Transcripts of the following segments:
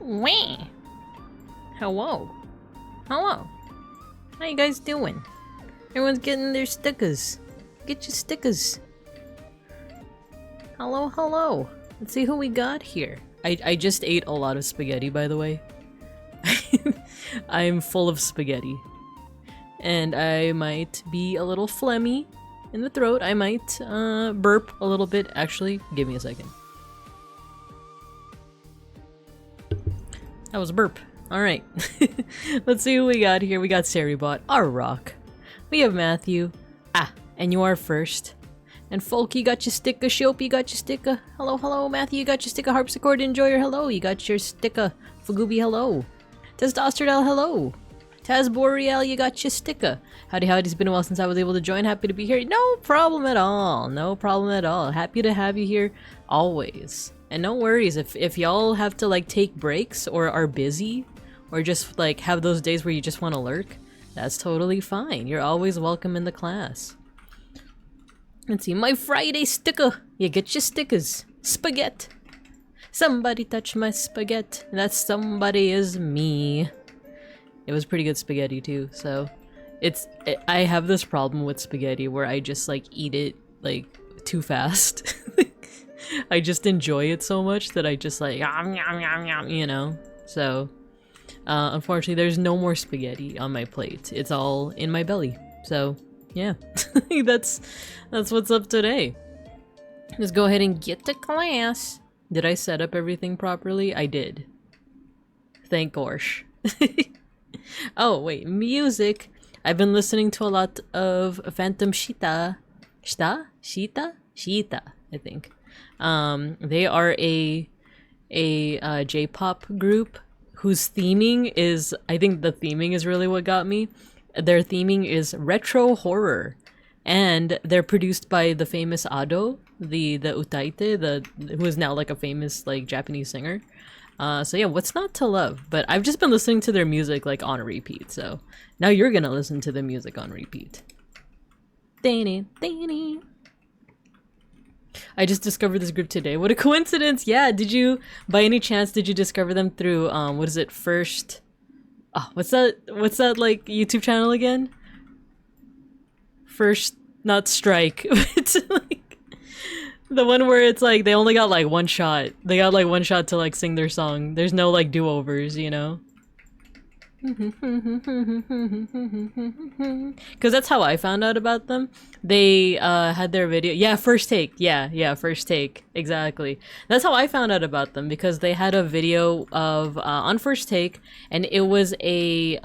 Wah. Hello. Hello. How you guys doing? Everyone's getting their stickers. Get your stickers. Hello, hello. Let's see who we got here. I just ate a lot of spaghetti, by the way. I'm full of spaghetti. And I might be a little phlegmy in the throat. I might burp a little bit. Actually, give me a second. That was a burp. Alright. Let's see who we got here. We got Saribot, our rock. We have Matthew. Ah, and you are first. And Folk, you got your sticker. Shope, you got your sticker. Hello, hello. Matthew, you got your sticker. Harpsichord Enjoyer, hello. You got your sticker. Fagooby, hello. Testosterone, hello. Taz Boreal, you got your sticker. Howdy, howdy. It's been a while since I was able to join. Happy to be here. No problem at all. No problem at all. Happy to have you here always. And no worries if y'all have to like take breaks or are busy or just like have those days where you just want to lurk. That's totally fine. You're always welcome in the class. Let's see, my Friday sticker. You get your stickers. Spaghetti. Somebody touch my spaghetti. That somebody is me. It was pretty good spaghetti too, so I have this problem with spaghetti where I just like eat it like too fast. I just enjoy it so much that I just like yum, yum, yum, yum, you know. So unfortunately there's no more spaghetti on my plate. It's all in my belly. So yeah. that's what's up today. Let's go ahead and get to class. Did I set up everything properly? I did. Thank gosh. Oh wait, music. I've been listening to a lot of Phantom Shita, I think. They are a J-pop group whose theming is, I think the theming is really what got me. Their theming is retro horror, and they're produced by the famous Ado, the Utaite, who is now like a famous like Japanese singer. So yeah, what's not to love? But I've just been listening to their music like on repeat, so now you're gonna listen to the music on repeat. I just discovered this group today. What a coincidence! Yeah, did you, by any chance, did you discover them through, what is it, First... Oh, what's that like YouTube channel again? First, not Strike. It's like the one where it's like they only got like one shot. They got like one shot to like sing their song. There's no like do-overs, you know? Because that's how I found out about them. They had their video. Yeah, First Take. Yeah, First Take. Exactly. That's how I found out about them, because they had a video of on First Take, and it was a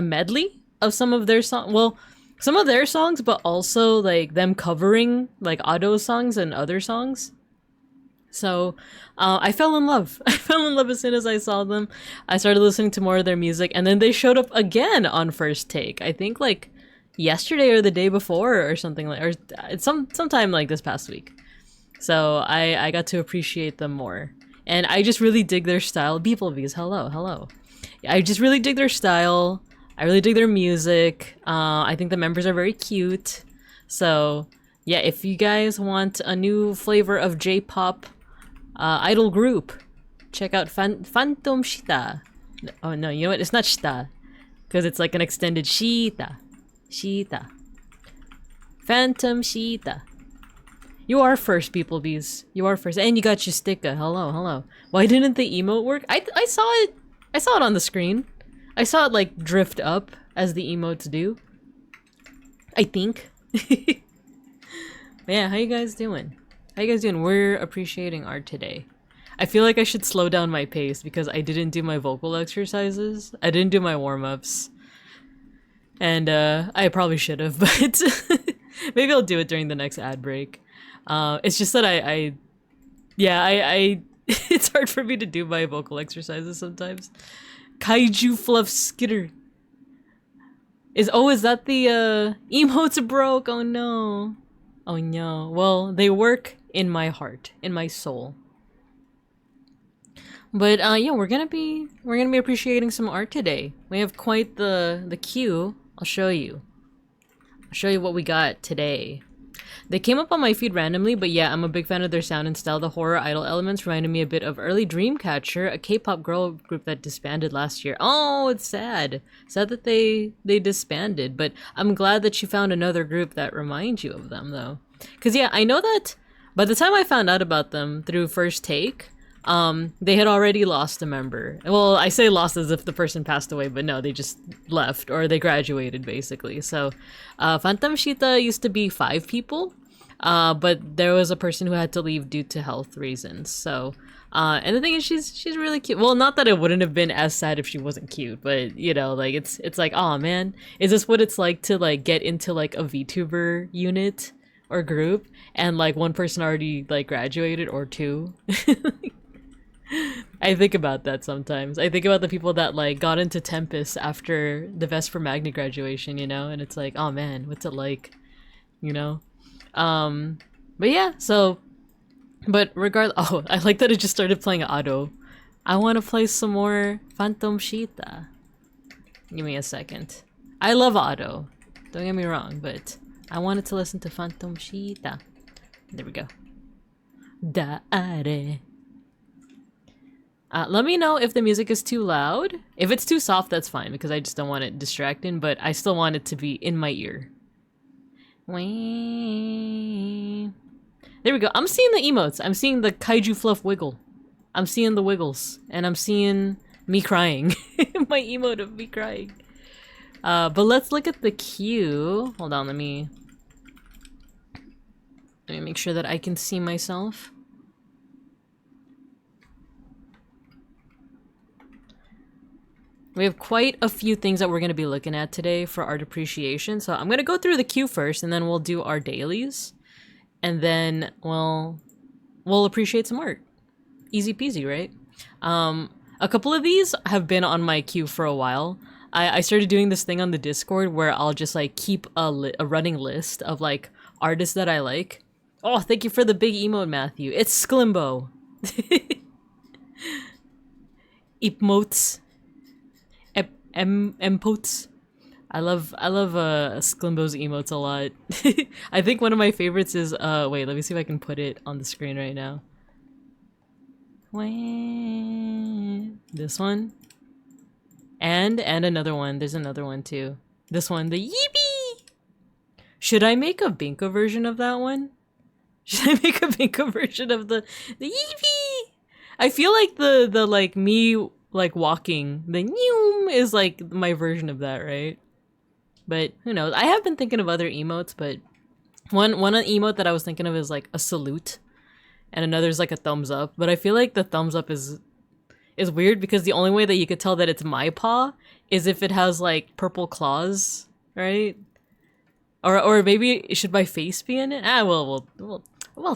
medley of some of their songs. Well, some of their songs, but also like them covering like Ado songs and other songs. So I fell in love. I fell in love as soon as I saw them. I started listening to more of their music, and then they showed up again on First Take. I think like yesterday or the day before or something, like, or sometime like this past week. So I got to appreciate them more, and I just really dig their style. Beeplebees, hello. I just really dig their style. I really dig their music. I think the members are very cute. So yeah, if you guys want a new flavor of J-pop idol group, check out Phantom Shita. Oh no, you know what? It's not Shita, because it's like an extended Shita. Phantom Shita. You are first, Beeplebees. You are first, and you got your sticker. Hello. Why didn't the emote work? I saw it. I saw it on the screen. I saw it like drift up as the emotes do. I think. Yeah, how you guys doing? We're appreciating art today. I feel like I should slow down my pace because I didn't do my vocal exercises. I didn't do my warm-ups. And I probably should have, but maybe I'll do it during the next ad break. It's just that I it's hard for me to do my vocal exercises sometimes. Kaiju Fluff Skitter. Is that the emotes broke? Oh no. Well, they work in my heart, in my soul. But yeah, we're gonna be appreciating some art today. We have quite the queue. I'll show you what we got today. They came up on my feed randomly, but yeah, I'm a big fan of their sound and style. The horror idol elements reminded me a bit of early Dreamcatcher, a K-pop girl group that disbanded last year. Oh, it's sad. Sad that they disbanded, but I'm glad that you found another group that reminds you of them, though. Because yeah, I know that by the time I found out about them through First Take, they had already lost a member. Well, I say lost as if the person passed away, but no, they just left or they graduated basically. So, Phantom Shita used to be 5 people, but there was a person who had to leave due to health reasons. So, and the thing is, she's really cute. Well, not that it wouldn't have been as sad if she wasn't cute, but you know, like it's like, oh man, is this what it's like to like get into like a VTuber unit or group and like one person already like graduated or 2? I think about that sometimes. I think about the people that like got into Tempest after the Vesper Magna graduation, you know, and it's like, oh man, what's it like, you know? But yeah, so, but regardless, oh, I like that it just started playing Ado. I want to play some more Phantom Shita. Give me a second. I love Ado, don't get me wrong, but I wanted to listen to Phantom Shita. There we go. Dare. Let me know if the music is too loud. If it's too soft, that's fine, because I just don't want it distracting, but I still want it to be in my ear. There we go. I'm seeing the emotes. I'm seeing the kaiju fluff wiggle. I'm seeing the wiggles. And I'm seeing me crying. My emote of me crying. But let's look at the queue. Hold on, let me make sure that I can see myself. We have quite a few things that we're going to be looking at today for art appreciation. So I'm going to go through the queue first, and then we'll do our dailies. And then we'll appreciate some art. Easy peasy, right? A couple of these have been on my queue for a while. I started doing this thing on the Discord where I'll just like keep a running list of like artists that I like. Oh, thank you for the big emote, Matthew. It's Sklimbo. Emotes. Empotes. I love Sklimbo's emotes a lot. I think one of my favorites is wait, let me see if I can put it on the screen right now. This one. And another one. There's another one too. This one, the Yeebee! Should I make a Binka version of that one? Should I make a Binka version of the Yeebee? I feel like the like me like walking, the Noom is like my version of that, right? But who knows? I have been thinking of other emotes, but one emote that I was thinking of is like a salute, and another is like a thumbs up. But I feel like the thumbs up is weird because the only way that you could tell that it's my paw is if it has like purple claws, right? Or maybe should my face be in it? We'll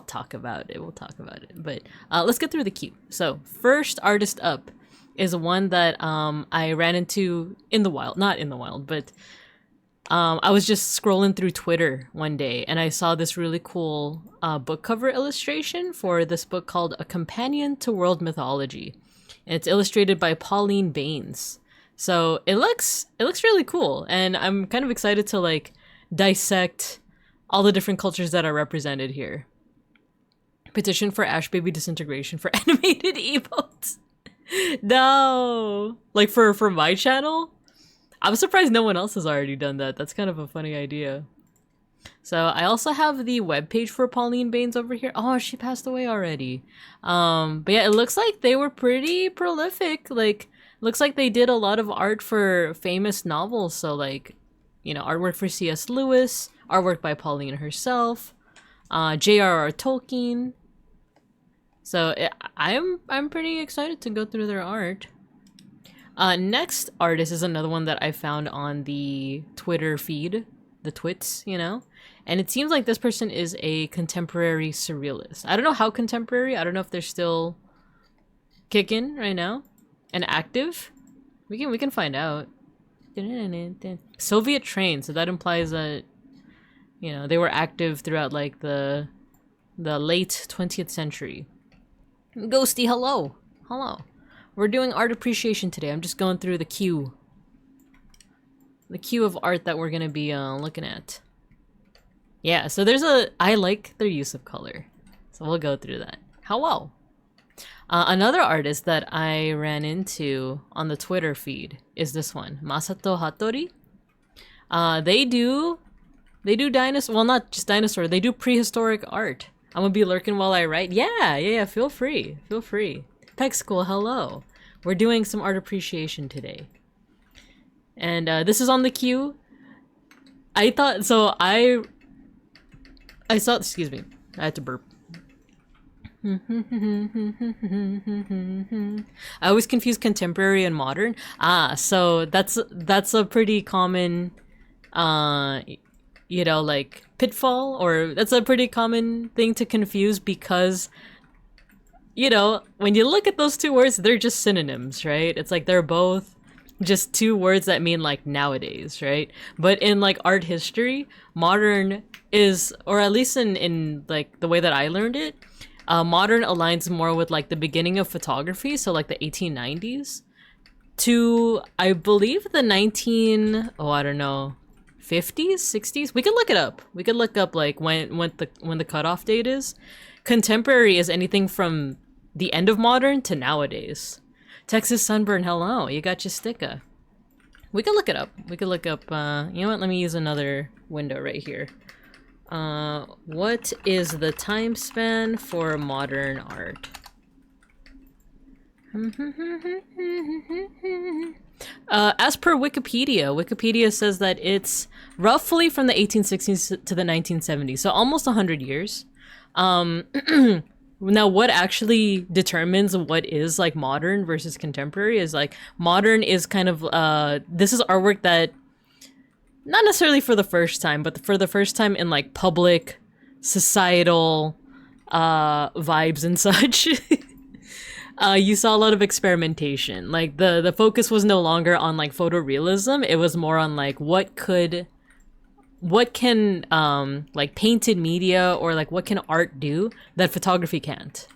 talk about it. We'll talk about it. But let's get through the queue. So first artist up is one that I ran into in the wild. Not in the wild, but I was just scrolling through Twitter one day and I saw this really cool book cover illustration for this book called A Companion to World Mythology. And it's illustrated by Pauline Baines. So it looks really cool, and I'm kind of excited to like dissect all the different cultures that are represented here. Petition for Ash Baby disintegration for animated emotes. No, like for my channel. I'm surprised no one else has already done that. That's kind of a funny idea. So I also have the webpage for Pauline Baines over here. Oh, she passed away already. But yeah, it looks like they were pretty prolific. Like, looks like they did a lot of art for famous novels. So like, you know, artwork for C.S. Lewis, artwork by Pauline herself, J.R.R. Tolkien. So I'm pretty excited to go through their art. Next artist is another one that I found on the Twitter feed, the twits, you know? And it seems like this person is a contemporary surrealist. I don't know how contemporary. I don't know if they're still kicking right now and active. We can find out. Soviet train, so that implies that, you know, they were active throughout like the late 20th century. Ghosty, hello. Hello. We're doing art appreciation today. I'm just going through the queue. The queue of art that we're going to be looking at. Yeah, so I like their use of color. So we'll go through that. Hello. Another artist that I ran into on the Twitter feed is this one, Masato Hattori. They do dinosaur, well, not just dinosaur, they do prehistoric art. I'm gonna be lurking while I write. Yeah, feel free. Peg School, hello. We're doing some art appreciation today. And this is on the queue. I saw, excuse me, I had to burp. I always confuse contemporary and modern. So that's a pretty common, you know, like pitfall, or that's a pretty common thing to confuse because, you know, when you look at those two words, they're just synonyms, right? It's like they're both just two words that mean like nowadays, right? But in like art history, modern is, or at least in like the way that I learned it, modern aligns more with like the beginning of photography, so like the 1890s to, I believe, the 50s, 60s. We could look it up. We could look up like when the cutoff date is. Contemporary is anything from the end of modern to nowadays. Texas Sunburn, hello. You got your sticker. We could look it up. You know what? Let me use another window right here. What is the time span for modern art? As per Wikipedia says that it's roughly from the 1860s to the 1970s, so almost 100 years. Now, what actually determines what is like modern versus contemporary is like modern is kind of this is artwork that, not necessarily for the first time, but for the first time in like public societal vibes and such. You saw a lot of experimentation. Like the focus was no longer on like photorealism. It was more on like what can like painted media or like what can art do that photography can't.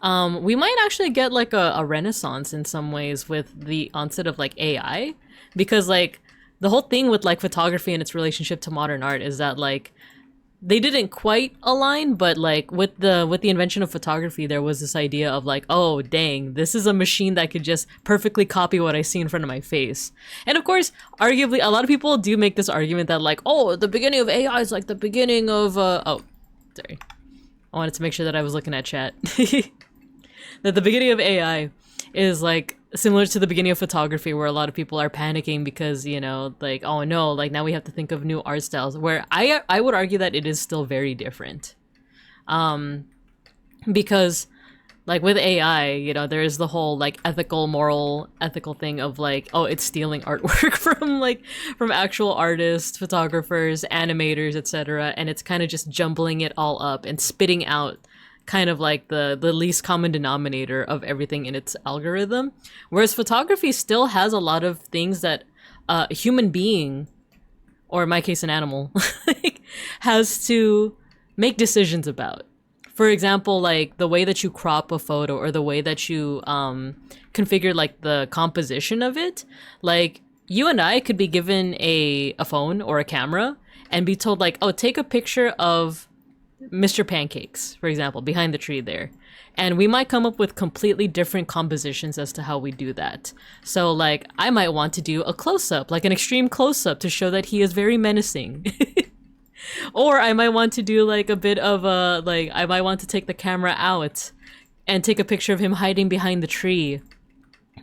We might actually get like a renaissance in some ways with the onset of like AI, because like the whole thing with like photography and its relationship to modern art is that like they didn't quite align, but like with the invention of photography, there was this idea of like, oh dang, this is a machine that could just perfectly copy what I see in front of my face. And of course, arguably, a lot of people do make this argument that like, oh, the beginning of AI is like the beginning of oh, sorry, I wanted to make sure that I was looking at chat. That the beginning of AI is like similar to the beginning of photography, where a lot of people are panicking because, you know, like, oh no, like now we have to think of new art styles, where I would argue that it is still very different. Because like with AI, you know, there is the whole like moral ethical thing of like, oh, it's stealing artwork from actual artists, photographers, animators, etc., and it's kind of just jumbling it all up and spitting out kind of like the least common denominator of everything in its algorithm. Whereas photography still has a lot of things that a human being, or in my case an animal, has to make decisions about. For example, like the way that you crop a photo or the way that you configure like the composition of it. Like you and I could be given a phone or a camera and be told like, oh, take a picture of Mr. Pancakes, for example, behind the tree there. And we might come up with completely different compositions as to how we do that. So like, I might want to do a close-up, like an extreme close-up to show that he is very menacing. Or I might want to do like a bit of a, like, I might want to take the camera out and take a picture of him hiding behind the tree.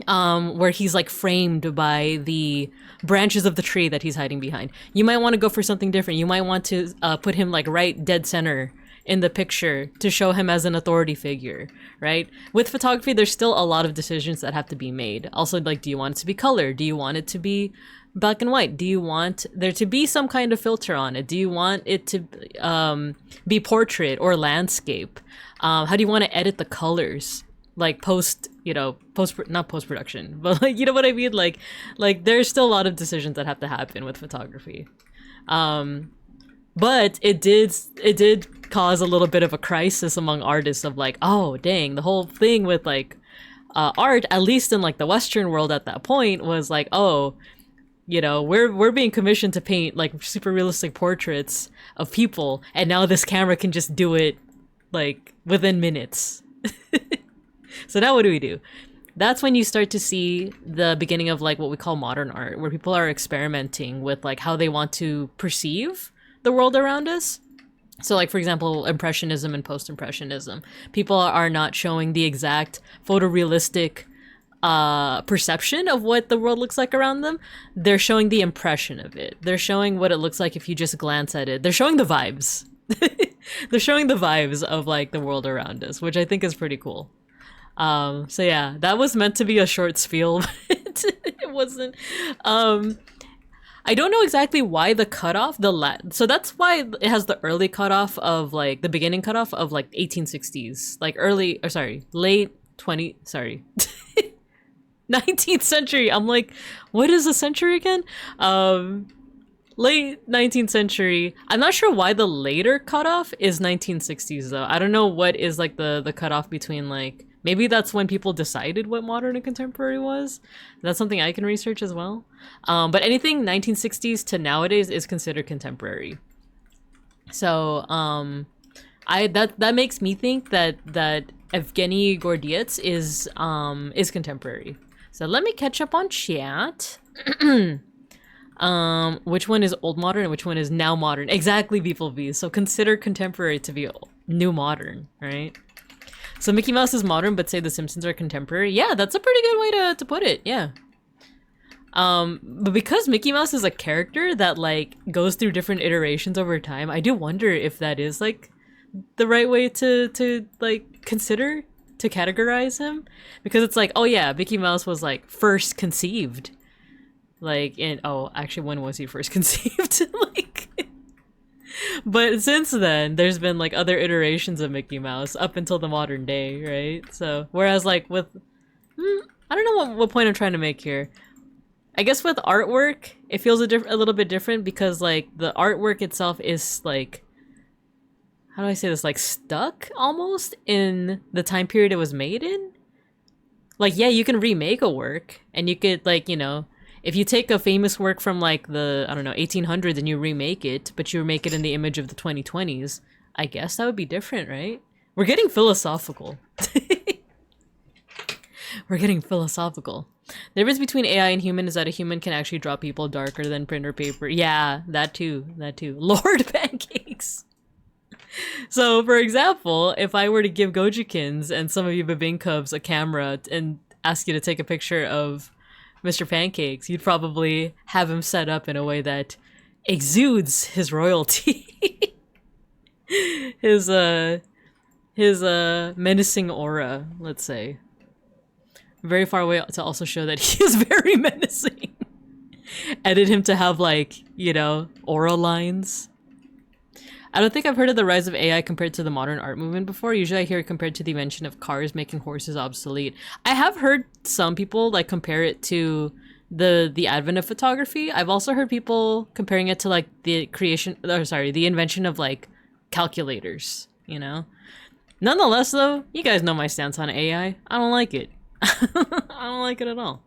Where he's like framed by the branches of the tree that he's hiding behind. You might want to go for something different. You might want to put him like right dead center in the picture to show him as an authority figure, right? With photography, there's still a lot of decisions that have to be made. Also, like, do you want it to be color? Do you want it to be black and white? Do you want there to be some kind of filter on it? Do you want it to be portrait or landscape? How do you want to edit the colors? Like not post-production, but like, you know what I mean? Like there's still a lot of decisions that have to happen with photography. But it did cause a little bit of a crisis among artists of like, oh dang, the whole thing with like art, at least in like the Western world at that point, was like, oh, You know, we're being commissioned to paint like super realistic portraits of people, and now this camera can just do it like within minutes. So now what do we do? That's when you start to see the beginning of like what we call modern art, where people are experimenting with like how they want to perceive the world around us. So like, for example, Impressionism and Post-Impressionism. People are not showing the exact photorealistic perception of what the world looks like around them. They're showing the impression of it. They're showing what it looks like if you just glance at it. They're showing the vibes. They're showing the vibes of like the world around us, which I think is pretty cool. So yeah, that was meant to be a short spiel, but it wasn't. I don't know exactly why the cutoff, so that's why it has the early cutoff of like the beginning cutoff of like 1860s, like late 19th century. I'm like, what is a century again? Late 19th century. I'm not sure why the later cutoff is 1960s though. I don't know what is like the cutoff between like, maybe that's when people decided what modern and contemporary was. That's something I can research as well. But anything 1960s to nowadays is considered contemporary. So that makes me think that Evgeny Gordiets is contemporary. So let me catch up on chat. Which one is old modern and which one is now modern? Exactly, beeplebees. So consider contemporary to be new modern, right? So Mickey Mouse is modern, but say the Simpsons are contemporary. Yeah, that's a pretty good way to put it. Yeah. But because Mickey Mouse is a character that like goes through different iterations over time, I do wonder if that is like the right way to like consider to categorize him, because it's like, oh yeah, Mickey Mouse was like first conceived, like actually when was he first conceived? Like, but since then there's been like other iterations of Mickey Mouse up until the modern day, right? So whereas like with I don't know what point I'm trying to make here. I guess with artwork it feels a little bit different, because like the artwork itself is like, how do I say this, like stuck almost in the time period it was made in. Like, yeah, you can remake a work and you could like, you know, if you take a famous work from like the, I don't know, 1800s and you remake it, but you remake it in the image of the 2020s, I guess that would be different, right? We're getting philosophical. We're getting philosophical. The difference between AI and human is that a human can actually draw people darker than printer paper. Yeah, that too. Lord Pancakes. So, for example, if I were to give Gojikins and some of you Babing Cubs a camera and ask you to take a picture of Mr. Pancakes, you'd probably have him set up in a way that exudes his royalty. his menacing aura, let's say. Very far away to also show that he is very menacing. Edit him to have like, you know, aura lines. I don't think I've heard of the rise of AI compared to the modern art movement before. Usually I hear it compared to the invention of cars making horses obsolete. I have heard some people like compare it to the advent of photography. I've also heard people comparing it to like the invention of like calculators, you know? Nonetheless though, you guys know my stance on AI. I don't like it. I don't like it at all.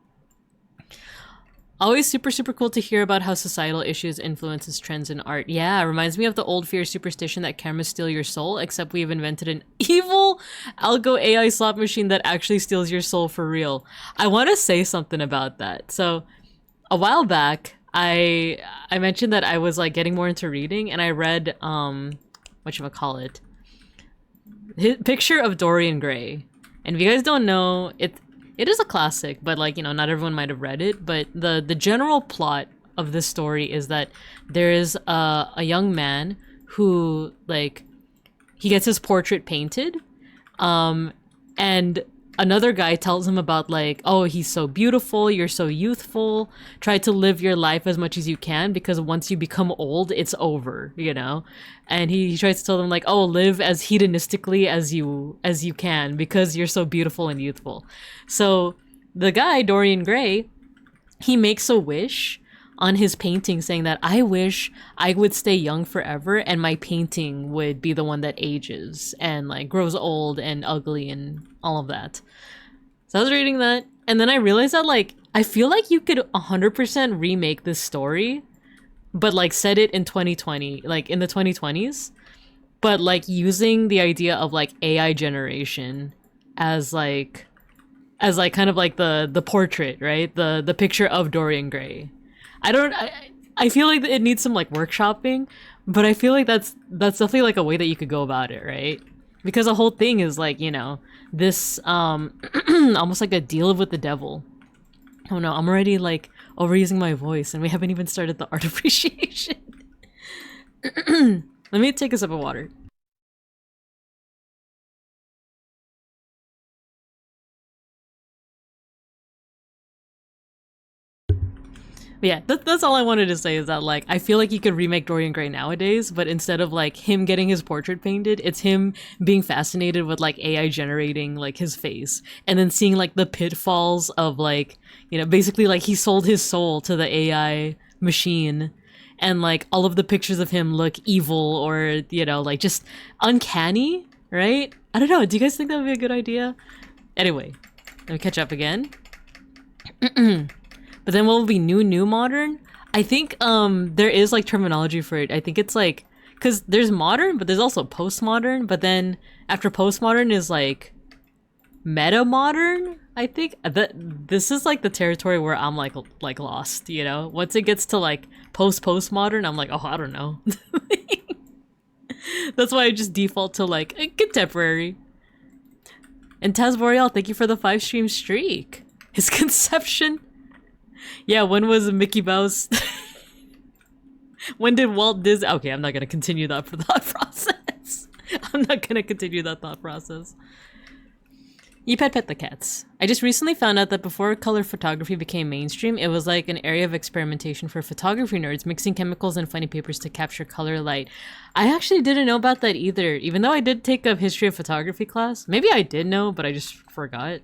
Always super cool to hear about how societal issues influences trends in art. Yeah, reminds me of the old fear superstition that cameras steal your soul, except we've invented an evil algo AI slot machine that actually steals your soul for real. I want to say something about that. So a while back, I mentioned that I was like getting more into reading, and I read whatchamacallit, Picture of Dorian Gray. And if you guys don't know, it is a classic, but like, you know, not everyone might have read it. But the general plot of this story is that there is a young man who like, he gets his portrait painted, and another guy tells him about like, oh, he's so beautiful, you're so youthful, try to live your life as much as you can, because once you become old, it's over, you know? And he tries to tell them like, oh, live as hedonistically as you can, because you're so beautiful and youthful. So the guy, Dorian Gray, he makes a wish on his painting saying that I wish I would stay young forever and my painting would be the one that ages and like grows old and ugly and all of that. So I was reading that, and then I realized that like I feel like you could 100% remake this story, but like set it in 2020, like in the 2020s, but like using the idea of like AI generation as like kind of like the portrait, right? The picture of Dorian Gray. I feel like it needs some like workshopping, but I feel like that's definitely like a way that you could go about it, right? Because the whole thing is like, you know, this almost like a deal with the devil. Oh no, I'm already like overusing my voice and we haven't even started the art appreciation. Let me take a sip of water. But yeah, that's all I wanted to say is that like I feel like you could remake Dorian Gray nowadays, but instead of like him getting his portrait painted, it's him being fascinated with like AI generating like his face and then seeing like the pitfalls of like, you know, basically like he sold his soul to the AI machine and like all of the pictures of him look evil or, you know, like just uncanny, right? I don't know. Do you guys think that would be a good idea? Anyway, let me catch up again. But then what will be new modern? I think there is like terminology for it. I think it's like, because there's modern, but there's also postmodern. But then after postmodern is like meta modern. I think that this is like the territory where I'm like lost. You know, once it gets to like postmodern, I'm like, oh, I don't know. That's why I just default to like contemporary. And Taz Boreal, thank you for the 5-stream streak. His conception. Yeah, when was Mickey Mouse? When did Walt Disney? Okay, I'm not gonna continue that thought process. I'm not gonna continue that thought process. You pet the cats. I just recently found out that before color photography became mainstream, it was like an area of experimentation for photography nerds, mixing chemicals and funny papers to capture color light. I actually didn't know about that either, even though I did take a history of photography class. Maybe I did know, but I just forgot.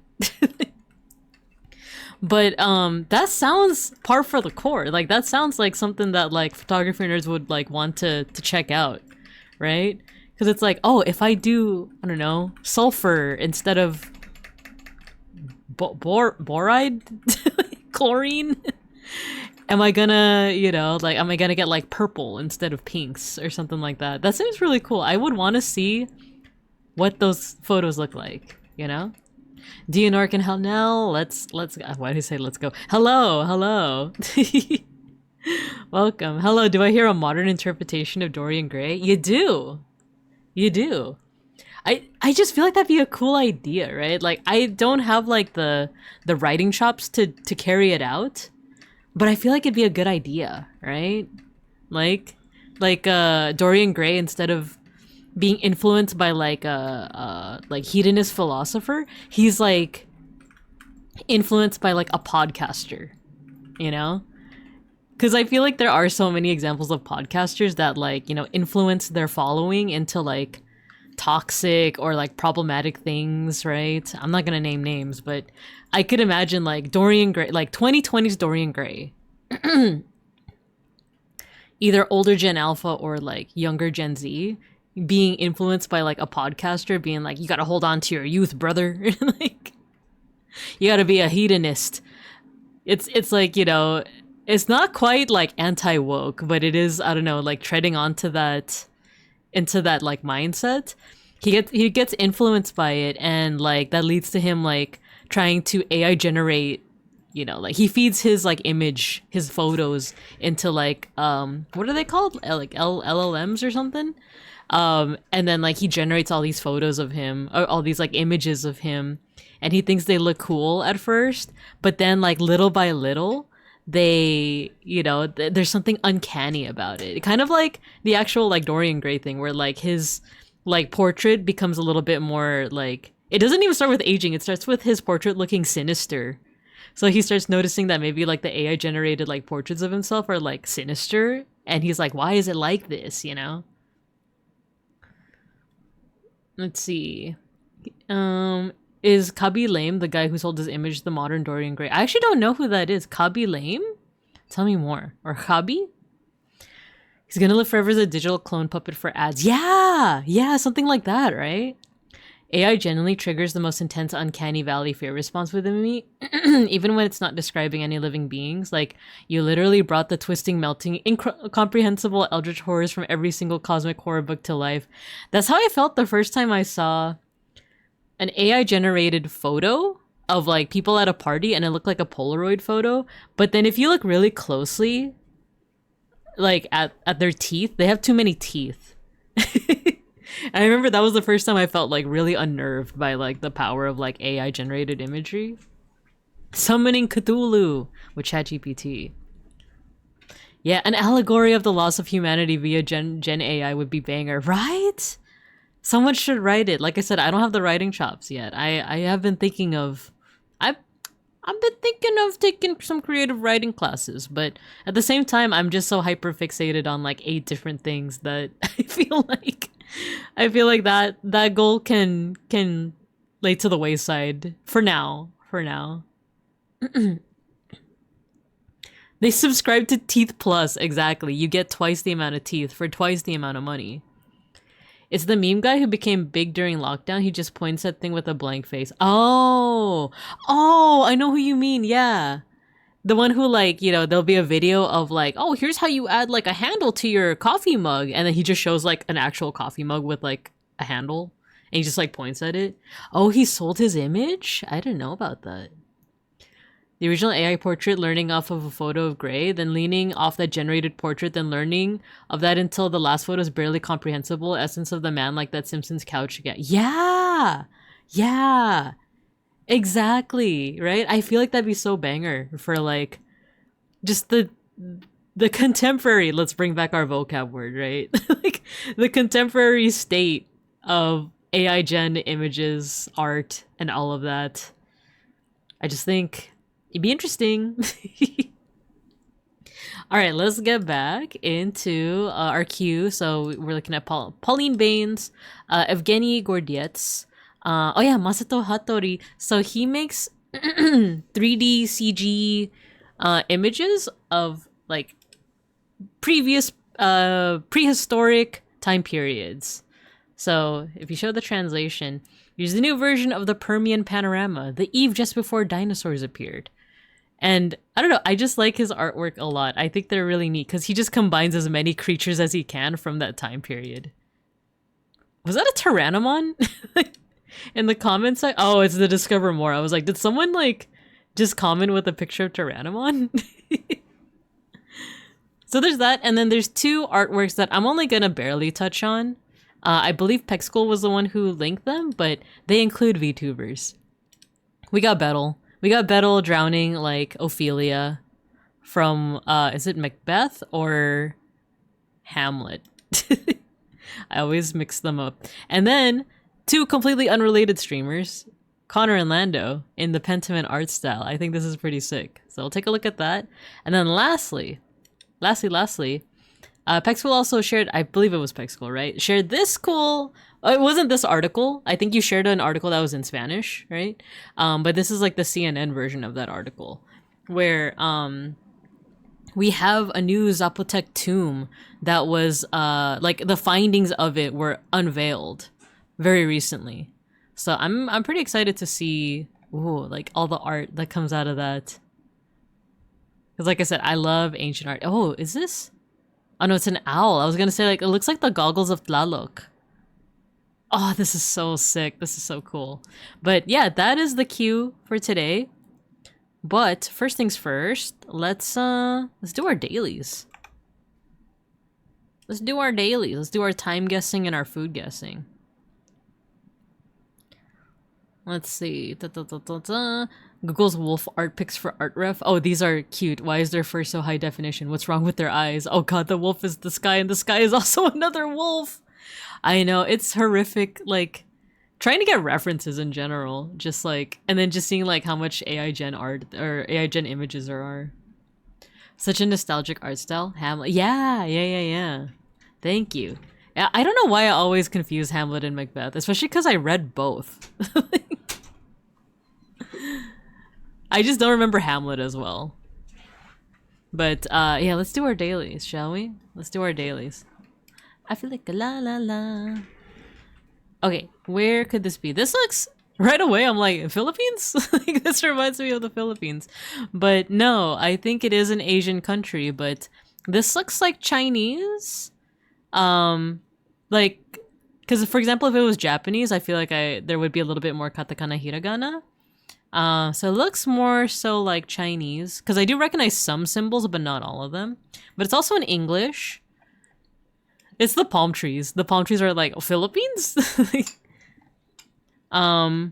But that sounds par for the core. Like that sounds like something that like photography nerds would like want to check out, right? Because it's like, oh, if I do, I don't know, sulfur instead of boride, chlorine, am I gonna, you know, like, am I gonna get like purple instead of pinks or something like that? That seems really cool. I would want to see what those photos look like, you know? Deonork and Helnell, let's why did I say let's go? Hello. Welcome. Hello, do I hear a modern interpretation of Dorian Gray? You do. I just feel like that'd be a cool idea, right? Like I don't have like the writing chops to carry it out, but I feel like it'd be a good idea, right? Like Dorian Gray, instead of being influenced by like a hedonist philosopher, he's like influenced by like a podcaster, you know? Because I feel like there are so many examples of podcasters that like, you know, influence their following into like toxic or like problematic things, right? I'm not gonna name names, but I could imagine like Dorian Gray, like 2020's Dorian Gray, either older Gen Alpha or like younger Gen Z, being influenced by like a podcaster being like, you gotta hold on to your youth, brother. Like you gotta be a hedonist. It's like, you know, it's not quite like anti-woke, but it is, I don't know, like treading onto that, into that like mindset. He gets influenced by it, and like that leads to him like trying to AI generate, you know, like he feeds his like image, his photos into like what are they called, like LLMs or something. And then like he generates all these photos of him, or all these like images of him, and he thinks they look cool at first, but then like little by little they, you know, there's something uncanny about it. Kind of like the actual like Dorian Gray thing, where like his like portrait becomes a little bit more like, it doesn't even start with aging, it starts with his portrait looking sinister. So he starts noticing that maybe like the AI generated like portraits of himself are like sinister, and he's like, why is it like this, you know? Let's see. Is Kabi Lame the guy who sold his image the modern Dorian Gray? I actually don't know who that is. Kabi Lame? Tell me more. Or Kabi? He's gonna live forever as a digital clone puppet for ads. Yeah, something like that, right? AI genuinely triggers the most intense uncanny valley fear response within me, even when it's not describing any living beings. Like, you literally brought the twisting, melting, incomprehensible eldritch horrors from every single cosmic horror book to life. That's how I felt the first time I saw an AI generated photo of like people at a party, and it looked like a Polaroid photo. But then if you look really closely, like at their teeth, they have too many teeth. I remember that was the first time I felt like really unnerved by like the power of like AI generated imagery. Summoning Cthulhu with ChatGPT. Yeah, an allegory of the loss of humanity via Gen AI would be banger, right? Someone should write it. Like I said, I don't have the writing chops yet. I have been thinking of I've been thinking of taking some creative writing classes, but at the same time, I'm just so hyper fixated on like 8 different things that I feel like that goal can lay to the wayside for now. They subscribe to Teeth Plus, exactly. You get twice the amount of teeth for twice the amount of money. It's the meme guy who became big during lockdown. He just points at thing with a blank face. Oh, I know who you mean. Yeah. The one who like, you know, there'll be a video of like, oh, here's how you add like a handle to your coffee mug. And then he just shows like an actual coffee mug with like a handle. And he just like points at it. Oh, he sold his image? I didn't know about that. The original AI portrait learning off of a photo of Gray, then leaning off that generated portrait, then learning of that until the last photo is barely comprehensible. Essence of the man like that Simpsons couch again. Yeah! Exactly, right? I feel like that'd be so banger for like just the contemporary, let's bring back our vocab word, right? Like the contemporary state of AI gen images, art, and all of that. I just think it'd be interesting. All right, let's get back into our queue. So we're looking at Pauline Baines, Evgeny Gordiets. Oh yeah, Masato Hattori. So he makes 3D CG images of like previous prehistoric time periods. So if you show the translation, here's the new version of the Permian panorama, the eve just before dinosaurs appeared. And I don't know, I just like his artwork a lot. I think they're really neat because he just combines as many creatures as he can from that time period. Was that a Tyrannomon? In the comments, oh, it's the Discover More. I was like, did someone like just comment with a picture of Tyrannomon? So there's that, and then there's 2 artworks that I'm only gonna barely touch on. I believe Peck School was the one who linked them, but they include VTubers. We got Bettel drowning like Ophelia from, is it Macbeth or Hamlet? I always mix them up. And then 2 completely unrelated streamers, Connor and Lando, in the Pentiment art style. I think this is pretty sick. So we'll take a look at that. And then lastly, Peck School also shared, I believe it was Peck School, right? Shared this cool, it wasn't this article. I think you shared an article that was in Spanish, right? But this is like the CNN version of that article, where we have a new Zapotec tomb that was, like the findings of it were unveiled very recently. So I'm pretty excited to see, like all the art that comes out of that. Because like I said, I love ancient art. Oh, is this? Oh no, it's an owl. I was gonna say like, it looks like the goggles of Tlaloc. Oh, this is so sick. This is so cool. But yeah, that is the queue for today. But first things first, let's do our dailies. Let's do our time guessing and our food guessing. Let's see. Google's wolf art pics for ArtRef. Oh, these are cute. Why is their fur so high definition? What's wrong with their eyes? Oh god, the wolf is the sky and the sky is also another wolf. I know, it's horrific, like trying to get references in general, just like, and then just seeing like how much AI gen art or AI gen images there are. Such a nostalgic art style. Hamlet. Yeah. Thank you. Yeah, I don't know why I always confuse Hamlet and Macbeth, especially because I read both. I just don't remember Hamlet as well. But yeah, let's do our dailies, shall we? Let's do our dailies. I feel like a la la la. Okay, where could this be? This looks right away. I'm like, Philippines? Like, this reminds me of the Philippines. But no, I think it is an Asian country, but this looks like Chinese. Like, because for example, if it was Japanese, I feel like there would be a little bit more katakana hiragana. So it looks more so like Chinese, because I do recognize some symbols, but not all of them. But it's also in English. It's the palm trees. The palm trees are like, Philippines? Because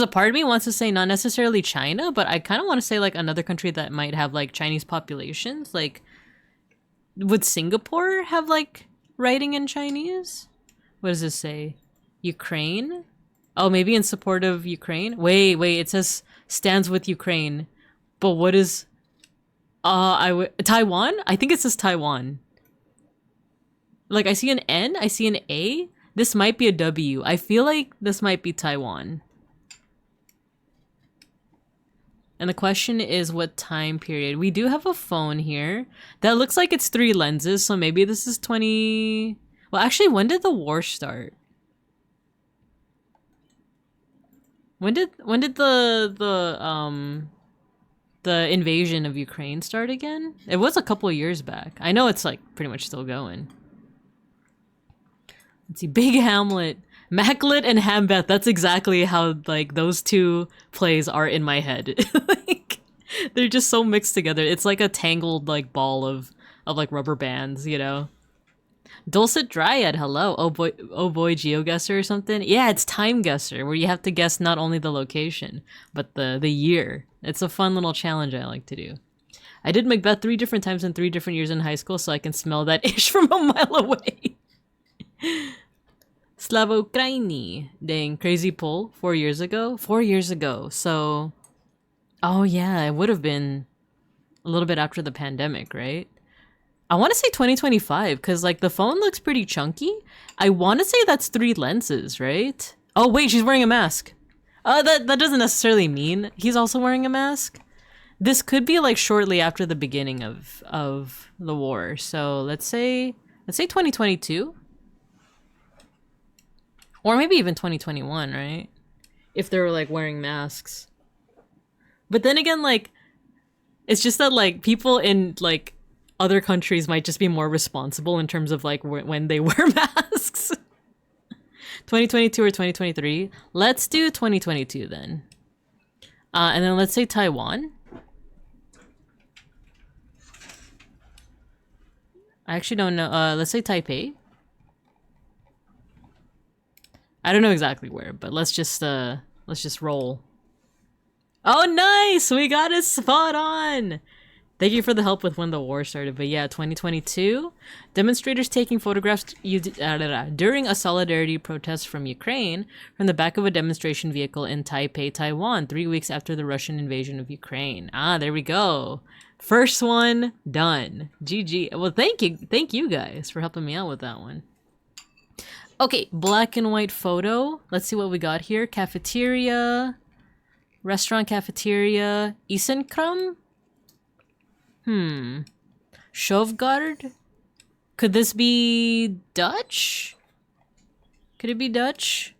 a part of me wants to say not necessarily China, but I kind of want to say like another country that might have like Chinese populations. Like, would Singapore have like writing in Chinese? What does this say? Ukraine? Oh, maybe in support of Ukraine? Wait, it says stands with Ukraine. But what is... Taiwan? I think it says Taiwan. Like, I see an N, I see an A. This might be a W. I feel like this might be Taiwan. And the question is what time period? We do have a phone here. That looks like it's 3 lenses, so maybe this is 20... Well, actually, when did the war start? When did the invasion of Ukraine start again? It was a couple years back. I know it's like pretty much still going. Let's see, Big Hamlet, Maclet and Hambeth. That's exactly how like those two plays are in my head. Like, they're just so mixed together. It's like a tangled like ball of like rubber bands, you know. Dulcet Dryad, hello. Oh boy, GeoGuessr or something. Yeah, it's Time Guesser, where you have to guess not only the location, but the year. It's a fun little challenge I like to do. I did Macbeth 3 different times in 3 different years in high school, so I can smell that ish from a mile away. Slava Ukraini. Dang, crazy pull 4 years ago? 4 years ago, so... Oh yeah, it would have been a little bit after the pandemic, right? I want to say 2025, because like the phone looks pretty chunky. I want to say that's 3 lenses, right? Oh wait, she's wearing a mask. That doesn't necessarily mean he's also wearing a mask. This could be like shortly after the beginning of the war. So let's say 2022. Or maybe even 2021, right? If they were like wearing masks. But then again, like, it's just that like people in like other countries might just be more responsible in terms of like when they wear masks. 2022 or 2023. Let's do 2022 then. And then let's say Taiwan. I actually don't know. Let's say Taipei. I don't know exactly where, but let's just roll. Oh, nice! We got it spot on! Thank you for the help with when the war started. But yeah, 2022. Demonstrators taking photographs during a solidarity protest from Ukraine from the back of a demonstration vehicle in Taipei, Taiwan, 3 weeks after the Russian invasion of Ukraine. Ah, there we go. First one done. GG. Well, thank you guys for helping me out with that one. Okay, black and white photo. Let's see what we got here. Cafeteria. Restaurant cafeteria. Isenkram? Shovgard? Could this be Dutch? Could it be Dutch?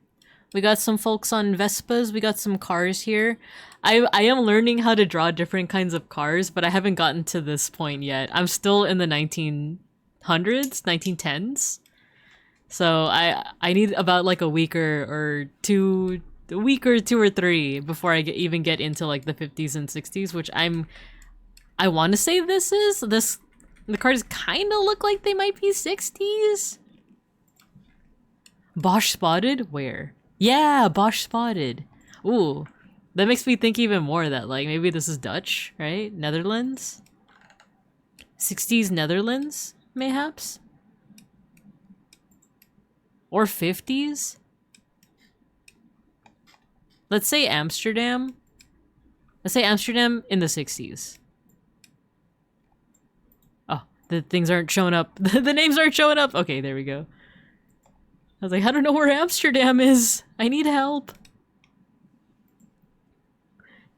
We got some folks on Vespas. We got some cars here. I am learning how to draw different kinds of cars, but I haven't gotten to this point yet. I'm still in the 1900s, 1910s. So I need about like a week or two or three before I even get into like the 50s and 60s, which I want to say the cards kind of look like they might be 60s. Bosch spotted? Where? Yeah, Bosch spotted. Ooh, that makes me think even more that like maybe this is Dutch, right? Netherlands? 60s Netherlands, mayhaps? Or 50s? Let's say Amsterdam. Let's say Amsterdam in the 60s. Oh, the things aren't showing up. The names aren't showing up. Okay, there we go. I was like, I don't know where Amsterdam is. I need help.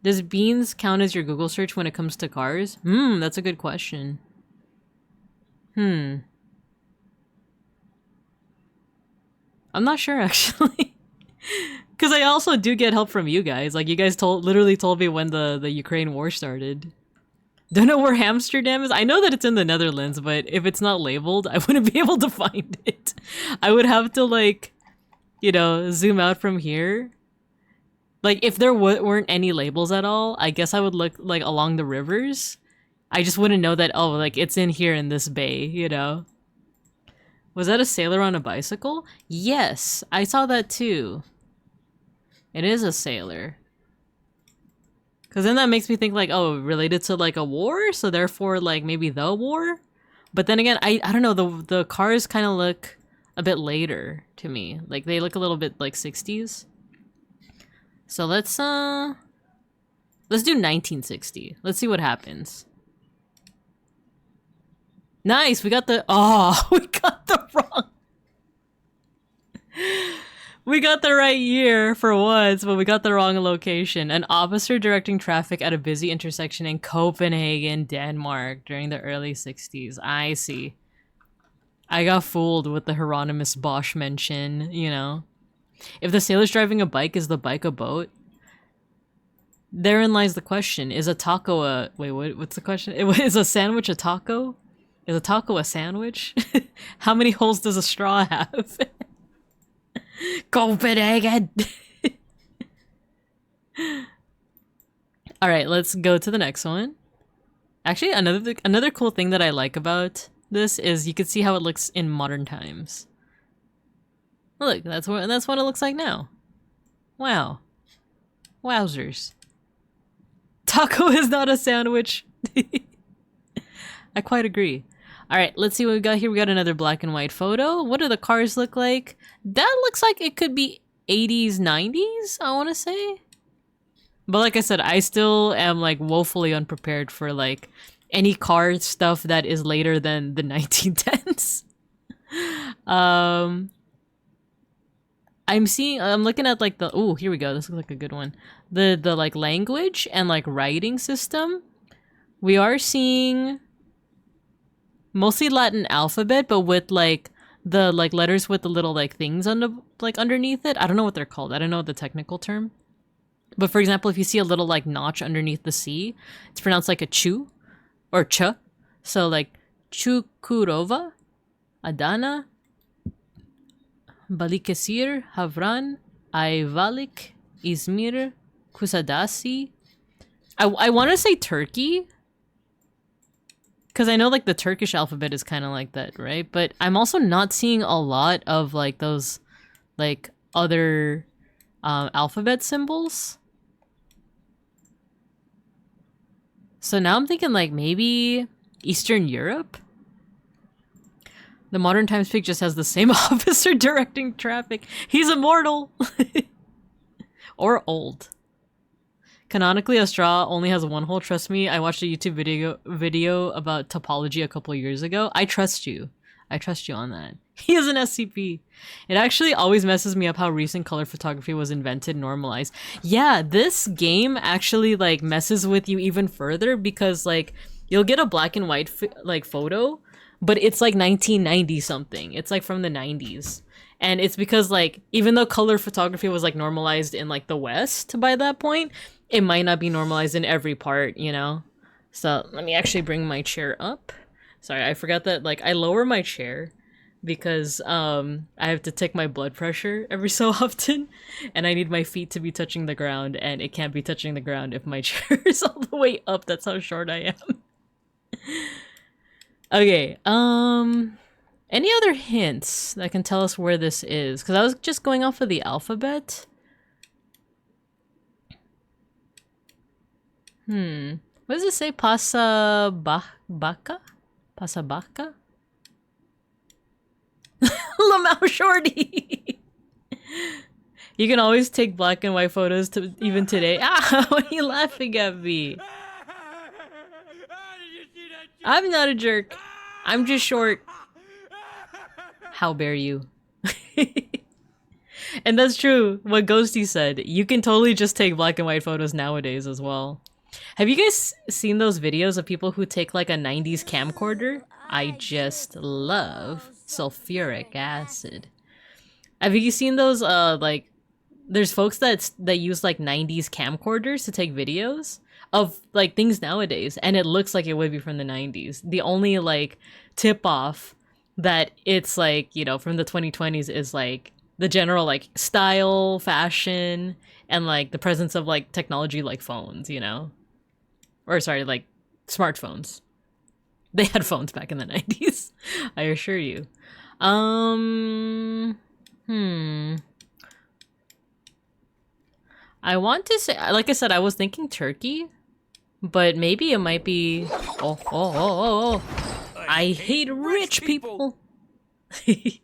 Does beans count as your Google search when it comes to cars? That's a good question. I'm not sure actually. Because I also do get help from you guys. Like, you guys literally told me when the Ukraine war started. Don't know where Amsterdam is. I know that it's in the Netherlands, but if it's not labeled, I wouldn't be able to find it. I would have to, like, you know, zoom out from here. Like, if there weren't any labels at all, I guess I would look, like, along the rivers. I just wouldn't know that, oh, like, it's in here in this bay, you know? Was that a sailor on a bicycle? Yes, I saw that too. It is a sailor. Because then that makes me think, like, oh, related to, like, a war? So therefore, like, maybe the war? But then again, I don't know, the cars kind of look a bit later to me. Like, they look a little bit, like, 60s. So let's do 1960. Let's see what happens. Nice, we got the... Oh, we got the wrong... We got the right year for once, but we got the wrong location. An officer directing traffic at a busy intersection in Copenhagen, Denmark during the early 60s. I see. I got fooled with the Hieronymus Bosch mention, you know. If the sailor's driving a bike, is the bike a boat? Therein lies the question. Is a taco a... Wait, what's the question? Is a sandwich a taco? Is a taco a sandwich? How many holes does a straw have? Copenhagen! Alright, let's go to the next one. Actually, another cool thing that I like about this is you can see how it looks in modern times. Look, that's what it looks like now. Wow. Wowzers. Taco is not a sandwich. I quite agree. Alright, let's see what we got here. We got another black and white photo. What do the cars look like? That looks like it could be 80s, 90s, I want to say. But like I said, I still am like woefully unprepared for like any car stuff that is later than the 1910s. I'm looking at like the... Oh, here we go. This looks like a good one. The like language and like writing system. We are seeing... mostly Latin alphabet, but with like the like letters with the little like things on the like underneath it. I don't know what they're called. I don't know the technical term. But for example, if you see a little like notch underneath the C, it's pronounced like a chu or ch. So like Chukurova, Adana, Balıkesir, Havran, Ayvalik, Izmir, Kusadasi. I want to say Turkey. Because I know, like, the Turkish alphabet is kind of like that, right? But I'm also not seeing a lot of, like, those, like, other alphabet symbols. So now I'm thinking, like, maybe Eastern Europe? The Modern Times pig just has the same officer directing traffic. He's immortal! Or old. Canonically, a straw only has one hole. Trust me, I watched a YouTube video about topology a couple years ago. I trust you. I trust you on that. He is an SCP. It actually always messes me up how recent color photography was invented, normalized. Yeah, this game actually like messes with you even further because like you'll get a black and white like photo, but it's like 1990 something. It's like from the 90s. And it's because like even though color photography was like normalized in like the West by that point, it might not be normalized in every part, you know? So let me actually bring my chair up. Sorry, I forgot that like I lower my chair because I have to take my blood pressure every so often and I need my feet to be touching the ground and it can't be touching the ground if my chair is all the way up. That's how short I am. Okay, any other hints that can tell us where this is? Because I was just going off of the alphabet. What does it say? Pasabaca? Pasabaca? Lamau Shorty! You can always take black and white photos to even today. Ah, why are you laughing at me? I'm not a jerk. I'm just short. How dare you? And that's true. What Ghosty said. You can totally just take black and white photos nowadays as well. Have you guys seen those videos of people who take like a 90s camcorder? I just love sulfuric acid. Have you seen those like there's folks that use like 90s camcorders to take videos of like things nowadays, and it looks like it would be from the 90s. The only like tip off that it's like, you know, from the 2020s is like the general like style, fashion, and like the presence of like technology like phones, you know? Or sorry, like smartphones. They had phones back in the 90s, I assure you. I want to say, like I said, I was thinking Turkey, but maybe it might be. Oh! I hate rich people. It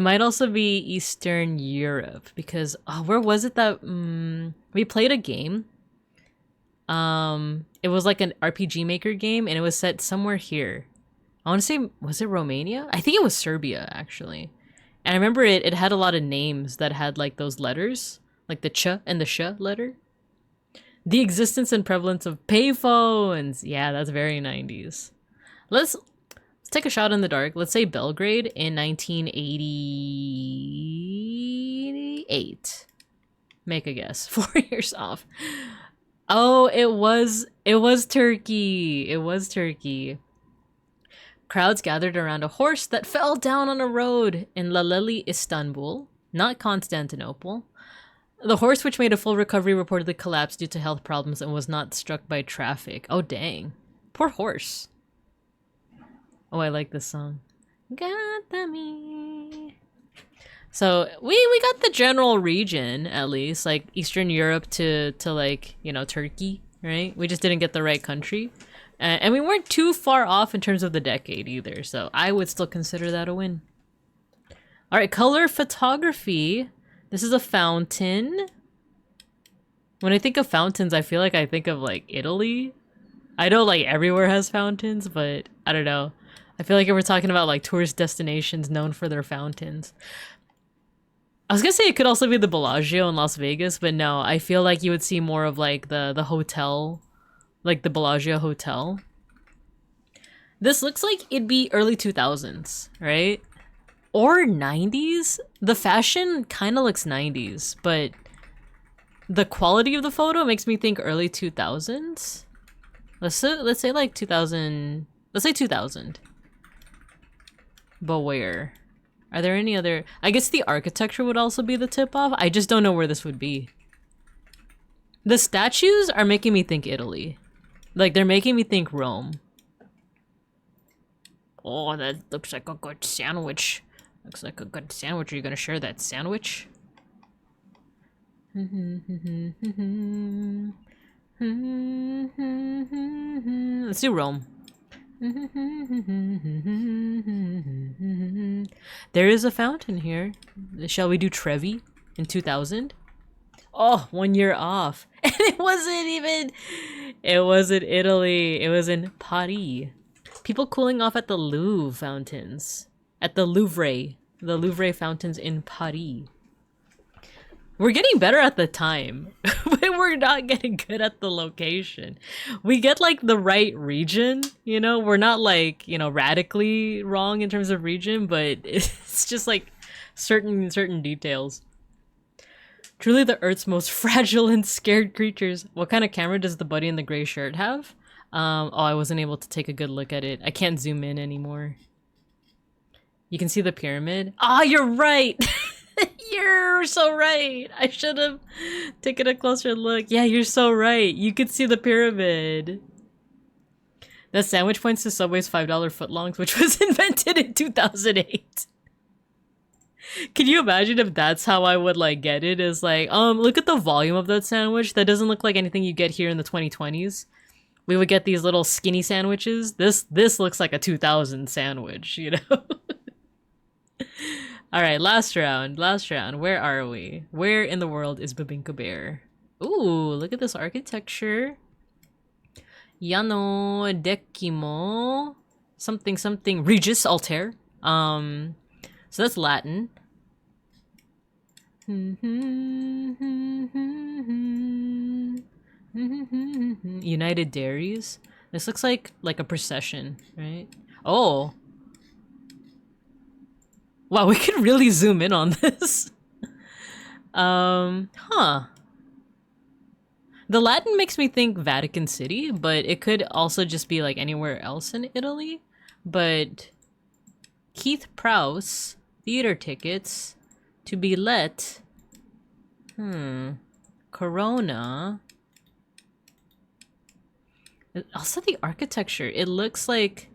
might also be Eastern Europe because where was it that we played a game? It was like an RPG Maker game, and it was set somewhere here. I want to say, was it Romania? I think it was Serbia actually. And I remember it had a lot of names that had like those letters, like the ch and the sh letter. The existence and prevalence of payphones. Yeah, that's very 90s. Let's take a shot in the dark. Let's say Belgrade in 1988. Make a guess. 4 years off. Oh, it was Turkey. It was Turkey. Crowds gathered around a horse that fell down on a road in Laleli, Istanbul, not Constantinople. The horse, which made a full recovery, reportedly collapsed due to health problems and was not struck by traffic. Oh, dang. Poor horse. Oh, I like this song. Got me. So we got the general region, at least, like Eastern Europe to like, you know, Turkey, right? We just didn't get the right country. And we weren't too far off in terms of the decade either, so I would still consider that a win. All right, color photography. This is a fountain. When I think of fountains, I feel like I think of like Italy. I know like everywhere has fountains, but I don't know. I feel like if we're talking about like tourist destinations known for their fountains. I was gonna say it could also be the Bellagio in Las Vegas, but no, I feel like you would see more of like the hotel, like the Bellagio Hotel. This looks like it'd be early 2000s, right? Or 90s? The fashion kind of looks 90s, but the quality of the photo makes me think early 2000s. Let's say like 2000. Let's say 2000. But where? Are there any other? I guess the architecture would also be the tip-off. I just don't know where this would be. The statues are making me think Italy. Like, they're making me think Rome. Oh, that looks like a good sandwich. Looks like a good sandwich. Are you gonna share that sandwich? Let's do Rome. There is a fountain here. Shall we do Trevi in 2000? Oh, 1 year off. And it wasn't Italy. It was in Paris. People cooling off at the Louvre fountains. At the Louvre. The Louvre fountains in Paris. We're getting better at the time, but we're not getting good at the location. We get like the right region, you know? We're not like, you know, radically wrong in terms of region, but it's just like certain details. Truly the Earth's most fragile and scared creatures. What kind of camera does the buddy in the gray shirt have? Oh, I wasn't able to take a good look at it. I can't zoom in anymore. You can see the pyramid. Ah, you're right! You're so right! I should have taken a closer look. Yeah, you're so right. You could see the pyramid. That sandwich points to Subway's $5 footlongs, which was invented in 2008. Can you imagine if that's how I would like get it? Is like, look at the volume of that sandwich. That doesn't look like anything you get here in the 2020s. We would get these little skinny sandwiches. This looks like a 2000 sandwich, you know? All right, last round. Where are we? Where in the world is Babinka Bear? Ooh, look at this architecture. Yano Decimo. Something. Regis Altair. So that's Latin. United Dairies. This looks like a procession, right? Oh. Wow, we could really zoom in on this. Huh. The Latin makes me think Vatican City, but it could also just be like anywhere else in Italy. But Keith Prowse, theater tickets to be let. Corona. Also the architecture. It looks like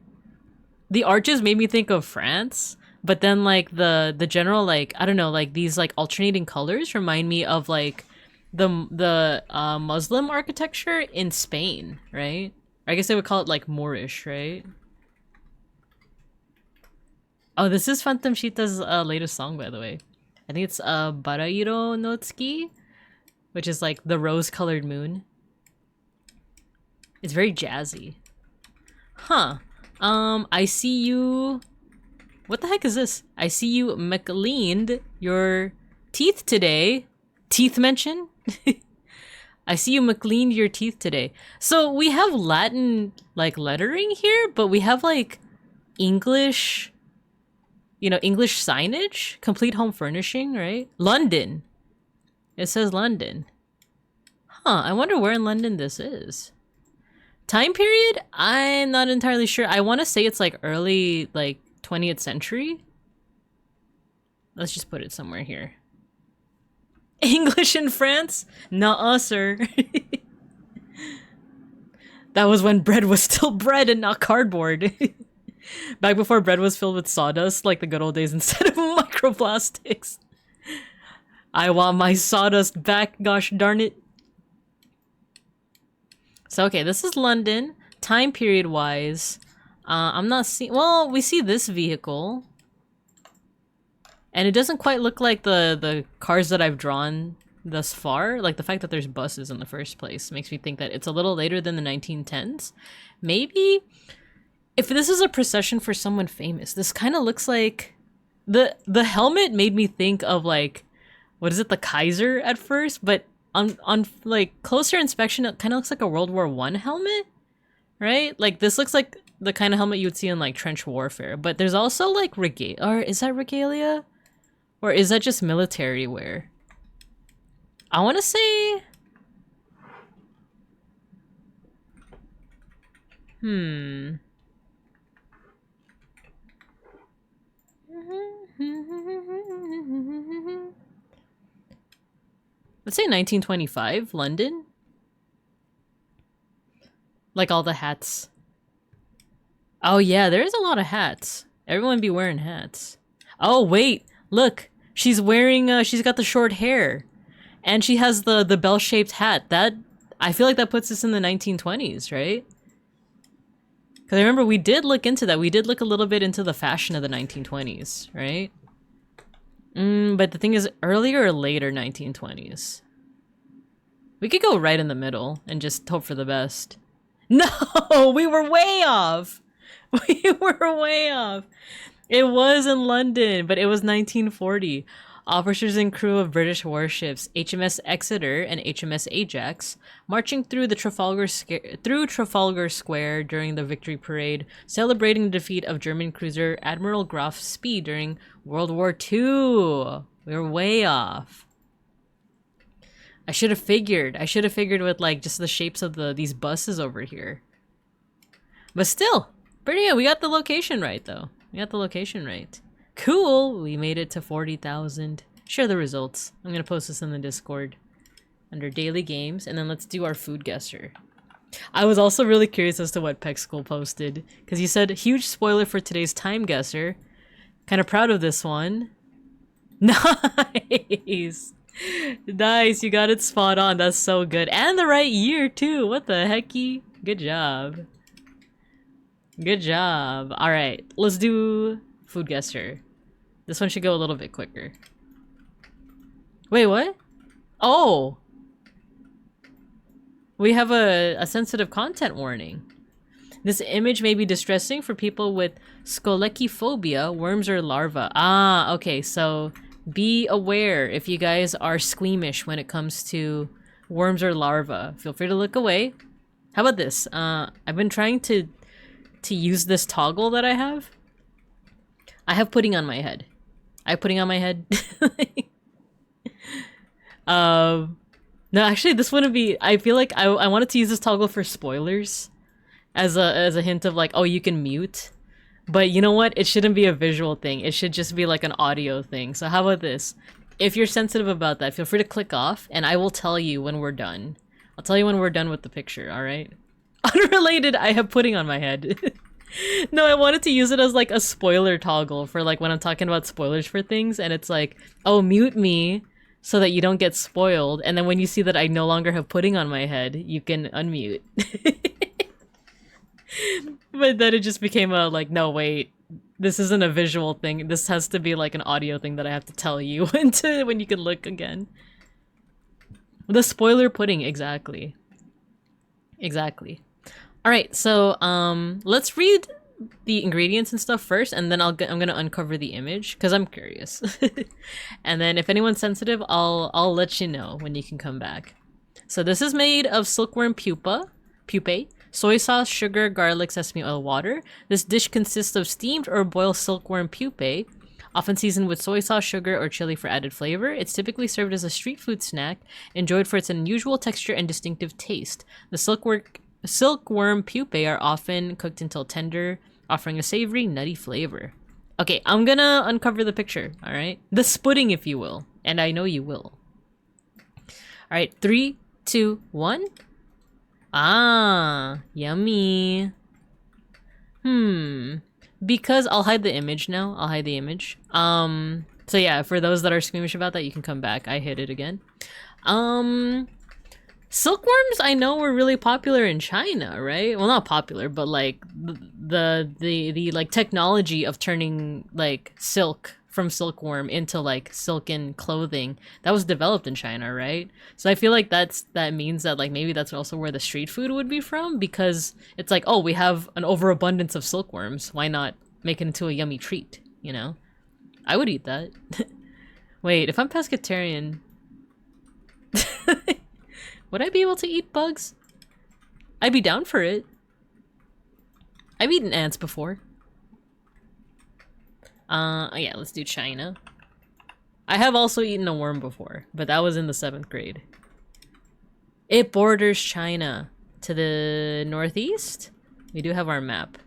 the arches made me think of France, but then like the general like I don't know, like these like alternating colors remind me of like the Muslim architecture in Spain, right? I guess they would call it like Moorish, right? Oh, this is Phantom Shita's latest song, by the way. I think it's Barairo no Tsuki, which is like the rose-colored moon. It's very jazzy. Huh. I see you... What the heck is this? I see you McLeaned your teeth today. Teeth mention? I see you McLeaned your teeth today. So we have Latin, like, lettering here, but we have, like, English... You know, English signage? Complete home furnishing, right? London. It says London. Huh, I wonder where in London this is. Time period? I'm not entirely sure. I want to say it's like early, like 20th century. Let's just put it somewhere here. English in France? Nuh-uh, sir. That was when bread was still bread and not cardboard. Back before bread was filled with sawdust, like the good old days, instead of microplastics. I want my sawdust back, gosh darn it. So, okay, this is London. Time period wise, I'm not seeing... Well, we see this vehicle. And it doesn't quite look like the cars that I've drawn thus far. Like, the fact that there's buses in the first place makes me think that it's a little later than the 1910s. Maybe... If this is a procession for someone famous, this kind of looks like... The helmet made me think of, like... What is it? The Kaiser at first? But... On like closer inspection, it kind of looks like a World War I helmet, right? Like this looks like the kind of helmet you would see in like trench warfare. But there's also like regalia, or is that regalia, or is that just military wear? I want to say, Let's say 1925, London. Like all the hats. Oh yeah, there is a lot of hats. Everyone be wearing hats. Oh wait, look. She's wearing, she's got the short hair. And she has the bell-shaped hat. That, I feel like that puts us in the 1920s, right? Because I remember we did look into that. We did look a little bit into the fashion of the 1920s, right? But the thing is, earlier or later 1920s? We could go right in the middle and just hope for the best. No, we were way off. We were way off. It was in London, but it was 1940. Officers and crew of British warships HMS Exeter and HMS Ajax marching through Trafalgar Square during the Victory Parade, celebrating the defeat of German cruiser Admiral Graf Spee during World War II. We were way off. I should have figured. I should have figured with like just the shapes of these buses over here. But still, pretty good. We got the location right though. We got the location right. Cool! We made it to 40,000. Share the results. I'm gonna post this in the Discord under daily games, and then let's do our food guesser. I was also really curious as to what Peck School posted, because he said, huge spoiler for today's time guesser. Kind of proud of this one. Nice! Nice, you got it spot on. That's so good. And the right year, too. What the hecky? Good job. Good job. Alright, let's do food guesser. This one should go a little bit quicker. Wait, what? Oh! We have a sensitive content warning. This image may be distressing for people with scolechophobia, worms or larvae. Ah, okay, so be aware if you guys are squeamish when it comes to worms or larvae. Feel free to look away. How about this? I've been trying to use this toggle that I have pudding on my head. I putting on my head. No, actually, this wouldn't be. I feel like I wanted to use this toggle for spoilers, as a hint of like, oh, you can mute. But you know what? It shouldn't be a visual thing. It should just be like an audio thing. So how about this? If you're sensitive about that, feel free to click off, and I will tell you when we're done. I'll tell you when we're done with the picture. All right. Unrelated. I have pudding on my head. No, I wanted to use it as like a spoiler toggle for like when I'm talking about spoilers for things, and it's like, oh, mute me so that you don't get spoiled, and then when you see that I no longer have pudding on my head, you can unmute. But then it just became a like, no, wait, this isn't a visual thing. This has to be like an audio thing that I have to tell you when you can look again. The spoiler pudding, exactly. Exactly. All right, so let's read the ingredients and stuff first, and then I'm gonna uncover the image because I'm curious. And then if anyone's sensitive, I'll let you know when you can come back. So this is made of silkworm pupae, soy sauce, sugar, garlic, sesame oil, water. This dish consists of steamed or boiled silkworm pupae, often seasoned with soy sauce, sugar, or chili for added flavor. It's typically served as a street food snack, enjoyed for its unusual texture and distinctive taste. The silkworm pupae are often cooked until tender, offering a savory, nutty flavor. Okay, I'm gonna uncover the picture, alright? The spudding, if you will. And I know you will. Alright, 3, 2, 1. Ah, yummy. Because I'll hide the image now. I'll hide the image. So yeah, for those that are squeamish about that, you can come back. I hid it again. Silkworms, I know, were really popular in China, right? Well, not popular, but like the like technology of turning like silk from silkworm into like silken clothing, that was developed in China, right? So I feel like that means that like maybe that's also where the street food would be from, because it's like, oh, we have an overabundance of silkworms. Why not make it into a yummy treat, you know? I would eat that. Wait, if I'm pescatarian... Would I be able to eat bugs? I'd be down for it. I've eaten ants before. Yeah, let's do China. I have also eaten a worm before, but that was in the 7th grade. It borders China to the northeast. We do have our map.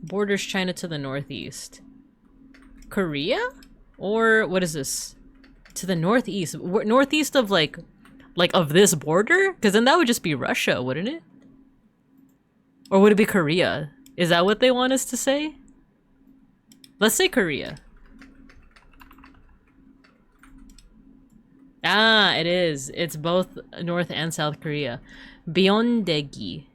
Borders China to the northeast. Korea? Or what is this? To the northeast. Northeast of like of this border? Because then that would just be Russia, wouldn't it? Or would it be Korea? Is that what they want us to say? Let's say Korea. Ah, it is. It's both North and South Korea. Byeondegi.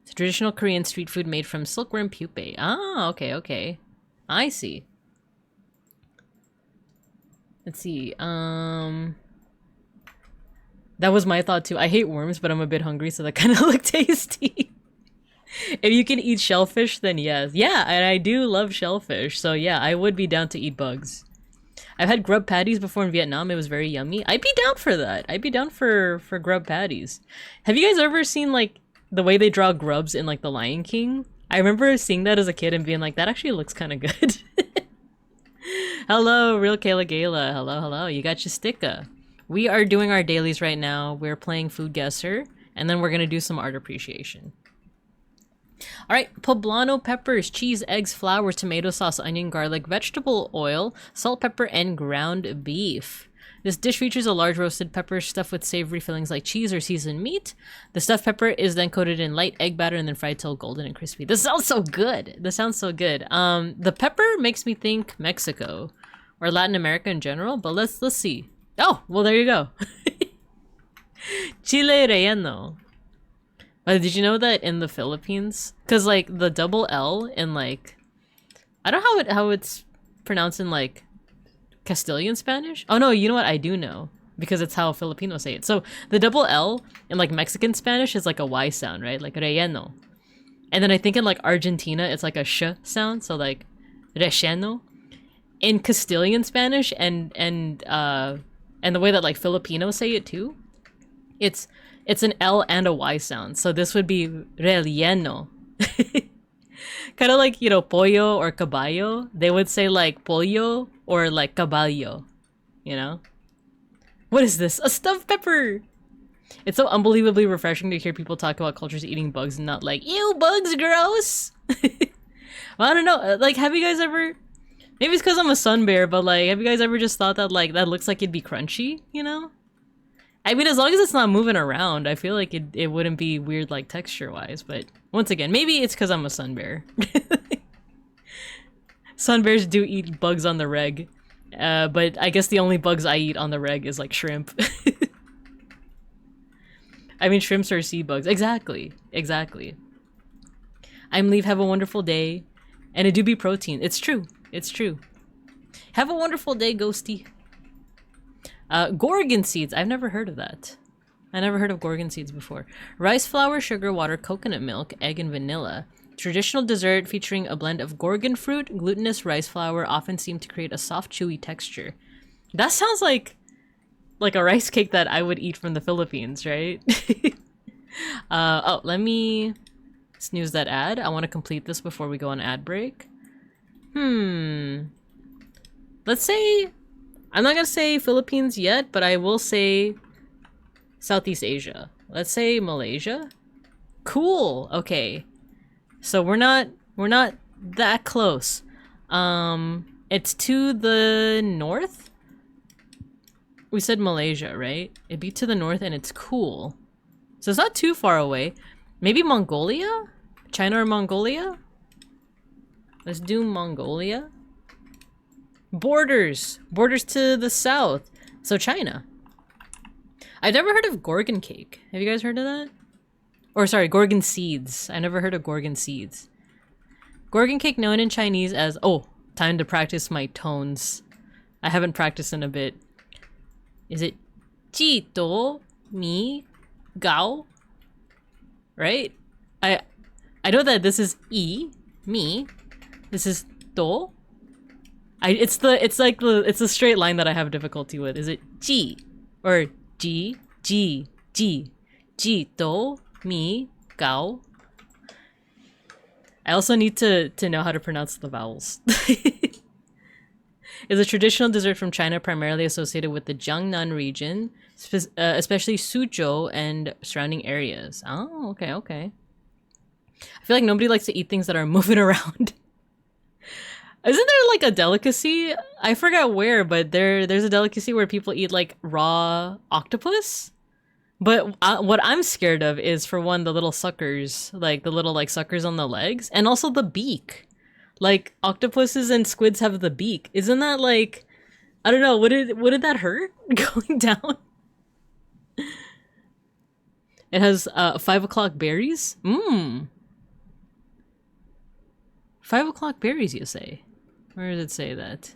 It's a traditional Korean street food made from silkworm pupae. Ah, okay, okay. I see. Let's see. That was my thought too. I hate worms, but I'm a bit hungry, so that kind of looked tasty. If you can eat shellfish, then yes. Yeah, and I do love shellfish, so yeah, I would be down to eat bugs. I've had grub patties before in Vietnam. It was very yummy. I'd be down for that. I'd be down for grub patties. Have you guys ever seen like the way they draw grubs in like The Lion King? I remember seeing that as a kid and being like, that actually looks kind of good. Hello, Real Kayla Gala. Hello, hello. You got your sticker. We are doing our dailies right now. We're playing Food Guesser, and then we're gonna do some art appreciation. Alright, poblano peppers, cheese, eggs, flour, tomato sauce, onion, garlic, vegetable oil, salt, pepper, and ground beef. This dish features a large roasted pepper stuffed with savory fillings like cheese or seasoned meat. The stuffed pepper is then coated in light egg batter and then fried till golden and crispy. This sounds so good! This sounds so good. The pepper makes me think Mexico, or Latin America in general, but let's see. Oh, well, there you go. Chile relleno. Did you know that in the Philippines, because like the double L in like, I don't know how it's pronounced in like Castilian Spanish. Oh no, you know what? I do know, because it's how Filipinos say it. So the double L in like Mexican Spanish is like a Y sound, right? Like relleno. And then I think in like Argentina, it's like a sh sound. So like relleno. In Castilian Spanish and the way that like Filipinos say it too, it's an L and a Y sound. So this would be relleno. Kind of like, you know, pollo or caballo. They would say like pollo or like caballo, you know? What is this? A stuffed pepper! It's so unbelievably refreshing to hear people talk about cultures eating bugs and not like, ew, bugs, gross! Well, I don't know. Like, have you guys ever... Maybe it's because I'm a sun bear, but like, have you guys ever just thought that like, that looks like it'd be crunchy, you know? I mean, as long as it's not moving around, I feel like it wouldn't be weird like texture-wise, but once again, maybe it's because I'm a sun bear. Sun bears do eat bugs on the reg, but I guess the only bugs I eat on the reg is like shrimp. I mean, shrimps are sea bugs. Exactly. Exactly. I'm Leave, have a wonderful day. And it do be protein. It's true. It's true. Have a wonderful day, Ghosty. Gorgon seeds. I've never heard of that. I never heard of Gorgon seeds before. Rice flour, sugar, water, coconut milk, egg, and vanilla. Traditional dessert featuring a blend of Gorgon fruit, glutinous rice flour often seem to create a soft, chewy texture. That sounds like a rice cake that I would eat from the Philippines, right? Oh, let me snooze that ad. I want to complete this before we go on ad break. Let's say... I'm not gonna say Philippines yet, but I will say Southeast Asia. Let's say Malaysia. Cool. Okay. So we're not that close. It's to the north? We said Malaysia, right? It'd be to the north and it's cool. So it's not too far away. Maybe Mongolia? China or Mongolia? Let's do Mongolia. Borders! Borders to the south. So China. I've never heard of Gorgon cake. Have you guys heard of that? Or sorry, Gorgon seeds. I never heard of Gorgon seeds. Gorgon cake known in Chinese as... Oh, time to practice my tones. I haven't practiced in a bit. Is it Ji Do Mi Gao? Right? I know that this is I, me. This is Do. It's a straight line that I have difficulty with. Is it Ji or Ji Ji Ji Ji Do Mi Gao? I also need to know how to pronounce the vowels. Is a traditional dessert from China primarily associated with the Jiangnan region, especially Suzhou and surrounding areas. Oh, okay, okay. I feel like nobody likes to eat things that are moving around. Isn't there like a delicacy? I forgot where, but there's a delicacy where people eat like raw octopus. But what I'm scared of is, for one, the little suckers, like the little like suckers on the legs, and also the beak. Like octopuses and squids have the beak. Isn't that like, I don't know, would it that hurt going down? It has 5 o'clock berries. 5 o'clock berries, you say? Where does it say that?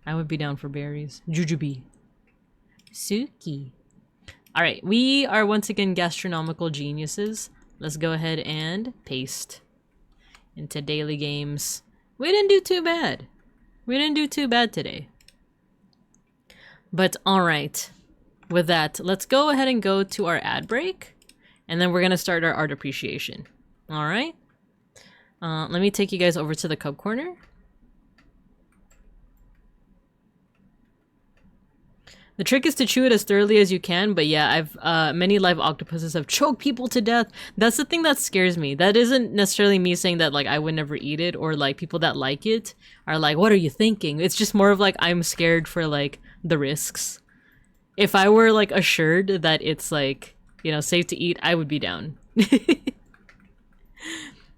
I would be down for berries. Jujube. Suki. Alright, we are once again gastronomical geniuses. Let's go ahead and paste into daily games. We didn't do too bad. We didn't do too bad today. But alright. With that, let's go ahead and go to our ad break. And then we're going to start our art appreciation. Alright? Let me take you guys over to the Cub Corner. The trick is to chew it as thoroughly as you can, but yeah, many live octopuses have choked people to death. That's the thing that scares me. That isn't necessarily me saying that like I would never eat it, or like people that like it are like, what are you thinking? It's just more of like, I'm scared for like the risks. If I were like assured that it's like, you know, safe to eat, I would be down.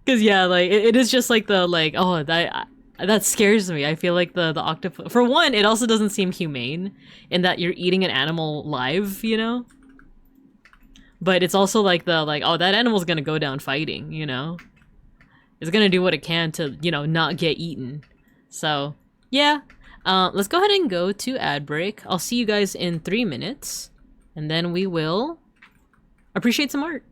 Cause yeah, like it is just like the like, oh, that scares me. I feel like the octopus, for one, it also doesn't seem humane in that you're eating an animal live, you know? But it's also like oh, that animal's gonna go down fighting, you know? It's gonna do what it can to, you know, not get eaten. So, yeah. Let's go ahead and go to ad break. I'll see you guys in 3 minutes. And then we will appreciate some art.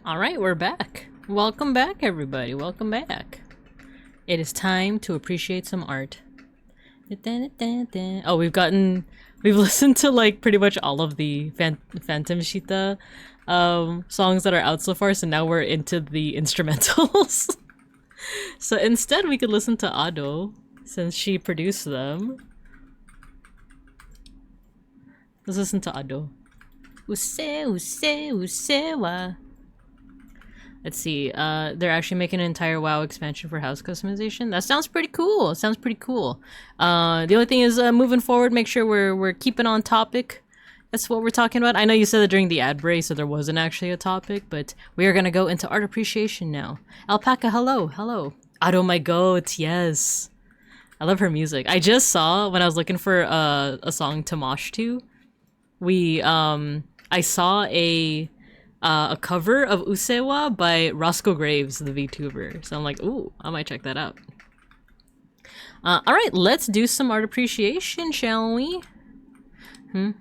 Alright, we're back. Welcome back, everybody. Welcome back. It is time to appreciate some art. Oh, we've listened to like pretty much all of the Phantom Shita songs that are out so far, so now we're into the instrumentals. So instead we could listen to Ado, since she produced them. Let's listen to Ado. Usewa. Let's see, they're actually making an entire WoW expansion for house customization. That sounds pretty cool. The only thing is, moving forward, make sure we're keeping on topic. That's what we're talking about. I know you said that during the ad break, so there wasn't actually a topic, but we are gonna go into art appreciation now. Alpaca, hello, hello. Ado, my goat, yes. I love her music. I just saw, when I was looking for a song to mosh to, I saw a cover of Usewa by Roscoe Graves, the VTuber. So I'm like, ooh, I might check that out. Alright, let's do some art appreciation, shall we? Let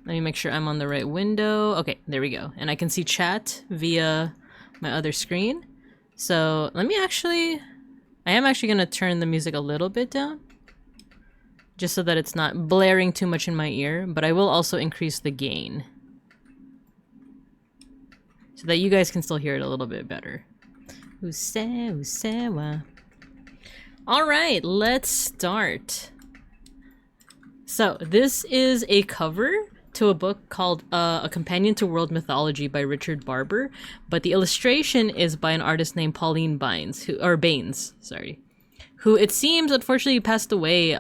me make sure I'm on the right window. Okay, there we go. And I can see chat via my other screen. So let me I am actually gonna turn the music a little bit down, just so that it's not blaring too much in my ear, but I will also increase the gain so that you guys can still hear it a little bit better. Usewa. Alright, let's start. So, this is a cover to a book called A Companion to World Mythology by Richard Barber, but the illustration is by an artist named Pauline Baines, who it seems unfortunately passed away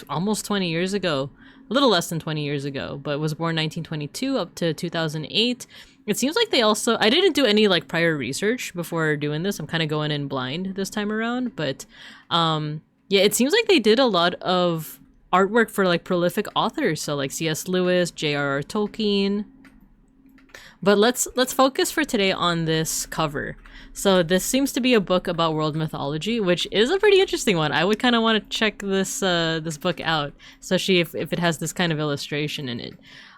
almost 20 years ago, a little less than 20 years ago, but was born 1922 up to 2008. It seems like I didn't do any like prior research before doing this. I'm kind of going in blind this time around, but yeah, it seems like they did a lot of artwork for like prolific authors, so like C.S. Lewis, J.R.R. Tolkien. But let's focus for today on this cover. So this seems to be a book about world mythology, which is a pretty interesting one. I would kind of want to check this this book out, especially if it has this kind of illustration in it.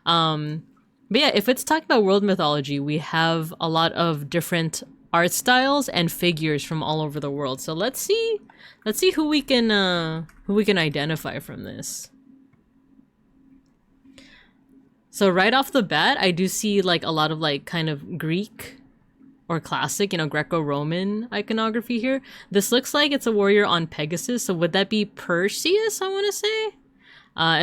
But yeah, if it's talking about world mythology, we have a lot of different art styles and figures from all over the world. So let's see who we can identify from this. So right off the bat, I do see like a lot of like kind of Greek or classic, Greco-Roman iconography here. This looks like it's a warrior on Pegasus, so would that be Perseus, I want to say?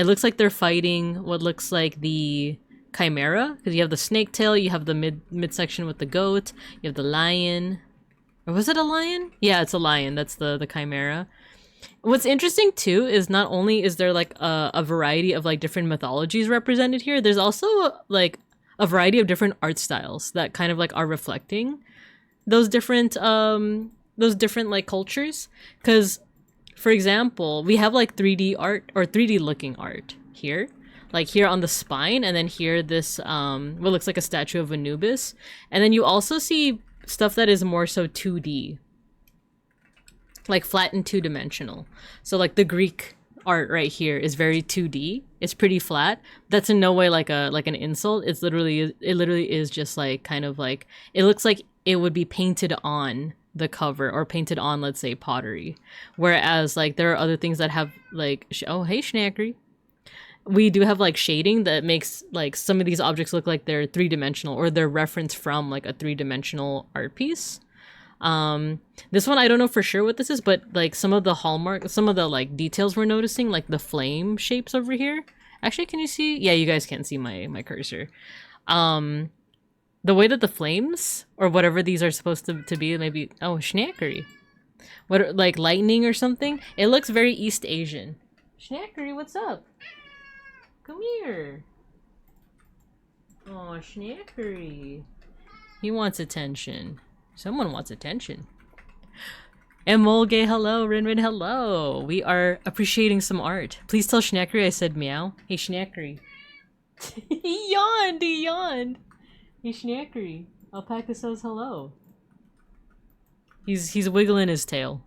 It looks like they're fighting what looks like the Chimera, because you have the snake tail, you have the midsection with the goat, you have the lion. Or was it a lion? Yeah, it's a lion. That's the Chimera. What's interesting too is not only is there like a variety of like different mythologies represented here, there's also like a variety of different art styles that kind of like are reflecting those different like cultures. Because for example, we have like 3D art or 3D looking art here, like here on the spine, and then here this what looks like a statue of Anubis, and then you also see stuff that is more so 2D, like flat and two-dimensional. So like the Greek art right here is very 2D. It's pretty flat. That's in no way like an insult. It literally is just like kind of like, it looks like it would be painted on the cover or painted on, let's say, pottery. Whereas like there are other things that have like oh hey Schnackery. We do have like shading that makes like some of these objects look like they're three-dimensional or they're referenced from like a three-dimensional art piece. This one I don't know for sure what this is, but like some of the like details we're noticing, like the flame shapes over here. Actually, can you see? Yeah, you guys can't see my cursor. The way that the flames or whatever these are supposed to be, maybe Schnackery. What, like lightning or something? It looks very East Asian. Schnackery, what's up? Come here. Oh, Schnackery. He wants attention. Someone wants attention. Emolge, hello. Rinrin, hello. We are appreciating some art. Please tell Schnackery I said meow. Hey, Schnackery. He yawned. Hey, Schnackery. Alpaca says hello. He's wiggling his tail.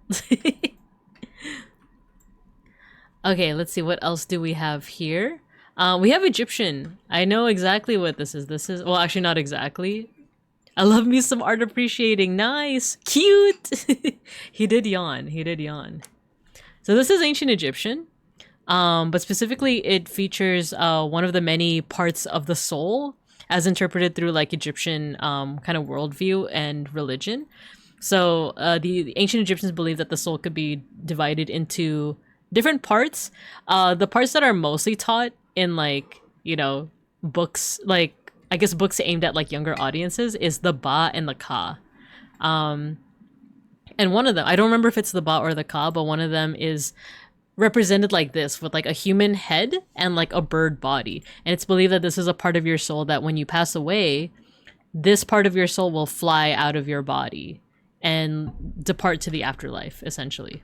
Okay, let's see. What else do we have here? We have Egyptian. I know exactly what this is. This is, well, actually not exactly. I love me some art appreciating. Nice. Cute. He did yawn. He did yawn. So this is ancient Egyptian. But specifically it features one of the many parts of the soul as interpreted through like Egyptian kind of worldview and religion. So the ancient Egyptians believed that the soul could be divided into different parts. The parts that are mostly taught in like, you know, books, like I guess books aimed at like younger audiences is the ba and the ka. And one of them, I don't remember if it's the ba or the ka, but one of them is represented like this with like a human head and like a bird body. And it's believed that this is a part of your soul that when you pass away, this part of your soul will fly out of your body and depart to the afterlife, essentially.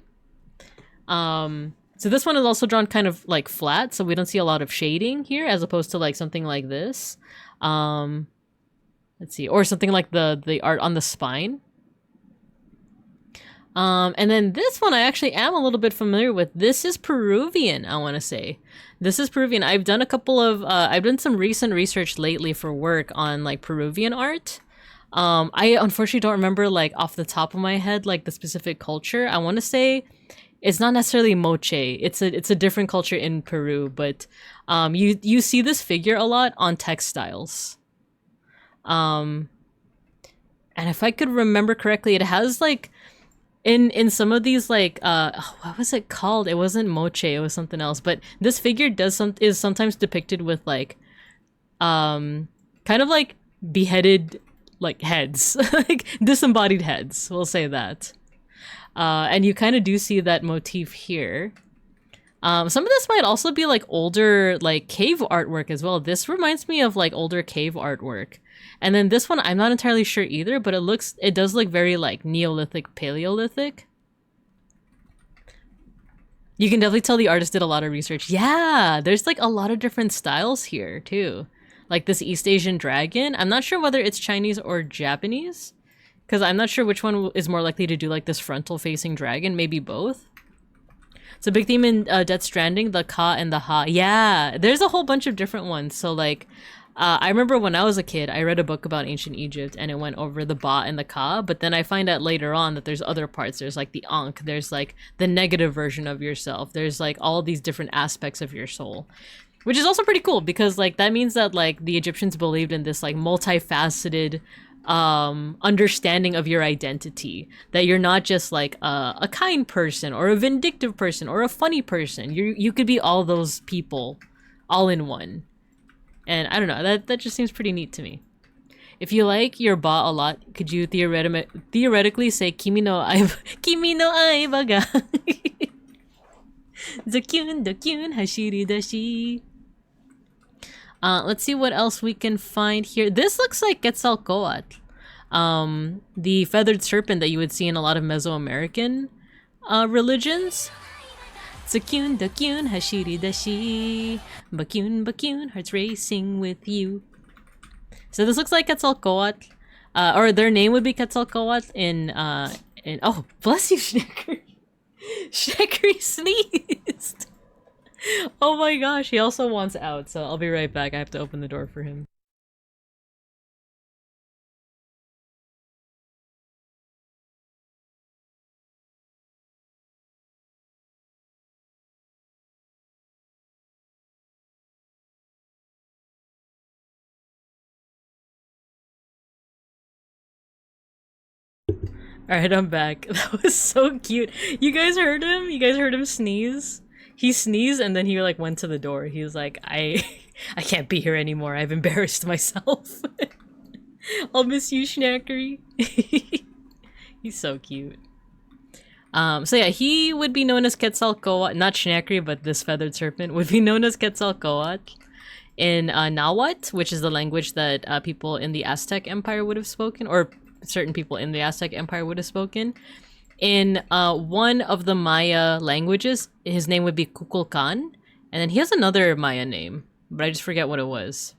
So this one is also drawn kind of like flat, so we don't see a lot of shading here as opposed to like something like this. Let's see, or something like the art on the spine. And then this one I actually am a little bit familiar with. This is Peruvian, I want to say. This is Peruvian. I've done a couple of, I've done some recent research lately for work on like Peruvian art. I unfortunately don't remember like off the top of my head, like the specific culture. I want to say it's not necessarily moche. It's a different culture in Peru, but you see this figure a lot on textiles. And if I could remember correctly, it has like in some of these like what was it called? It wasn't moche, it was something else. But this figure is sometimes depicted with like kind of like beheaded like heads, like disembodied heads, we'll say that. And you kind of do see that motif here. Some of this might also be like older like cave artwork as well. This reminds me of like older cave artwork. And then this one, I'm not entirely sure either, but it does look very like Neolithic, Paleolithic. You can definitely tell the artist did a lot of research. Yeah, there's like a lot of different styles here too. Like this East Asian dragon. I'm not sure whether it's Chinese or Japanese, because I'm not sure which one is more likely to do like this frontal facing dragon, maybe both. It's a big theme in Death Stranding, the ka and the ha. Yeah, there's a whole bunch of different ones. So like, I remember when I was a kid, I read a book about ancient Egypt and it went over the ba and the ka, but then I find out later on that there's other parts. There's like the ankh, there's like the negative version of yourself. There's like all these different aspects of your soul, which is also pretty cool because like that means that like the Egyptians believed in this like multifaceted understanding of your identity, that you're not just like a kind person or a vindictive person or a funny person. You could be all those people all in one. And I don't know, that just seems pretty neat to me. If you like your ba a lot, could you theoretically say kimi no aiba ga zakyun dakyun hashiri dashi. Let's see what else we can find here. This looks like Quetzalcoatl, the feathered serpent that you would see in a lot of Mesoamerican religions. Zakyun dakyun hashiri dashi, bakyun bakyun, hearts racing with you. So this looks like Quetzalcoatl, or their name would be Quetzalcoatl in oh, bless you, Schnecker. Schnecker sneezed. Oh my gosh, he also wants out, so I'll be right back. I have to open the door for him. Alright, I'm back. That was so cute. You guys heard him? You guys heard him sneeze? He sneezed and then he like went to the door. He was like, I can't be here anymore. I've embarrassed myself. I'll miss you, Schnackery. He's so cute. So yeah, he would be known as Quetzalcoatl, not Schnackery, but this feathered serpent would be known as Quetzalcoatl in Nahuatl, which is the language that people in the Aztec Empire would have spoken, or certain people in the Aztec Empire would have spoken. In one of the Maya languages, his name would be Kukulkan, and then he has another Maya name, but I just forget what it was.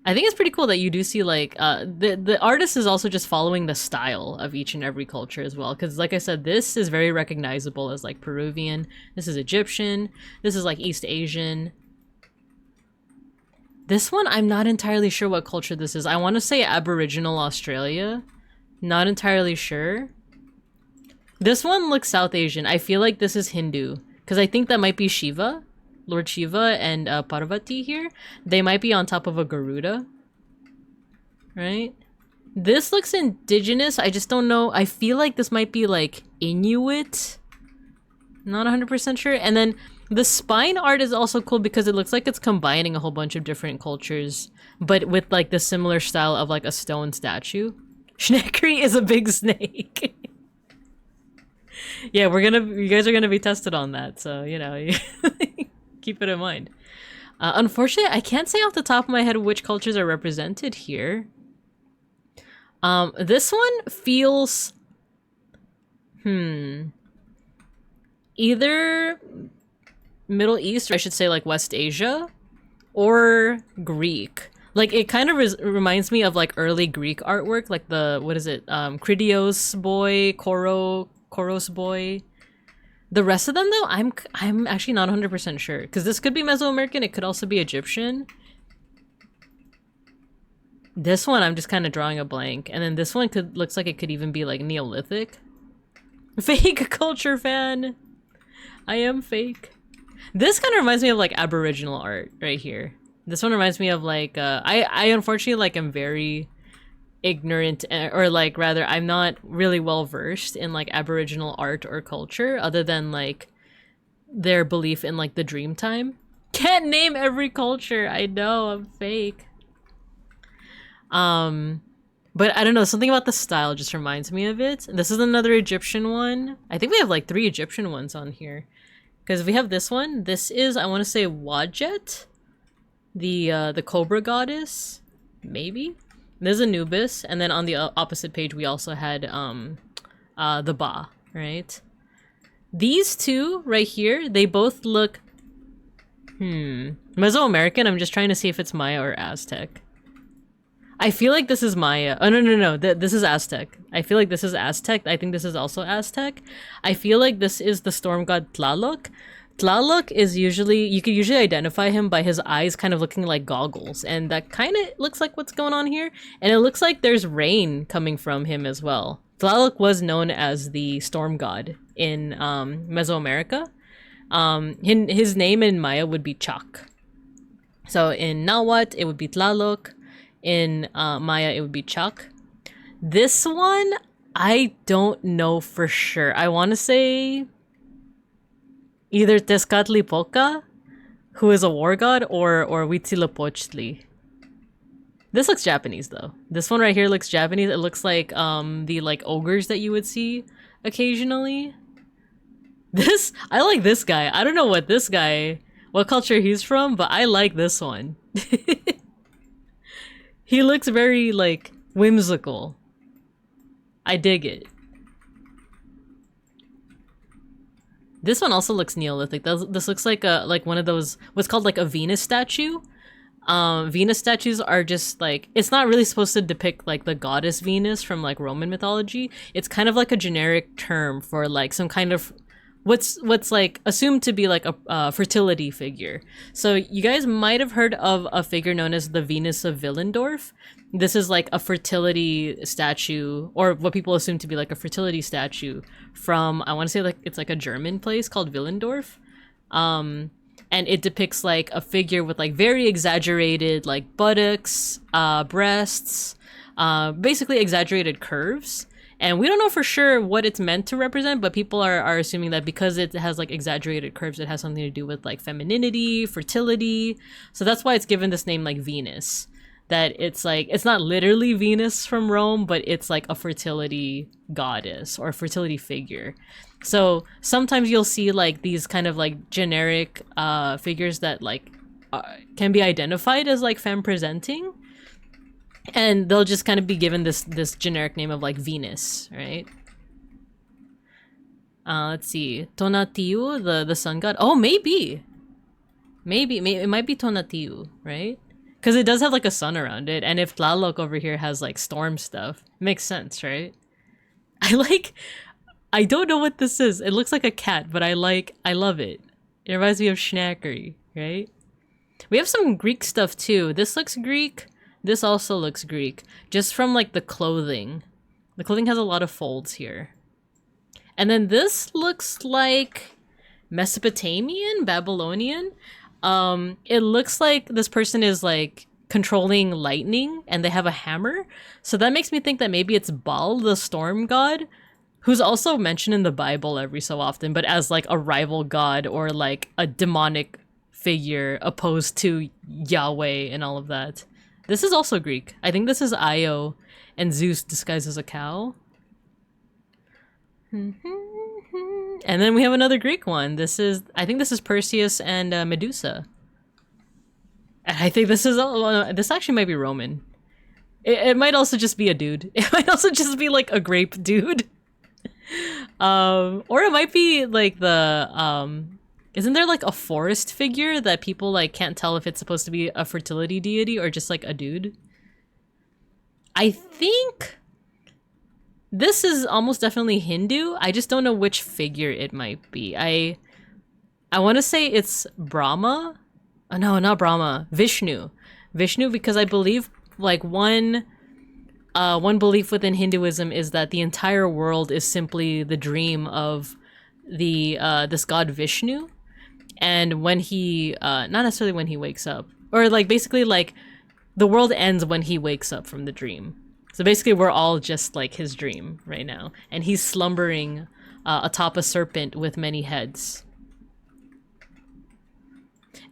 I think it's pretty cool that you do see like the artist is also just following the style of each and every culture as well, because like I said, this is very recognizable as like Peruvian, this is Egyptian, this is like East Asian, This one, I'm not entirely sure what culture this is. I want to say Aboriginal Australia. Not entirely sure. This one looks South Asian. I feel like this is Hindu. Because I think that might be Shiva. Lord Shiva and Parvati here. They might be on top of a Garuda. Right? This looks indigenous. I just don't know. I feel like this might be like Inuit. Not 100% sure. And then the spine art is also cool because it looks like it's combining a whole bunch of different cultures, but with like the similar style of like a stone statue. Schneckery is a big snake. Yeah, you guys are gonna be tested on that, so you know, keep it in mind. Unfortunately, I can't say off the top of my head which cultures are represented here. This one feels, either Middle East, or I should say like West Asia, or Greek. Like it kind of reminds me of like early Greek artwork, like the, what is it? Critios boy, Koros boy. The rest of them though, I'm actually not 100% sure, because this could be Mesoamerican, it could also be Egyptian. This one I'm just kind of drawing a blank, and then this one looks like it could even be like Neolithic. Fake culture fan. I am fake. This kind of reminds me of like Aboriginal art right here. This one reminds me of like I unfortunately like am very ignorant, or like rather I'm not really well versed in like Aboriginal art or culture, other than like their belief in like the dream time. Can't name every culture. I know, I'm fake. But I don't know, something about the style just reminds me of it. This is another Egyptian one. I think we have like 3 Egyptian ones on here. Because we have this one. This is, I want to say, Wadjet, the Cobra goddess, maybe. There's Anubis, and then on the opposite page we also had the Ba, right? These two right here, they both look Mesoamerican. I'm just trying to see if it's Maya or Aztec. I feel like this is Maya. Oh, no. This is Aztec. I feel like this is Aztec. I think this is also Aztec. I feel like this is the storm god Tlaloc. Tlaloc is usually, you could usually identify him by his eyes kind of looking like goggles. And that kind of looks like what's going on here. And it looks like there's rain coming from him as well. Tlaloc was known as the storm god in Mesoamerica. His name in Maya would be Chak. So in Nahuatl, it would be Tlaloc. In Maya, it would be Chak. This one, I don't know for sure. I want to say either Tezcatlipoca, who is a war god, or Huitzilopochtli. This looks Japanese though. This one right here looks Japanese. It looks like the like ogres that you would see occasionally. I like this guy. I don't know what culture he's from, but I like this one. He looks very, like, whimsical. I dig it. This one also looks Neolithic. This looks like one of those, what's called like a Venus statue. Venus statues are just like, it's not really supposed to depict like the goddess Venus from like Roman mythology. It's kind of like a generic term for like some kind of what's like assumed to be like a fertility figure. So you guys might have heard of a figure known as the Venus of Willendorf. This is like a fertility statue, or what people assume to be like a fertility statue from, I want to say like it's like a German place called Willendorf. And it depicts like a figure with like very exaggerated like buttocks, breasts, basically exaggerated curves. And we don't know for sure what it's meant to represent, but people are assuming that because it has like exaggerated curves, it has something to do with like femininity, fertility. So that's why it's given this name like Venus. That it's like, it's not literally Venus from Rome, but it's like a fertility goddess or fertility figure. So sometimes you'll see like these kind of like generic figures that like can be identified as like femme presenting. And they'll just kind of be given this generic name of like Venus, right? Let's see. Tonatiuh, the sun god. Oh, maybe it might be Tonatiuh, right? Because it does have like a sun around it, and if Tlaloc over here has like storm stuff, makes sense, right? I don't know what this is. It looks like a cat, but I love it. It reminds me of Schnackery, right? We have some Greek stuff too. This looks Greek. This also looks Greek. Just from like the clothing. The clothing has a lot of folds here. And then this looks like Mesopotamian, Babylonian. It looks like this person is like controlling lightning and they have a hammer. So that makes me think that maybe it's Baal, the storm god, who's also mentioned in the Bible every so often, but as like a rival god or like a demonic figure opposed to Yahweh and all of that. This is also Greek. I think this is Io and Zeus disguised as a cow. And then we have another Greek one. I think this is Perseus and Medusa. And I think this actually might be Roman. It might also just be a dude. It might also just be like a grape dude. Or it might be like isn't there like a forest figure that people like can't tell if it's supposed to be a fertility deity or just like a dude? I think this is almost definitely Hindu. I just don't know which figure it might be. I want to say it's Brahma. Oh, no, not Brahma. Vishnu, because I believe like one belief within Hinduism is that the entire world is simply the dream of this god Vishnu, and when he not necessarily when he wakes up, or like basically like the world ends when he wakes up from the dream. So basically we're all just like his dream right now, and he's slumbering atop a serpent with many heads.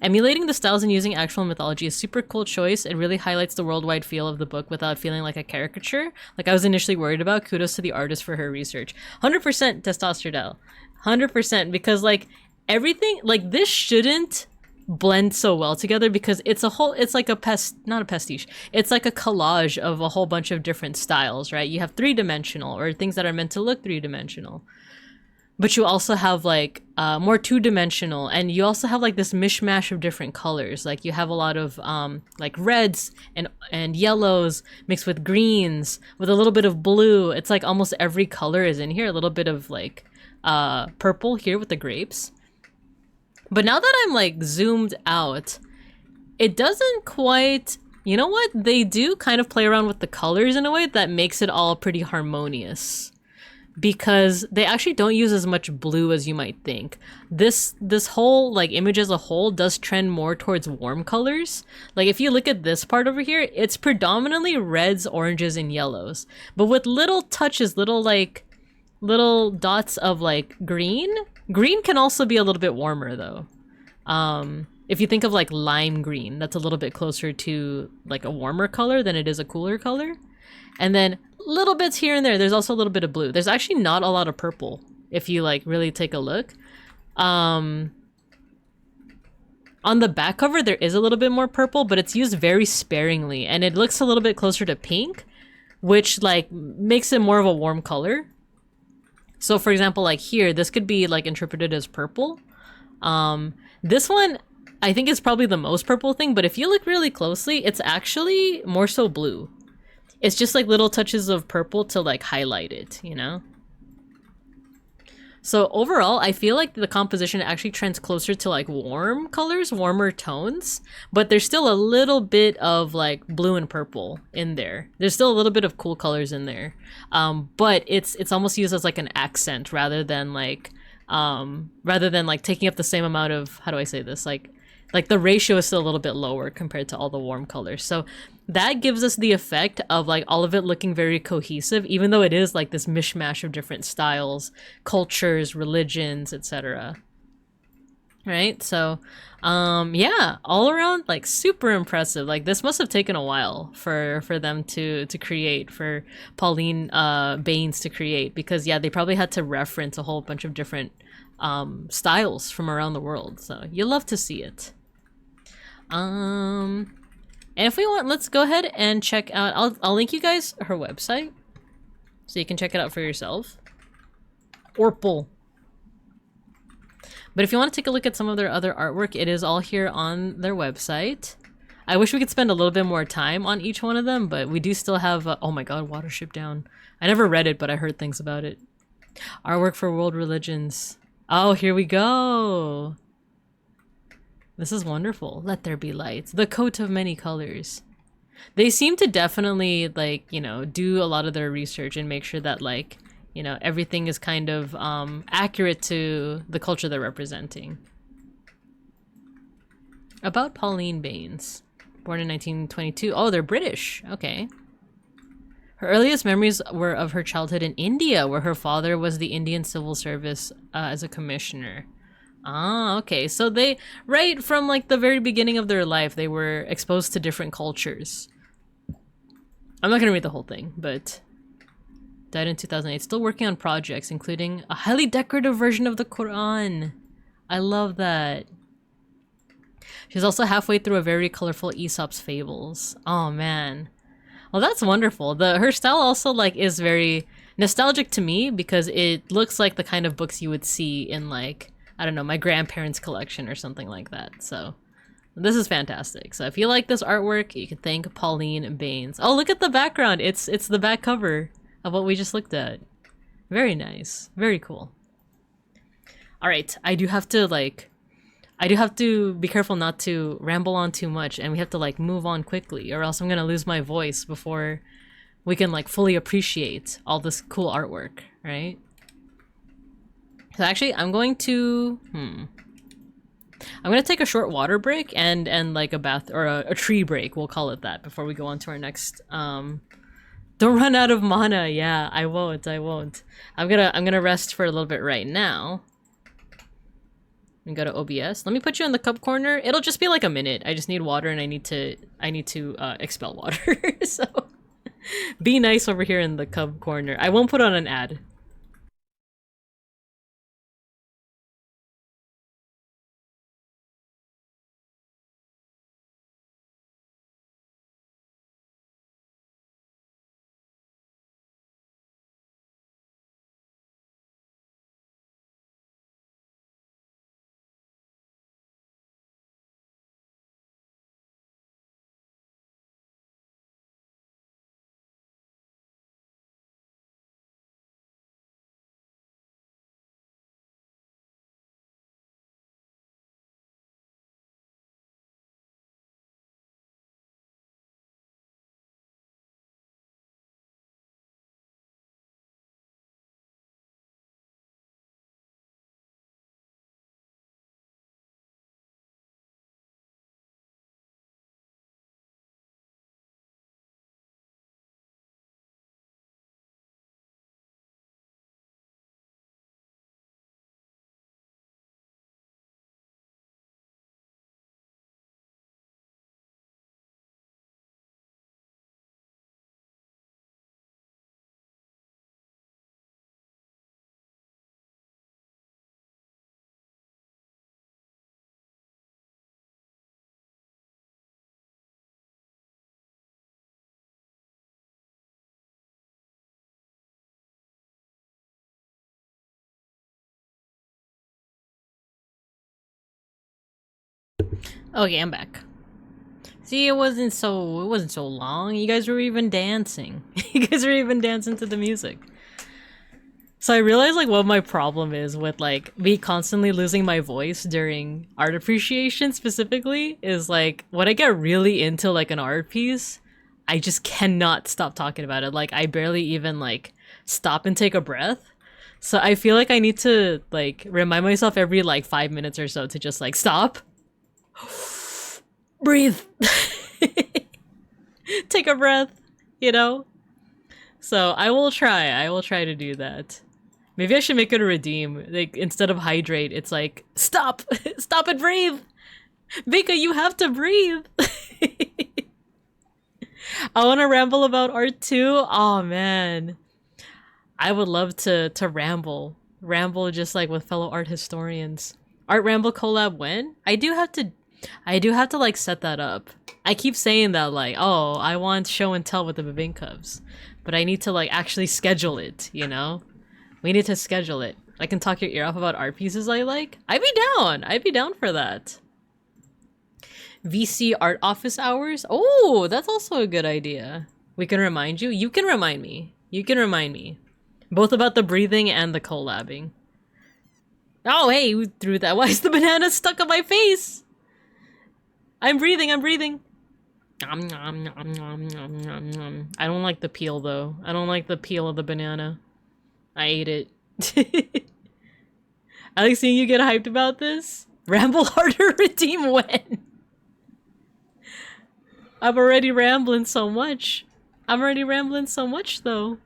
Emulating the styles and using actual mythology is a super cool choice. It really highlights the worldwide feel of the book without feeling like a caricature, like I was initially worried about. Kudos to the artist for her research. 100% testosterone. 100%, because like everything, like this shouldn't blend so well together because it's like not a pastiche. It's like a collage of a whole bunch of different styles, right? You have three-dimensional or things that are meant to look three-dimensional. But you also have like more two-dimensional, and you also have like this mishmash of different colors. Like you have a lot of like reds and yellows mixed with greens with a little bit of blue. It's like almost every color is in here. A little bit of like purple here with the grapes. But now that I'm like zoomed out, it doesn't quite, you know what? They do kind of play around with the colors in a way that makes it all pretty harmonious. Because they actually don't use as much blue as you might think. This whole like image as a whole does trend more towards warm colors. Like if you look at this part over here, it's predominantly reds, oranges, and yellows, but with little touches, little dots of like green. Green can also be a little bit warmer though. If you think of like lime green, that's a little bit closer to like a warmer color than it is a cooler color. And then little bits here and there. There's also a little bit of blue. There's actually not a lot of purple if you like really take a look. On the back cover, there is a little bit more purple, but it's used very sparingly, and it looks a little bit closer to pink, which like makes it more of a warm color. So for example, like here, this could be like interpreted as purple. This one, I think is probably the most purple thing, but if you look really closely, it's actually more so blue. It's just like little touches of purple to like highlight it, you know? So overall, I feel like the composition actually trends closer to like warm colors, warmer tones, but there's still a little bit of like blue and purple in there. There's still a little bit of cool colors in there. But it's almost used as like an accent rather than like taking up the same amount of, how do I say this? Like the ratio is still a little bit lower compared to all the warm colors. So that gives us the effect of like all of it looking very cohesive, even though it is like this mishmash of different styles, cultures, religions, etc. Right? So yeah, all around like super impressive. Like this must have taken a while for them to create, for Pauline Baines to create, because yeah, they probably had to reference a whole bunch of different styles from around the world. So you love to see it. And if we want, let's go ahead and check out, I'll link you guys her website so you can check it out for yourself. Orpal. But if you want to take a look at some of their other artwork, it is all here on their website. I wish we could spend a little bit more time on each one of them, but we do still have, oh my god, Watership Down. I never read it, but I heard things about it. Artwork for world religions. Oh, here we go. This is wonderful. Let there be light. The coat of many colors. They seem to definitely, like, you know, do a lot of their research and make sure that, like, you know, everything is kind of accurate to the culture they're representing. About Pauline Baines. Born in 1922. Oh, they're British. Okay. Her earliest memories were of her childhood in India, where her father was the Indian Civil Service as a commissioner. Ah, okay. So they, right from like the very beginning of their life, they were exposed to different cultures. I'm not gonna read the whole thing, but died in 2008. Still working on projects, including a highly decorative version of the Quran. I love that. She's also halfway through a very colorful Aesop's Fables. Oh man. Well, that's wonderful. Her style also like is very nostalgic to me because it looks like the kind of books you would see in like, I don't know, my grandparents' collection or something like that. So this is fantastic. So if you like this artwork, you can thank Pauline Baines. Oh, look at the background. It's the back cover of what we just looked at. Very nice. Very cool. All right, I do have to be careful not to ramble on too much, and we have to like move on quickly, or else I'm gonna lose my voice before we can like fully appreciate all this cool artwork, right? So actually, I'm going to take a short water break and like a bath or a tree break, we'll call it that, before we go on to our next. Don't run out of mana. Yeah, I won't. I'm gonna rest for a little bit right now. And go to OBS. Let me put you in the cub corner. It'll just be like a minute. I just need water and I need to expel water. So be nice over here in the cub corner. I won't put on an ad. Okay, I'm back. See, it wasn't so long. You guys were even dancing. You guys were even dancing to the music. So I realized like what my problem is with like me constantly losing my voice during art appreciation specifically is like when I get really into like an art piece, I just cannot stop talking about it. Like I barely even like stop and take a breath. So I feel like I need to like remind myself every like 5 minutes or so to just like stop. Breathe. Take a breath, you know? So I will try to do that. Maybe I should make it a redeem. Like instead of hydrate, it's like stop. Stop and breathe. Vika, you have to breathe. I want to ramble about art too. Oh man. I would love to ramble. Ramble just like with fellow art historians. Art Ramble collab when? I do have to like set that up. I keep saying that like, oh, I want show and tell with the Babinkubs. But I need to like actually schedule it, you know? We need to schedule it. I can talk your ear off about art pieces I like. I'd be down for that. VC art office hours? Oh, that's also a good idea. We can remind you. You can remind me. Both about the breathing and the collabing. Oh, hey, who threw that? Why is the banana stuck on my face? I'm breathing, I'm breathing. Nom, nom, nom, nom, nom, nom, nom. I don't like the peel though. I don't like the peel of the banana. I ate it. I like seeing you get hyped about this. Ramble harder, redeem when. I'm already rambling so much. I'm already rambling so much though.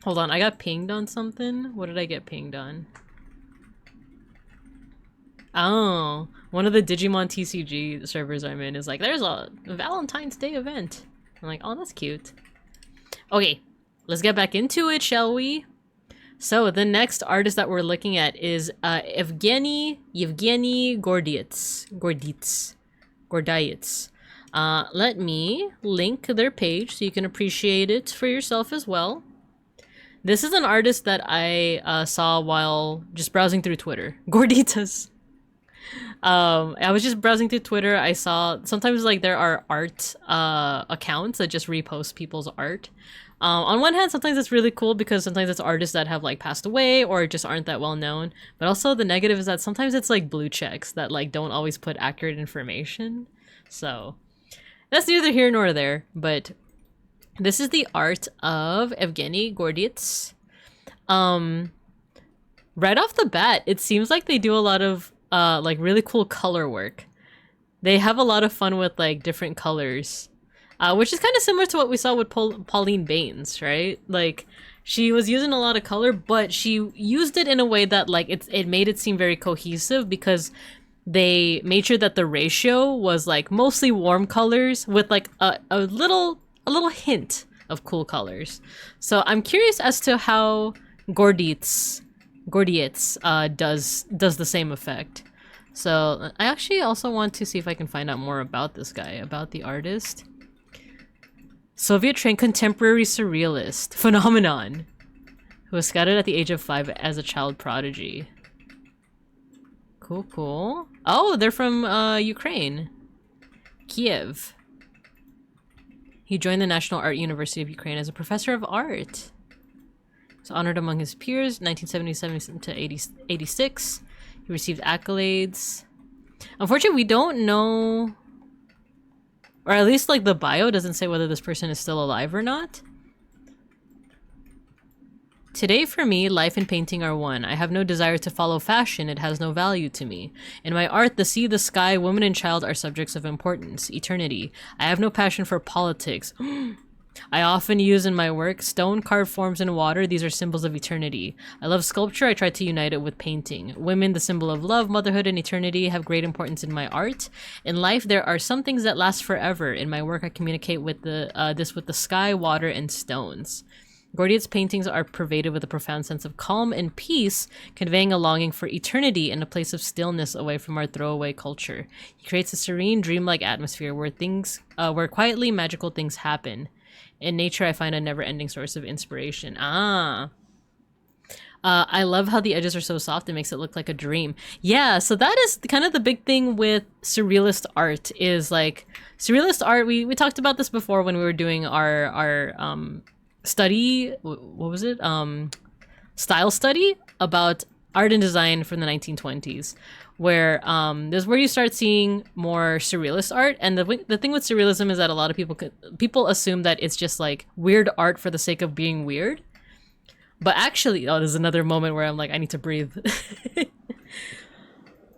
Hold on, I got pinged on something. What did I get pinged on? Oh, one of the Digimon TCG servers I'm in is like, there's a Valentine's Day event. I'm like, oh, that's cute. Okay, let's get back into it, shall we? So the next artist that we're looking at is Yevgeny Gordiyets. Let me link their page so you can appreciate it for yourself as well. This is an artist that I saw while just browsing through Twitter. Gorditas. I was just browsing through Twitter. I saw sometimes like there are art accounts that just repost people's art. On one hand, sometimes it's really cool because sometimes it's artists that have like passed away or just aren't that well known. But also the negative is that sometimes it's like blue checks that like don't always put accurate information. So that's neither here nor there. But this is the art of Evgeny Gordiyets. Right off the bat, it seems like they do a lot of like really cool color work. They have a lot of fun with like different colors. Which is kind of similar to what we saw with Pauline Baines, right? Like, she was using a lot of color, but she used it in a way that, like, it made it seem very cohesive because they made sure that the ratio was, like, mostly warm colors with, like, a little hint of cool colors. So I'm curious as to how Gordiyets does the same effect. So I actually also want to see if I can find out more about this guy, about the artist. Soviet-trained contemporary surrealist phenomenon who was scouted at the age of 5 as a child prodigy. Cool. Oh, they're from Ukraine. Kiev. He joined the National Art University of Ukraine as a professor of art. He was honored among his peers 1977 to 86. He received accolades. Unfortunately, we don't know, or at least like the bio doesn't say whether this person is still alive or not. Today for me, life and painting are one. I have no desire to follow fashion. It has no value to me. In my art, the sea, the sky, woman and child are subjects of importance. Eternity. I have no passion for politics. I often use in my work stone, carved forms, and water. These are symbols of eternity. I love sculpture. I try to unite it with painting. Women, the symbol of love, motherhood, and eternity, have great importance in my art. In life, there are some things that last forever. In my work, I communicate with this with the sky, water, and stones. Gordiyets' paintings are pervaded with a profound sense of calm and peace, conveying a longing for eternity and a place of stillness away from our throwaway culture. He creates a serene, dreamlike atmosphere where quietly magical things happen. In nature, I find a never-ending source of inspiration. I love how the edges are so soft. It makes it look like a dream. Yeah, so that is kind of the big thing with surrealist art is like surrealist art. We talked about this before when we were doing our study. What was it? Style study about art and design from the 1920s. Where this is where you start seeing more surrealist art, and the thing with surrealism is that a lot of people assume that it's just like weird art for the sake of being weird, but actually, there's another moment where I'm like, I need to breathe.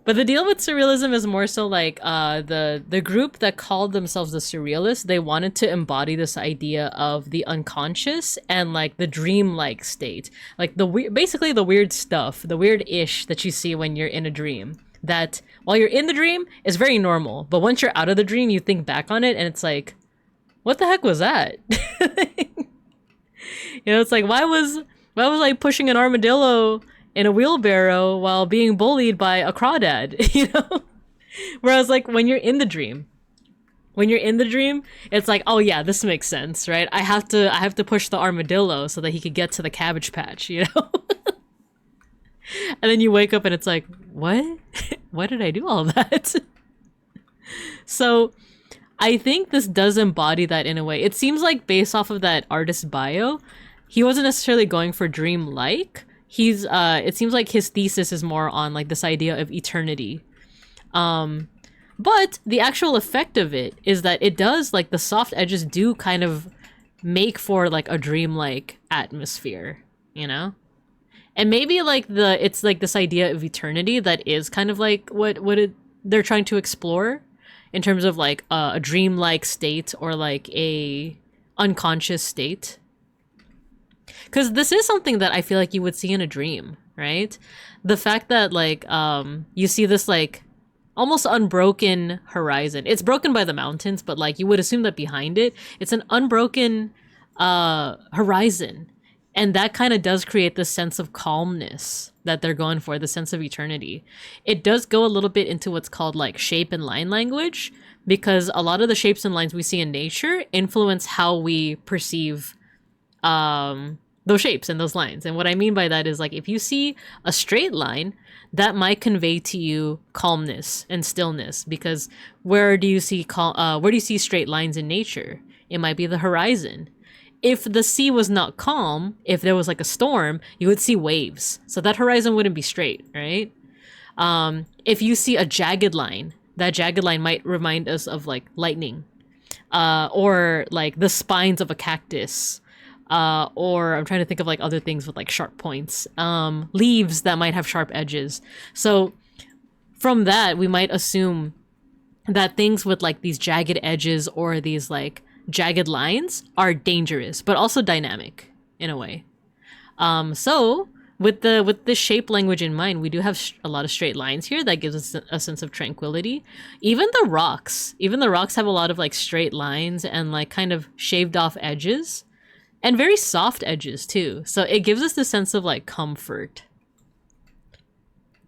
But the deal with surrealism is more so like the group that called themselves the surrealists, they wanted to embody this idea of the unconscious and like the dream-like state, like basically the weird stuff, the weird-ish that you see when you're in a dream. That while you're in the dream is very normal, but once you're out of the dream, you think back on it and it's like, what the heck was that? It's like, why was I pushing an armadillo in a wheelbarrow while being bullied by a crawdad? Whereas like when you're in the dream, it's like, oh yeah, this makes sense, right? I have to push the armadillo so that he could get to the cabbage patch, And then you wake up and it's like, what? Why did I do all that? So I think this does embody that in a way. It seems like based off of that artist's bio, he wasn't necessarily going for dream-like. It seems like his thesis is more on like this idea of eternity. But the actual effect of it is that it does, like, the soft edges do kind of make for like a dreamlike atmosphere, you know? And maybe like it's like this idea of eternity that is kind of like they're trying to explore in terms of like a dreamlike state or like a unconscious state. Because this is something that I feel like you would see in a dream, right? The fact that like you see this like almost unbroken horizon. It's broken by the mountains, but like you would assume that behind it, it's an unbroken horizon. And that kind of does create this sense of calmness that they're going for, the sense of eternity. It does go a little bit into what's called like shape and line language, because a lot of the shapes and lines we see in nature influence how we perceive those shapes and those lines. And what I mean by that is like if you see a straight line, that might convey to you calmness and stillness, because where do you see straight lines in nature? It might be the horizon. If the sea was not calm, if there was like a storm, you would see waves. So that horizon wouldn't be straight, right? If you see a jagged line, that jagged line might remind us of like lightning, or like the spines of a cactus, or I'm trying to think of like other things with like sharp points, leaves that might have sharp edges. So from that, we might assume that things with like these jagged edges or these like jagged lines are dangerous, but also dynamic in a way. So with the shape language in mind, we do have a lot of straight lines here that gives us a sense of tranquility. Even the rocks have a lot of like straight lines and like kind of shaved off edges and very soft edges too. So it gives us the sense of like comfort.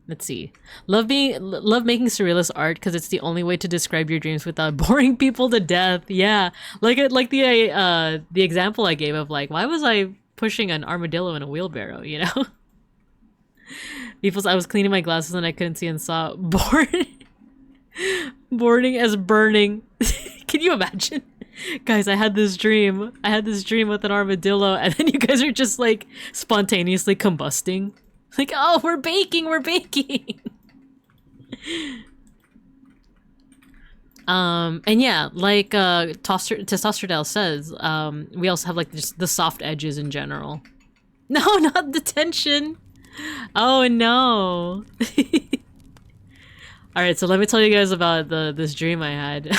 Let's see. Love making surrealist art because it's the only way to describe your dreams without boring people to death. Yeah, like the example I gave of like, why was I pushing an armadillo in a wheelbarrow? You know, I was cleaning my glasses and I couldn't see and saw boarding as burning. Can you imagine? Guys, I had this dream with an armadillo, and then you guys are just like spontaneously combusting. Like, oh, we're baking. And yeah, like Testosterone says, we also have like just the soft edges in general. No, not the tension. Oh no. All right, so let me tell you guys about this dream I had.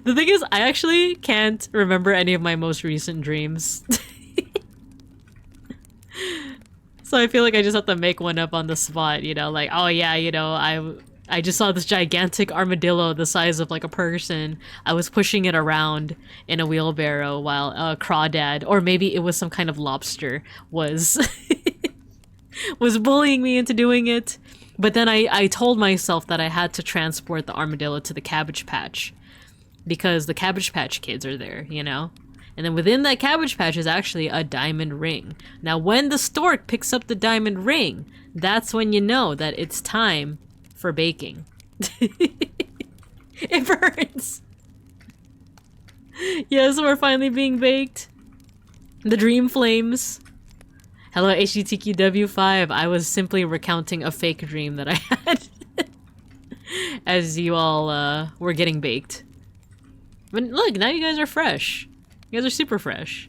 The thing is, I actually can't remember any of my most recent dreams. So I feel like I just have to make one up on the spot, you know, like, oh yeah, you know, I just saw this gigantic armadillo the size of like a person. I was pushing it around in a wheelbarrow while crawdad, or maybe it was some kind of lobster, was was bullying me into doing it. But then I told myself that I had to transport the armadillo to the Cabbage Patch because the Cabbage Patch kids are there, you know? And then within that Cabbage Patch is actually a diamond ring. Now, when the stork picks up the diamond ring, that's when you know that it's time for baking. It burns! Yes, we're finally being baked. The dream flames. Hello, HGTQW5. I was simply recounting a fake dream that I had. As you all were getting baked. But look, now you guys are fresh. You guys are super fresh.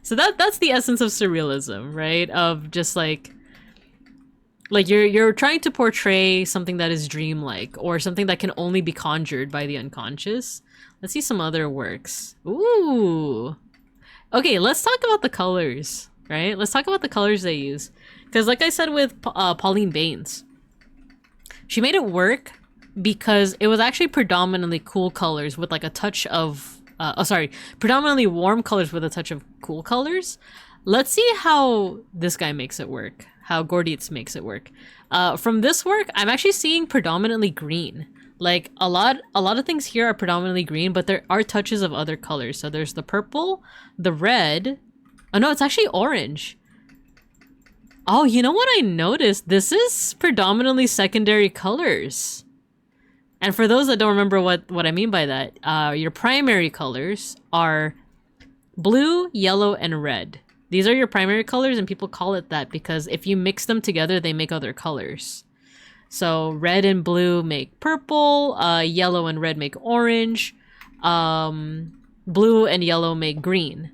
So that's the essence of surrealism, right? Of just like you're trying to portray something that is dreamlike or something that can only be conjured by the unconscious. Let's see some other works. Ooh. Okay, let's talk about the colors, right? Let's talk about the colors they use. Because like I said with Pauline Baines, she made it work because it was actually predominantly cool colors with like a touch of predominantly warm colors with a touch of cool colors. Let's see how this guy makes it work. How Gojikins makes it work. From this work, I'm actually seeing predominantly green. Like a lot of things here are predominantly green, but there are touches of other colors. So there's the purple, the red. Oh no, it's actually orange. Oh, you know what I noticed? This is predominantly secondary colors. And for those that don't remember what I mean by that, your primary colors are blue, yellow, and red. These are your primary colors, and people call it that because if you mix them together, they make other colors. So red and blue make purple, yellow and red make orange, blue and yellow make green.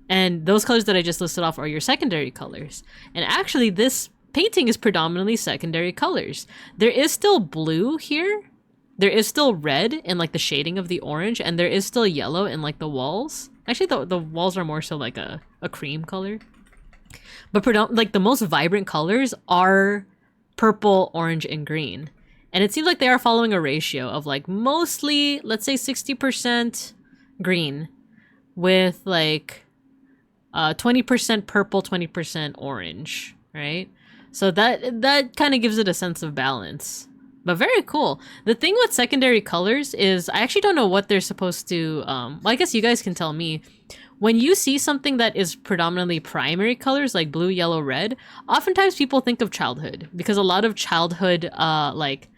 And those colors that I just listed off are your secondary colors. And actually this painting is predominantly secondary colors. There is still blue here. There is still red in like the shading of the orange, and there is still yellow in like the walls. Actually, the walls are more so like a cream color. But like the most vibrant colors are purple, orange, and green. And it seems like they are following a ratio of like mostly, let's say 60% green with like 20% purple, 20% orange, right? So that kind of gives it a sense of balance. But very cool. The thing with secondary colors is I actually don't know what they're supposed to... well, I guess you guys can tell me. When you see something that is predominantly primary colors, like blue, yellow, red, oftentimes people think of childhood. Because a lot of childhood, like,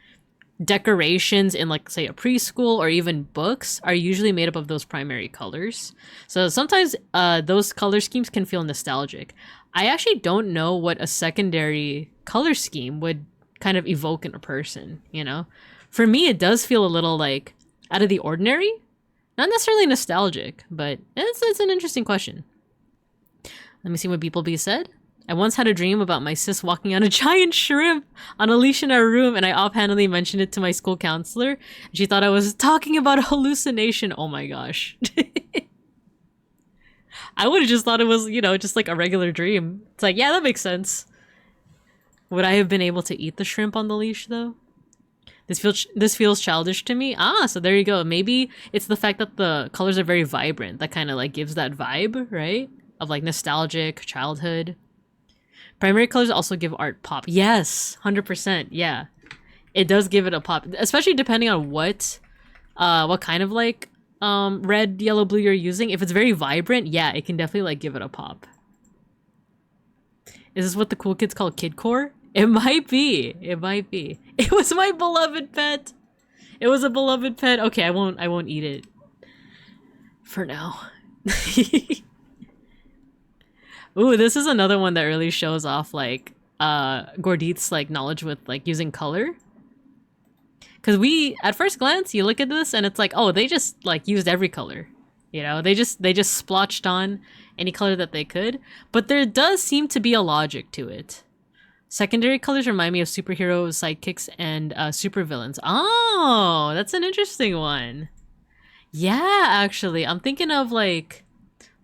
decorations in, like, say, a preschool or even books are usually made up of those primary colors. So sometimes those color schemes can feel nostalgic. I actually don't know what a secondary color scheme would kind of evoke in a person, you know? For me, it does feel a little like out of the ordinary. Not necessarily nostalgic, but it's an interesting question. Let me see what beeplebees said. I once had a dream about my sis walking on a giant shrimp on a leash in our room, and I offhandedly mentioned it to my school counselor, and she thought I was talking about a hallucination. Oh my gosh. I would have just thought it was, you know, just like a regular dream. It's like, yeah, that makes sense. Would I have been able to eat the shrimp on the leash, though? This feels childish to me. Ah, so there you go. Maybe it's the fact that the colors are very vibrant that kind of like gives that vibe, right? Of like nostalgic childhood. Primary colors also give art pop. Yes, 100%. Yeah, it does give it a pop, especially depending on what kind of like red, yellow, blue you're using. If it's very vibrant, yeah, it can definitely like give it a pop. Is this what the cool kids call kidcore? It might be. It might be. It was my beloved pet. It was a beloved pet. Okay, I won't eat it. For now. Ooh, this is another one that really shows off like Gordit's like knowledge with like using color. Cause at first glance, you look at this and it's like, oh, they just like used every color. You know, they just splotched on any color that they could. But there does seem to be a logic to it. Secondary colors remind me of superhero sidekicks and supervillains. Oh, that's an interesting one. Yeah, actually, I'm thinking of like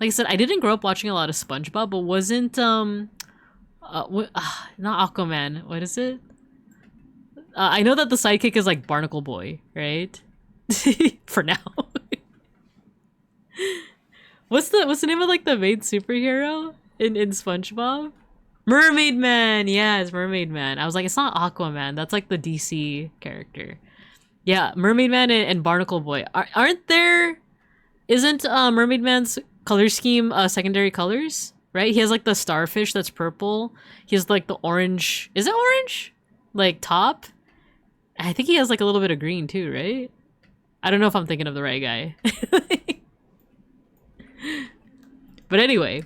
I said, I didn't grow up watching a lot of SpongeBob, but wasn't not Aquaman. What is it? I know that the sidekick is like Barnacle Boy, right? For now. What's the name of like the main superhero in SpongeBob? Mermaid Man. Yeah, it's Mermaid Man. I was like, it's not Aquaman. That's like the DC character. Yeah, Mermaid Man and Barnacle Boy. Aren't there? Isn't Mermaid Man's color scheme secondary colors? Right? He has like the starfish that's purple. He has like the orange. Is it orange? Like top? I think he has like a little bit of green too, right? I don't know if I'm thinking of the right guy. But anyway,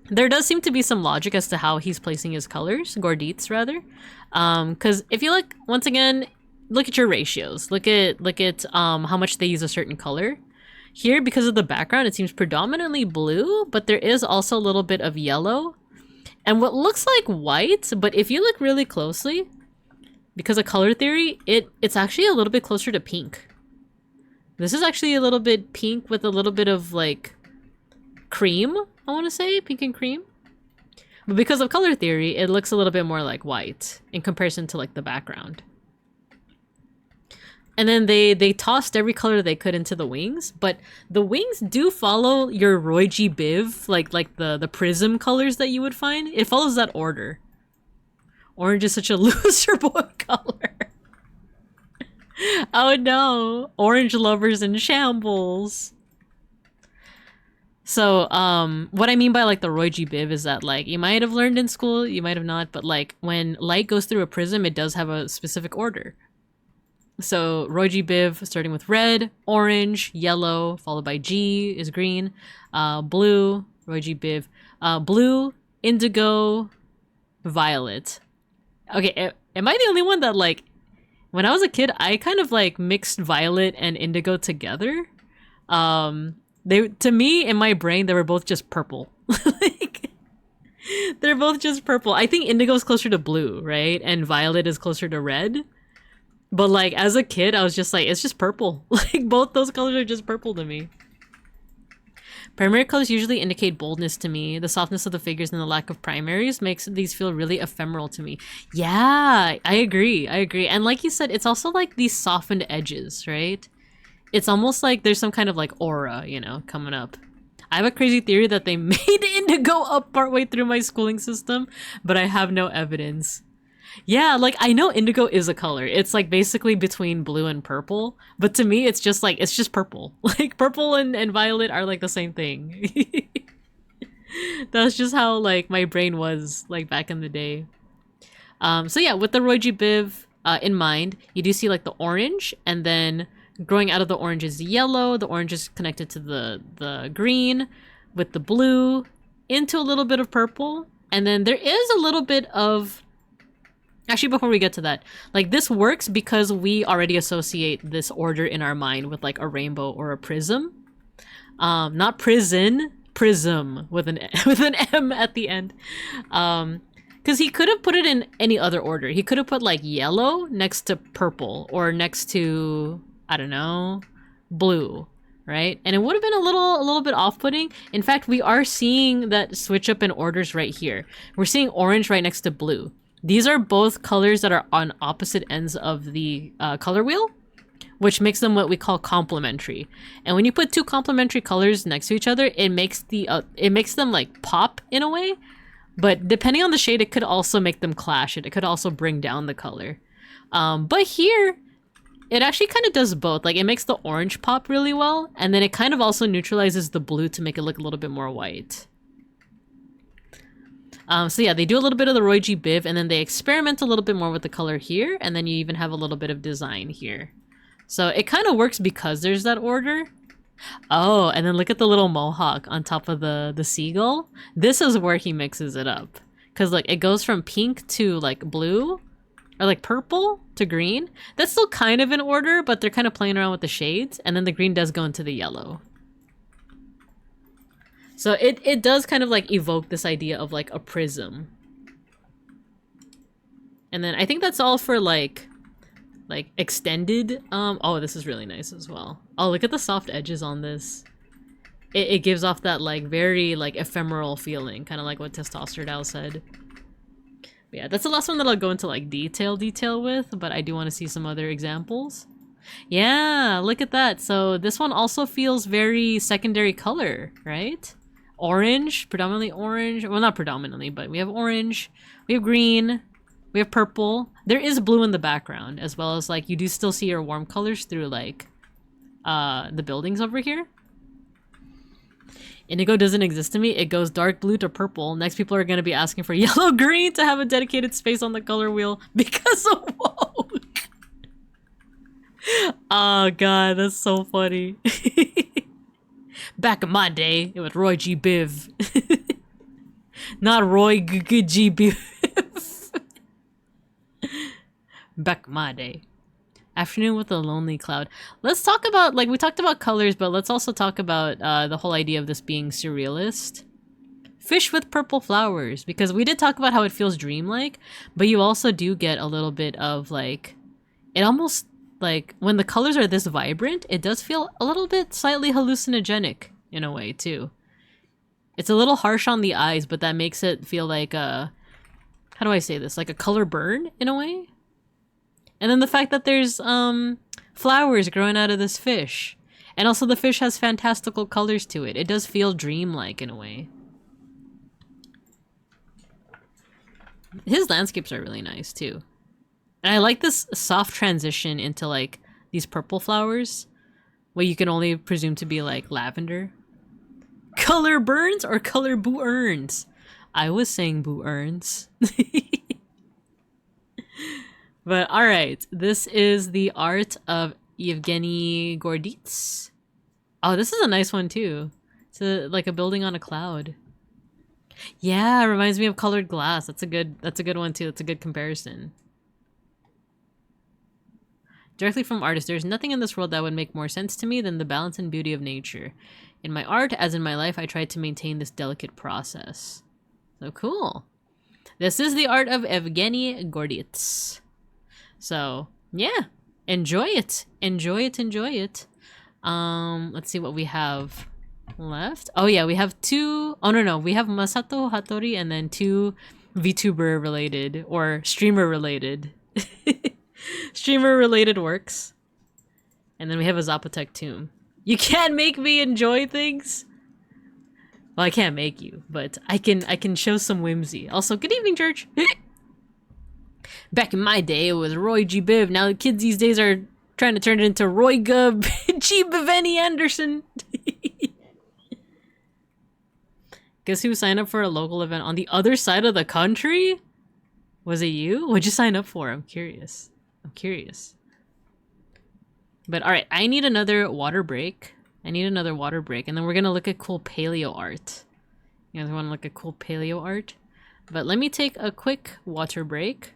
there does seem to be some logic as to how he's placing his colors, Gordit's rather. Because if you look, once again, look at your ratios. Look at how much they use a certain color. Here, because of the background, it seems predominantly blue, but there is also a little bit of yellow. And what looks like white, but if you look really closely, because of color theory, it's actually a little bit closer to pink. This is actually a little bit pink with a little bit of like cream, I want to say, pink and cream. But because of color theory, it looks a little bit more like white in comparison to like the background. And then they tossed every color they could into the wings, but the wings do follow your Roy G. Biv, like the prism colors that you would find. It follows that order. Orange is such a loser boy color. Oh no, orange lovers in shambles. So, what I mean by like the Roy G. Biv is that like you might have learned in school, you might have not, but like when light goes through a prism, it does have a specific order. So Roy G. Biv starting with red, orange, yellow, followed by G is green, blue, Roy G. Biv, blue, indigo, violet. Okay, Am I the only one that like, when I was a kid, I kind of like mixed violet and indigo together. They, to me, in my brain, they were both just purple. Like, they're both just purple. I think indigo is closer to blue, right? And violet is closer to red. But like, as a kid, I was just like, it's just purple. Like, both those colors are just purple to me. Primary colors usually indicate boldness to me. The softness of the figures and the lack of primaries makes these feel really ephemeral to me. Yeah, I agree. I agree. And like you said, it's also like these softened edges, right? It's almost like there's some kind of like aura, you know, coming up. I have a crazy theory that they made indigo up partway through my schooling system, but I have no evidence. Yeah, like I know indigo is a color. It's like basically between blue and purple, but to me it's just like, it's just purple. Like purple and violet are like the same thing. That's just how like my brain was like back in the day. So yeah, with the Roy G. Biv in mind, you do see like the orange, and then growing out of the orange is the yellow. The orange is connected to the green with the blue into a little bit of purple. And then there is a little bit of... Actually, before we get to that, like this works because we already associate this order in our mind with like a rainbow or a prism. Not prison, prism with an M at the end. Because he could have put it in any other order. He could have put like yellow next to purple or next to, I don't know, blue, right? And it would have been a little bit off-putting. In fact, we are seeing that switch up in orders right here. We're seeing orange right next to blue. These are both colors that are on opposite ends of the color wheel, which makes them what we call complementary. And when you put two complementary colors next to each other, it makes them like pop in a way. But depending on the shade, it could also make them clash. It could also bring down the color. But here, it actually kind of does both. Like it makes the orange pop really well, and then it kind of also neutralizes the blue to make it look a little bit more white. So yeah, they do a little bit of the Roy G. Biv, and then they experiment a little bit more with the color here, and then you even have a little bit of design here. So it kind of works because there's that order. Oh, and then look at the little mohawk on top of the seagull. This is where he mixes it up. Because like it goes from pink to like blue, or like purple to green. That's still kind of in order, but they're kind of playing around with the shades, and then the green does go into the yellow. So it does kind of like evoke this idea of like a prism. And then I think that's all for like extended. Oh, this is really nice as well. Oh, look at the soft edges on this. It gives off that like very like ephemeral feeling, kind of like what Testosterone said. But yeah, that's the last one that I'll go into like detail with, but I do want to see some other examples. Yeah, look at that. So this one also feels very secondary color, right? Orange, predominantly orange. Well, not predominantly, but we have orange, we have green, we have purple. There is blue in the background, as well as like you do still see your warm colors through like the buildings over here. Indigo doesn't exist to me. It goes dark blue to purple. Next, people are going to be asking for yellow green to have a dedicated space on the color wheel because of woke. Oh god, that's so funny. Back in my day, it was Roy G. Biv. Not Roy G. Biv. Back in my day. Afternoon with a lonely cloud. Let's talk about, like, we talked about colors, but let's also talk about the whole idea of this being surrealist. Fish with purple flowers, because we did talk about how it feels dreamlike, but you also do get a little bit of, like, it almost, like, when the colors are this vibrant, it does feel a little bit slightly hallucinogenic in a way, too. It's a little harsh on the eyes, but that makes it feel like a, how do I say this? Like a color burn, in a way? And then the fact that there's flowers growing out of this fish. And also the fish has fantastical colors to it. It does feel dreamlike in a way. His landscapes are really nice too. And I like this soft transition into like these purple flowers. What you can only presume to be like lavender. Color burns or color boo-earns? I was saying boo-earns. But alright, this is the art of Evgeny Gordits. Oh, this is a nice one too. It's like a building on a cloud. Yeah, it reminds me of colored glass. That's a good one too. That's a good comparison. Directly from artists, there's nothing in this world that would make more sense to me than the balance and beauty of nature. In my art, as in my life, I try to maintain this delicate process. So cool. This is the art of Evgeny Gordits. So, yeah. Enjoy it. Enjoy it, enjoy it. Let's see what we have left. Oh yeah, we have two... Oh no, we have Masato Hattori and then two VTuber related or streamer related. Streamer related works. And then we have a Zapotec tomb. You can't make me enjoy things. Well, I can't make you, but I can show some whimsy. Also, good evening, church. Back in my day, it was Roy G. Biv. Now the kids these days are trying to turn it into Roy Gub G. Biveni Anderson. Guess who signed up for a local event on the other side of the country? Was it you? What'd you sign up for? I'm curious. I'm curious. But alright, I need another water break. And then we're gonna look at cool paleo art. You guys wanna look at cool paleo art? But let me take a quick water break.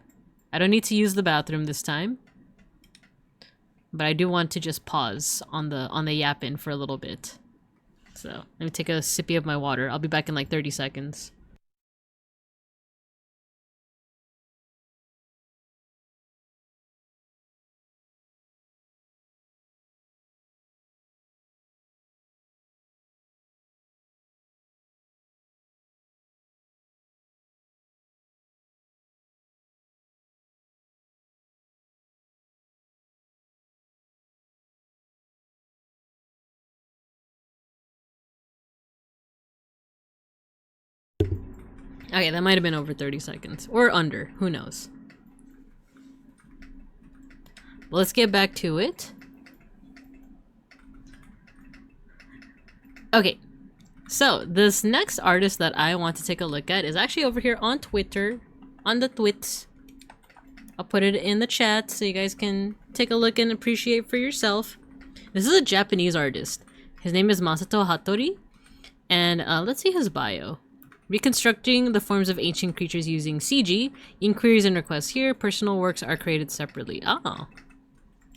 I don't need to use the bathroom this time. But I do want to just pause on the yapping for a little bit. So, let me take a sippy of my water. I'll be back in like 30 seconds. Okay, that might have been over 30 seconds. Or under. Who knows? Well, let's get back to it. Okay. So, this next artist that I want to take a look at is actually over here on Twitter. On the twits. I'll put it in the chat so you guys can take a look and appreciate for yourself. This is a Japanese artist. His name is Masato Hattori. And let's see his bio. Reconstructing the forms of ancient creatures using CG. Inquiries and requests here. Personal works are created separately. Oh.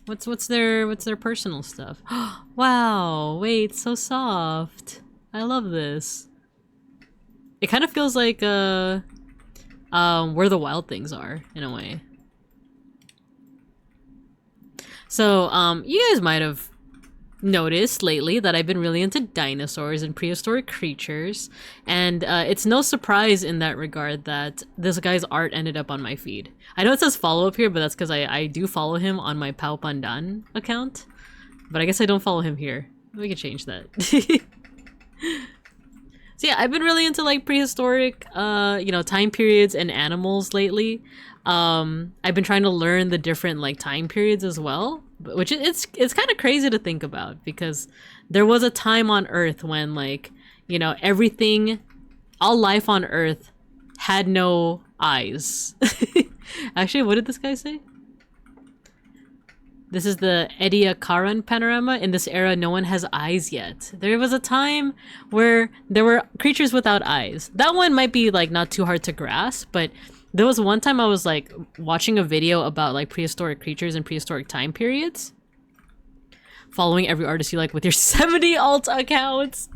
What's their personal stuff? Wow, wait, so soft. I love this. It kind of feels like Where the Wild Things Are, in a way. So, you guys might have noticed lately that I've been really into dinosaurs and prehistoric creatures, and it's no surprise in that regard that this guy's art ended up on my feed. I know it says follow up here, but that's because I do follow him on my Pao Pandan account, but I guess I don't follow him here. We can change that. So yeah, I've been really into like prehistoric you know, time periods and animals lately. I've been trying to learn the different like time periods as well, which it's kind of crazy to think about, because there was a time on Earth when, like, you know, everything, all life on Earth had no eyes. Actually, what did this guy say? This is the Ediacaran panorama. In this era, no one has eyes yet. There was a time where there were creatures without eyes. That one might be like not too hard to grasp, but there was one time I was like watching a video about like prehistoric creatures and prehistoric time periods. Following every artist you like with your 70 alt accounts.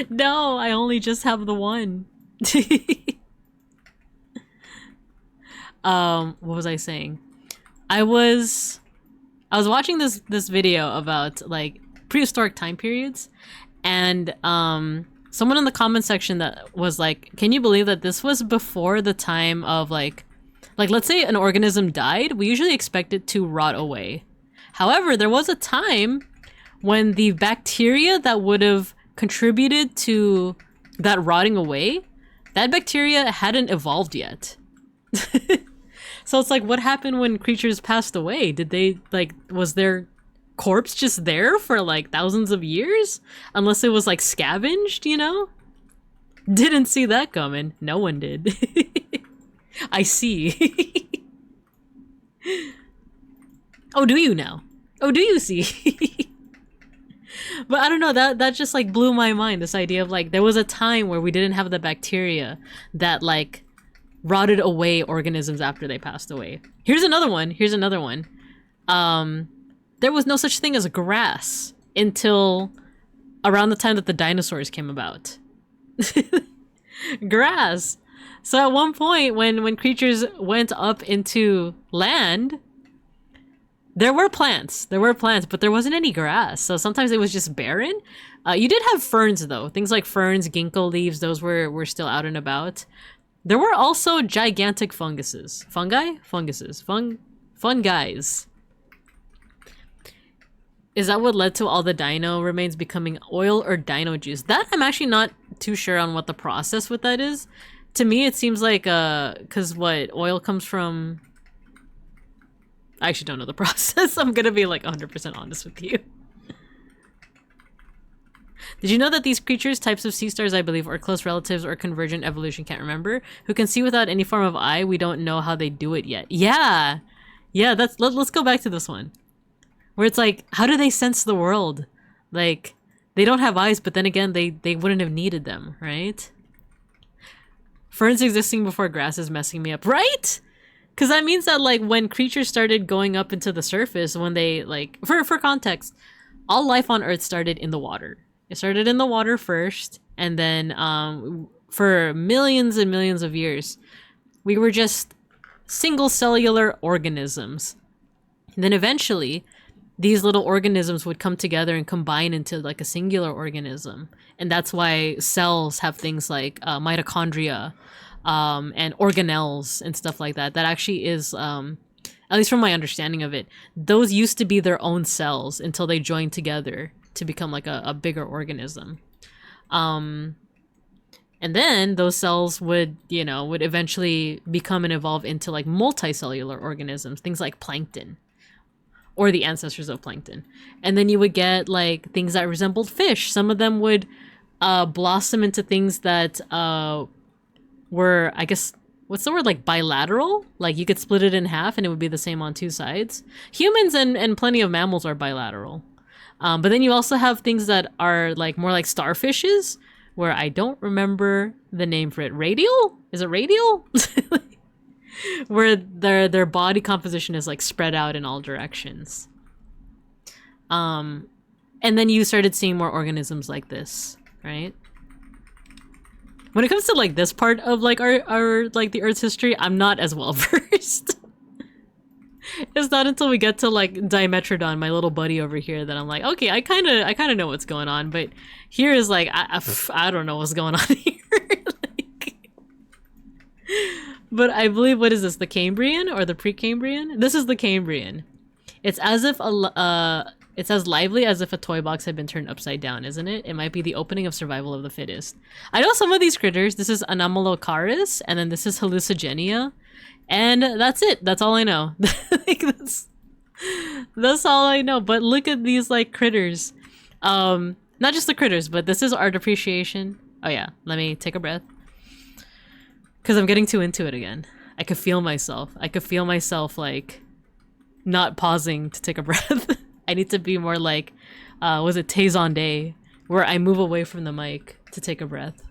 No, I only just have the one. What was I saying? I was watching this video about like prehistoric time periods, and someone in the comment section that was like, can you believe that this was before the time of like let's say an organism died, we usually expect it to rot away. However, there was a time when the bacteria that would have contributed to that rotting away, that bacteria hadn't evolved yet. So it's like, what happened when creatures passed away? Did they, like, was their corpse just there for like thousands of years? Unless it was like scavenged, you know? Didn't see that coming. No one did. I see. Oh, do you now? Oh, do you see? But I don't know, that just like blew my mind, this idea of like, there was a time where we didn't have the bacteria that like rotted away organisms after they passed away. Here's another one. there was no such thing as grass until around the time that the dinosaurs came about. Grass. So at one point when creatures went up into land, there were plants, but there wasn't any grass. So sometimes it was just barren. You did have ferns though. Things like ferns, ginkgo leaves, those were still out and about. There were also gigantic funguses. Funguis. Is that what led to all the dino remains becoming oil or dino juice? That I'm actually not too sure on what the process with that is. To me, it seems like, because what, oil comes from... I actually don't know the process. I'm gonna be like 100% honest with you. Did you know that these creatures, types of sea stars, I believe, are close relatives or convergent evolution, can't remember, who can see without any form of eye? We don't know how they do it yet. Yeah! Yeah, let's go back to this one. Where it's like, how do they sense the world? Like, they don't have eyes, but then again, they wouldn't have needed them, right? Ferns existing before grass is messing me up, right? Because that means that, like, when creatures started going up into the surface, when they, like, for context, all life on Earth started in the water. It started in the water first, and then for millions and millions of years, we were just single cellular organisms. And then eventually, these little organisms would come together and combine into like a singular organism. And that's why cells have things like mitochondria and organelles and stuff like that. That actually is, at least from my understanding of it, those used to be their own cells until they joined together to become like a bigger organism. And then those cells would eventually become and evolve into like multicellular organisms, things like plankton. Or the ancestors of plankton. And then you would get like things that resembled fish. Some of them would blossom into things that were, I guess, what's the word, like bilateral? Like you could split it in half and it would be the same on two sides. Humans and plenty of mammals are bilateral. But then you also have things that are like more like starfishes, where I don't remember the name for it. Radial? Is it radial? Where their body composition is like spread out in all directions. And then you started seeing more organisms like this, right? When it comes to like this part of like our like the Earth's history, I'm not as well versed. It's not until we get to like Dimetrodon, my little buddy over here, that I'm like, okay, I kind of know what's going on, but here is like I don't know what's going on here. But I believe, what is this, the Cambrian or the Precambrian? This is the Cambrian. It's as if it's as lively as if a toy box had been turned upside down, isn't it? It might be the opening of Survival of the Fittest. I know some of these critters. This is Anomalocaris, and then this is Hallucigenia, and that's it. That's all I know. Like, that's all I know. But look at these like critters. Not just the critters, but this is art appreciation. Oh yeah, let me take a breath. Because I'm getting too into it again. I could feel myself. Like not pausing to take a breath. I need to be more like, was it Tay where I move away from the mic to take a breath.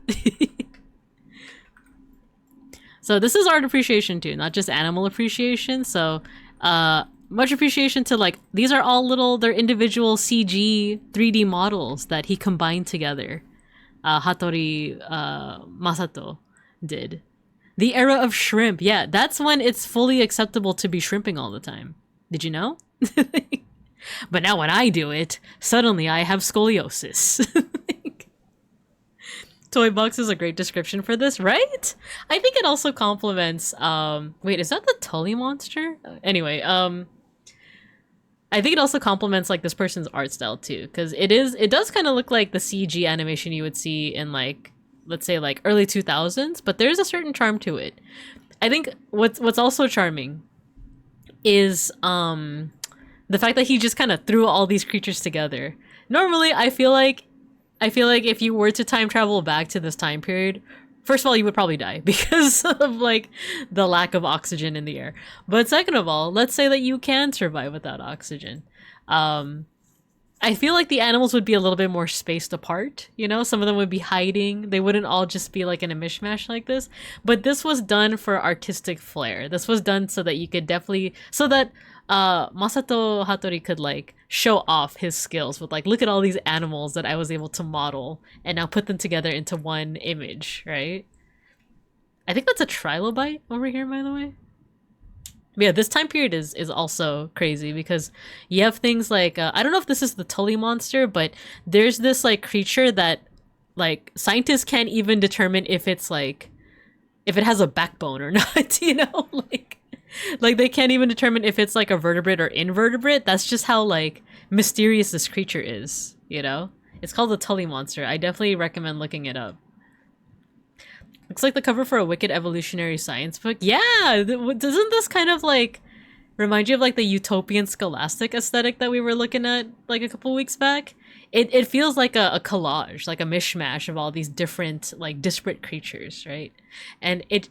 So this is art appreciation too, not just animal appreciation. So much appreciation to like, these are all they're individual CG 3D models that he combined together. Hattori Masato did. The era of shrimp. Yeah, that's when it's fully acceptable to be shrimping all the time. Did you know? But now when I do it, suddenly I have scoliosis. Toy box is a great description for this, right? I think it also complements, wait, is that the Tully monster? Anyway, I think it also complements like this person's art style too, because it does kind of look like the CG animation you would see in like, let's say like early 2000s, but there's a certain charm to it. I think what's also charming is the fact that he just kind of threw all these creatures together. Normally, I feel like if you were to time travel back to this time period, first of all, you would probably die because of like the lack of oxygen in the air. But second of all, let's say that you can survive without oxygen. I feel like the animals would be a little bit more spaced apart, you know? Some of them would be hiding. They wouldn't all just be like in a mishmash like this. But this was done for artistic flair. This was done so that you could definitely... So that Masato Hattori could like show off his skills with like, look at all these animals that I was able to model and now put them together into one image, right? I think that's a trilobite over here, by the way. But yeah, this time period is also crazy because you have things like I don't know if this is the Tully monster, but there's this like creature that like scientists can't even determine if it's like if it has a backbone or not, you know? Like they can't even determine if it's like a vertebrate or invertebrate. That's just how like mysterious this creature is, you know? It's called the Tully monster. I definitely recommend looking it up. Looks like the cover for a wicked evolutionary science book. Yeah, doesn't this kind of like remind you of like the utopian scholastic aesthetic that we were looking at like a couple weeks back? It feels like a collage, like a mishmash of all these different like disparate creatures, right? And it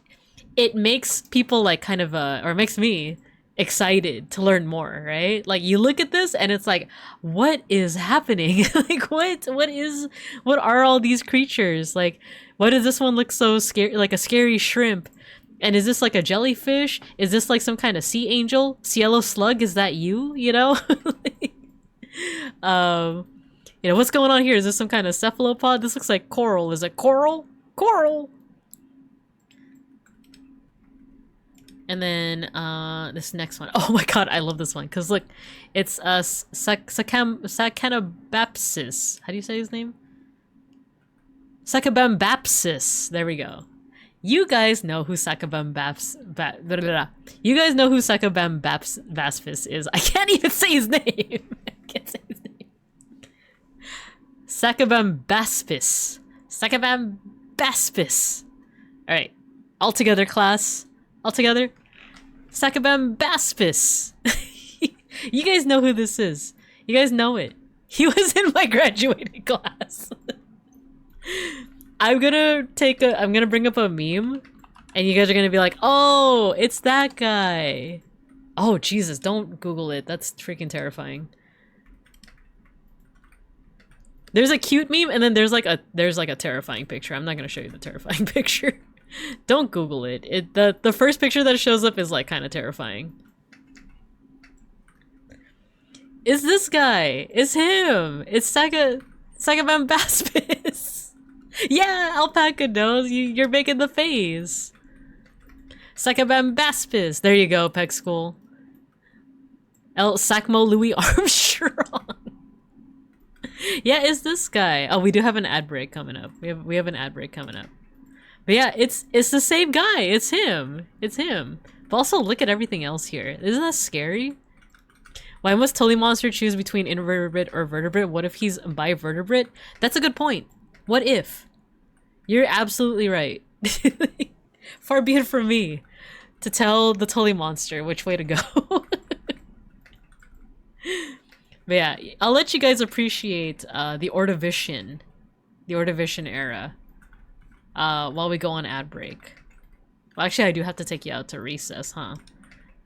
makes people like kind of or makes me excited to learn more, right? Like you look at this and it's like, what is happening? Like what are all these creatures? Like why does this one look so scary, like a scary shrimp? And is this like a jellyfish? Is this like some kind of sea angel? Cielo slug, is that you? You know? You know, what's going on here? Is this some kind of cephalopod? This looks like coral. Is it coral? Coral! And then this next one. Oh my god, I love this one. Because look, it's Sacchinobapsis. How do you say his name? Sacchinobapsis. There we go. You guys know who You guys know who Sacchinobapsis is. I can't even say his name. I can't say his name. Sacchinobapsis. Sacchinobapsis. Alright. All together, class. All together. Sacchinobapsis. You guys know who this is. You guys know it. He was in my graduating class. I'm gonna bring up a meme and you guys are gonna be like, oh, it's that guy. Oh, Jesus, don't Google it. That's freaking terrifying. There's a cute meme and then there's like a terrifying picture. I'm not gonna show you the terrifying picture. Don't Google it. The first picture that shows up is like kind of terrifying. It's this guy. It's him. It's Sacchinobapsis. Yeah, alpaca nose. You're making the face. Sacchinobapsis. There you go, Peck School. El Sacmo Louis Armstrong. Yeah, it's this guy. Oh, we do have an ad break coming up. We have an ad break coming up. But yeah, it's the same guy. It's him. It's him. But also look at everything else here. Isn't that scary? Why must Tully Monster choose between invertebrate or vertebrate? What if he's bivertebrate? That's a good point. What if? You're absolutely right. Far be it from me to tell the Tully Monster which way to go. But yeah, I'll let you guys appreciate the Ordovician era while we go on ad break. Well, actually, I do have to take you out to recess, huh?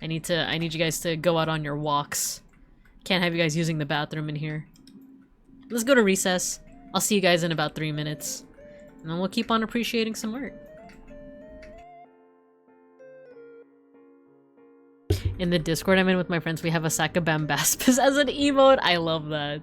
I need you guys to go out on your walks. Can't have you guys using the bathroom in here. Let's go to recess. I'll see you guys in about 3 minutes. And then we'll keep on appreciating some art. In the Discord I'm in with my friends, we have a Sacchinobapsis as an emote. I love that.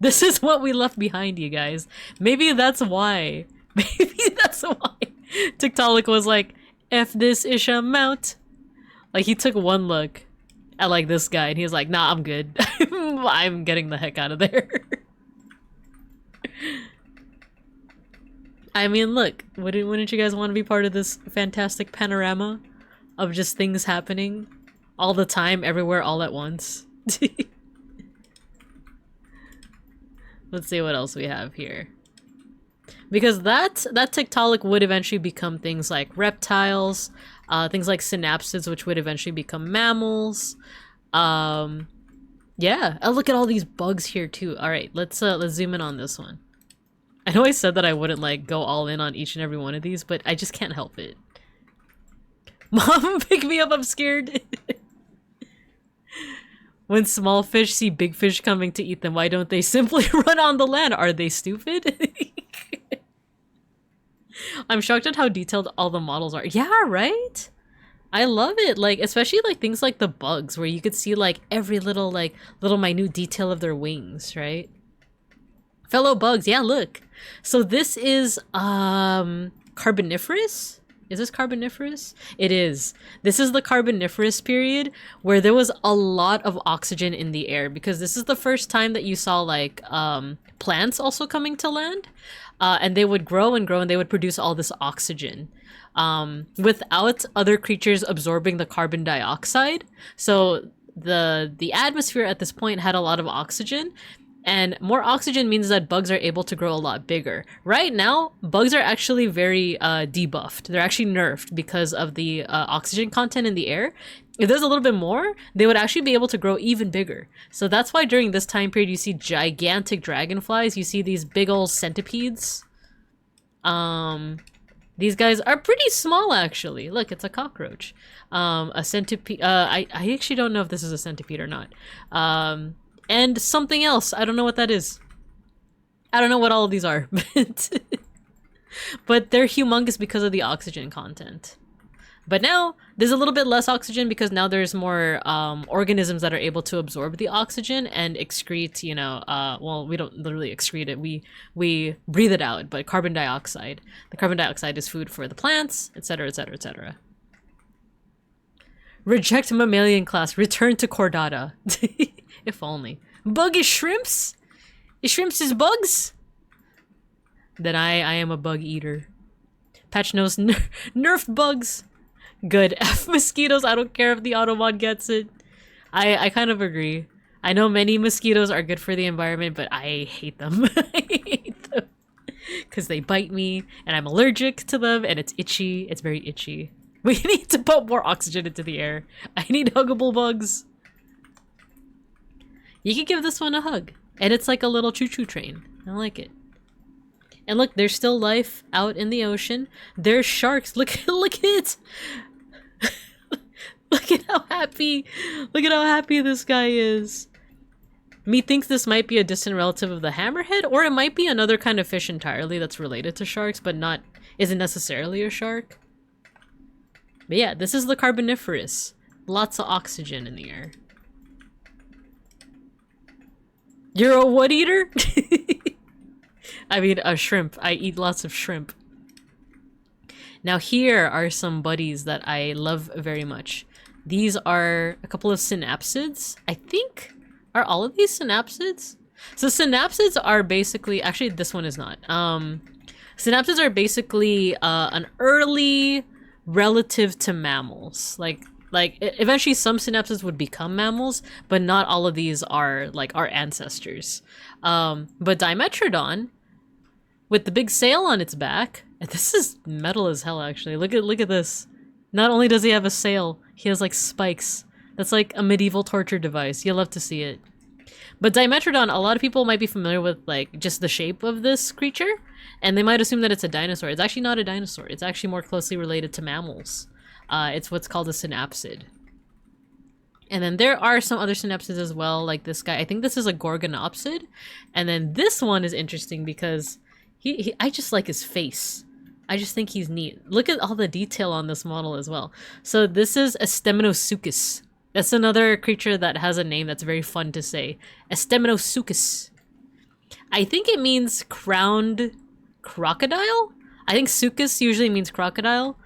This is what we left behind, you guys. Maybe that's why. Maybe that's why Tiktaalik was like, F this ish amount. Like, he took one look at, like, this guy, and he was like, nah, I'm good. I'm getting the heck out of there. I mean, look, wouldn't you guys want to be part of this fantastic panorama of just things happening all the time, everywhere, all at once? Let's see what else we have here. Because that Tiktaalik would eventually become things like reptiles, things like synapsids, which would eventually become mammals. Yeah. Oh, look at all these bugs here too. All right, let's zoom in on this one. I know I said that I wouldn't like go all in on each and every one of these, but I just can't help it. Mom, pick me up, I'm scared. When small fish see big fish coming to eat them, why don't they simply run on the land? Are they stupid? I'm shocked at how detailed all the models are. Yeah, right? I love it. Like, especially like things like the bugs where you could see like every little minute detail of their wings, right? Fellow bugs, yeah, look. So this is Carboniferous? Is this Carboniferous? It is. This is the Carboniferous period where there was a lot of oxygen in the air because this is the first time that you saw like plants also coming to land. And they would grow and grow and they would produce all this oxygen without other creatures absorbing the carbon dioxide. So the atmosphere at this point had a lot of oxygen. And more oxygen means that bugs are able to grow a lot bigger. Right now, bugs are actually very debuffed. They're actually nerfed because of the oxygen content in the air. If there's a little bit more, they would actually be able to grow even bigger. So that's why during this time period, you see gigantic dragonflies. You see these big old centipedes. These guys are pretty small, actually. Look, it's a cockroach. A centipede. I actually don't know if this is a centipede or not. And something else. I don't know what that is. I don't know what all of these are. But they're humongous because of the oxygen content. But now, there's a little bit less oxygen because now there's more organisms that are able to absorb the oxygen and excrete, you know, well, we don't literally excrete it. We breathe it out, but carbon dioxide. The carbon dioxide is food for the plants, etc., etc., etc. Reject mammalian class. Return to chordata. If only. Bug is shrimps? Is shrimps is bugs? Then I am a bug eater. Patch nose nerfed bugs. Good. F mosquitoes. I don't care if the automod gets it. I kind of agree. I know many mosquitoes are good for the environment, but I hate them. I hate them. Because they bite me, and I'm allergic to them, and it's itchy. It's very itchy. We need to pump more oxygen into the air. I need huggable bugs. You could give this one a hug. And it's like a little choo-choo train. I like it. And look, there's still life out in the ocean. There's sharks. Look at it. Look at how happy. Look at how happy this guy is. Methinks this might be a distant relative of the hammerhead, or it might be another kind of fish entirely that's related to sharks, but isn't necessarily a shark. But yeah, this is the Carboniferous. Lots of oxygen in the air. You're a what eater? I mean, a shrimp. I eat lots of shrimp. Now here are some buddies that I love very much. These are a couple of synapsids. I think, are all of these synapsids? So synapsids are basically, actually this one is not. Synapsids are basically an early relative to mammals. Like eventually some synapsids would become mammals, but not all of these are like our ancestors. But Dimetrodon, with the big sail on its back, and this is metal as hell actually. Look at this. Not only does he have a sail, he has like spikes. That's like a medieval torture device. You'll love to see it. But Dimetrodon, a lot of people might be familiar with like just the shape of this creature, and they might assume that it's a dinosaur. It's actually not a dinosaur. It's actually more closely related to mammals. It's what's called a synapsid. And then there are some other synapsids as well, like this guy. I think this is a gorgonopsid. And then this one is interesting because I just like his face. I just think he's neat. Look at all the detail on this model as well. So this is Asteminosuchus. That's another creature that has a name that's very fun to say. Asteminosuchus. I think it means crowned crocodile. I think sucus usually means crocodile.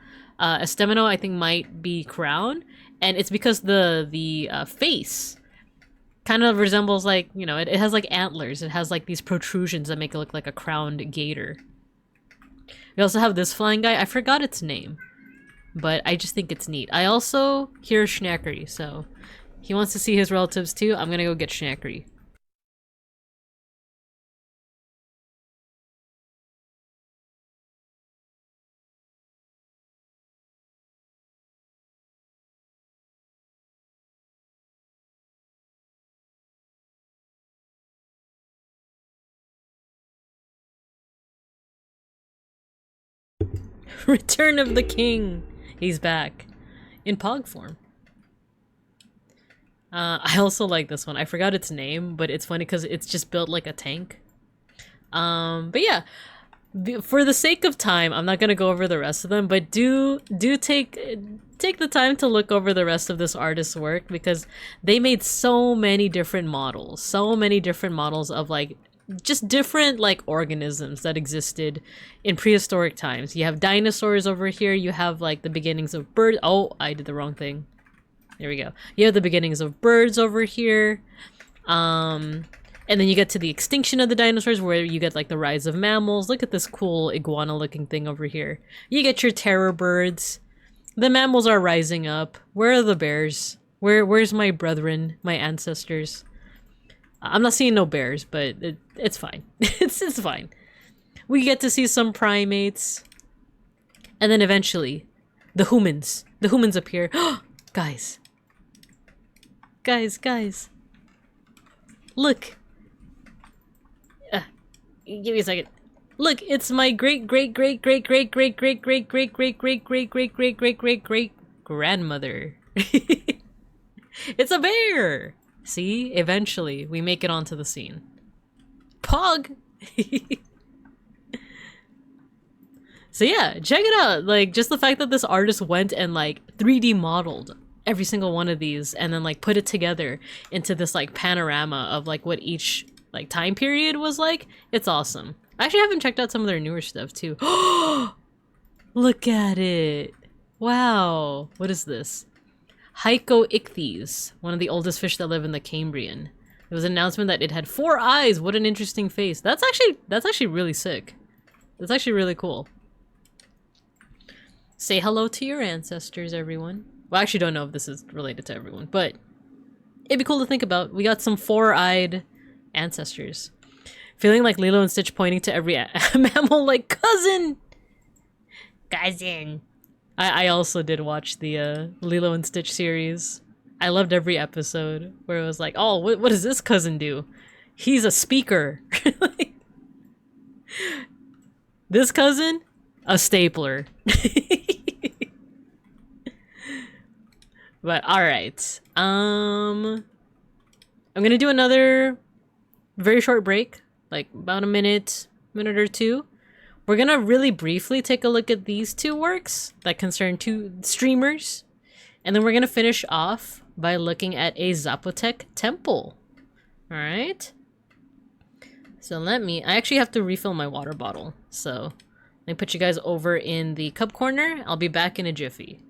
Estemino I think might be crown, and it's because the face kind of resembles like, you know, it has like antlers. It has like these protrusions that make it look like a crowned gator. We also have this flying guy. I forgot its name, but I just think it's neat. I also hear Schnackery, so he wants to see his relatives too. I'm gonna go get Schnackery. Return of the King! He's back. In Pog form. I also like this one. I forgot its name, but it's funny because it's just built like a tank. But yeah, for the sake of time, I'm not gonna go over the rest of them, but do take the time to look over the rest of this artist's work, because they made so many different models of like just different like organisms that existed in prehistoric times. You have dinosaurs over here, you have like the beginnings of birds. Oh, I did the wrong thing. There we go. You have the beginnings of birds over here. And then you get to the extinction of the dinosaurs, where you get like the rise of mammals. Look at this cool iguana looking thing over here. You get your terror birds. The mammals are rising up. Where are the bears? Where's my brethren, my ancestors? I'm not seeing no bears, but it's fine. it's fine. We get to see some primates. And then eventually, the humans. The humans appear. Guys. Guys. Look. Give me a second. Look, it's my great grandmother. It's a bear! See? Eventually, we make it onto the scene. Pog! So yeah, check it out. Like, just the fact that this artist went and like 3D modeled every single one of these and then like put it together into this like panorama of like what each like time period was like, it's awesome. I actually haven't checked out some of their newer stuff too. Look at it. Wow. What is this? Hycoichthyes, one of the oldest fish that live in the Cambrian. There was an announcement that it had 4 eyes. What an interesting face. That's actually really sick. That's actually really cool. Say hello to your ancestors, everyone. Well, I actually don't know if this is related to everyone, but it'd be cool to think about. We got some 4-eyed ancestors. Feeling like Lilo and Stitch pointing to every mammal like cousin! Cousin! I also did watch the Lilo and Stitch series. I loved every episode where it was like, oh, what does this cousin do? He's a speaker. This cousin? A stapler. But alright. I'm gonna do another very short break. Like about a minute or two. We're gonna really briefly take a look at these 2 works that concern 2 streamers. And then we're gonna finish off by looking at a Zapotec temple. Alright. So I actually have to refill my water bottle. So let me put you guys over in the cup corner. I'll be back in a jiffy.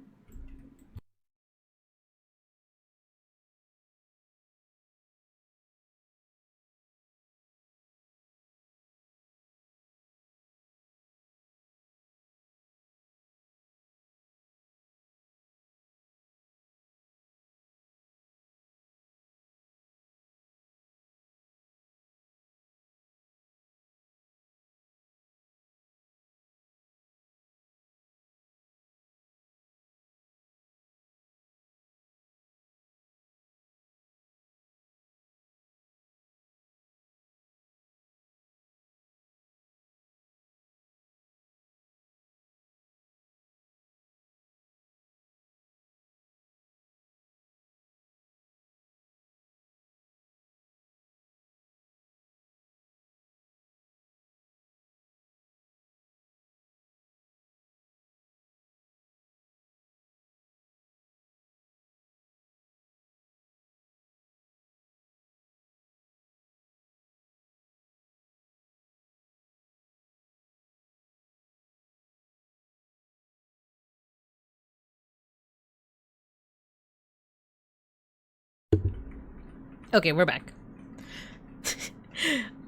Okay, we're back.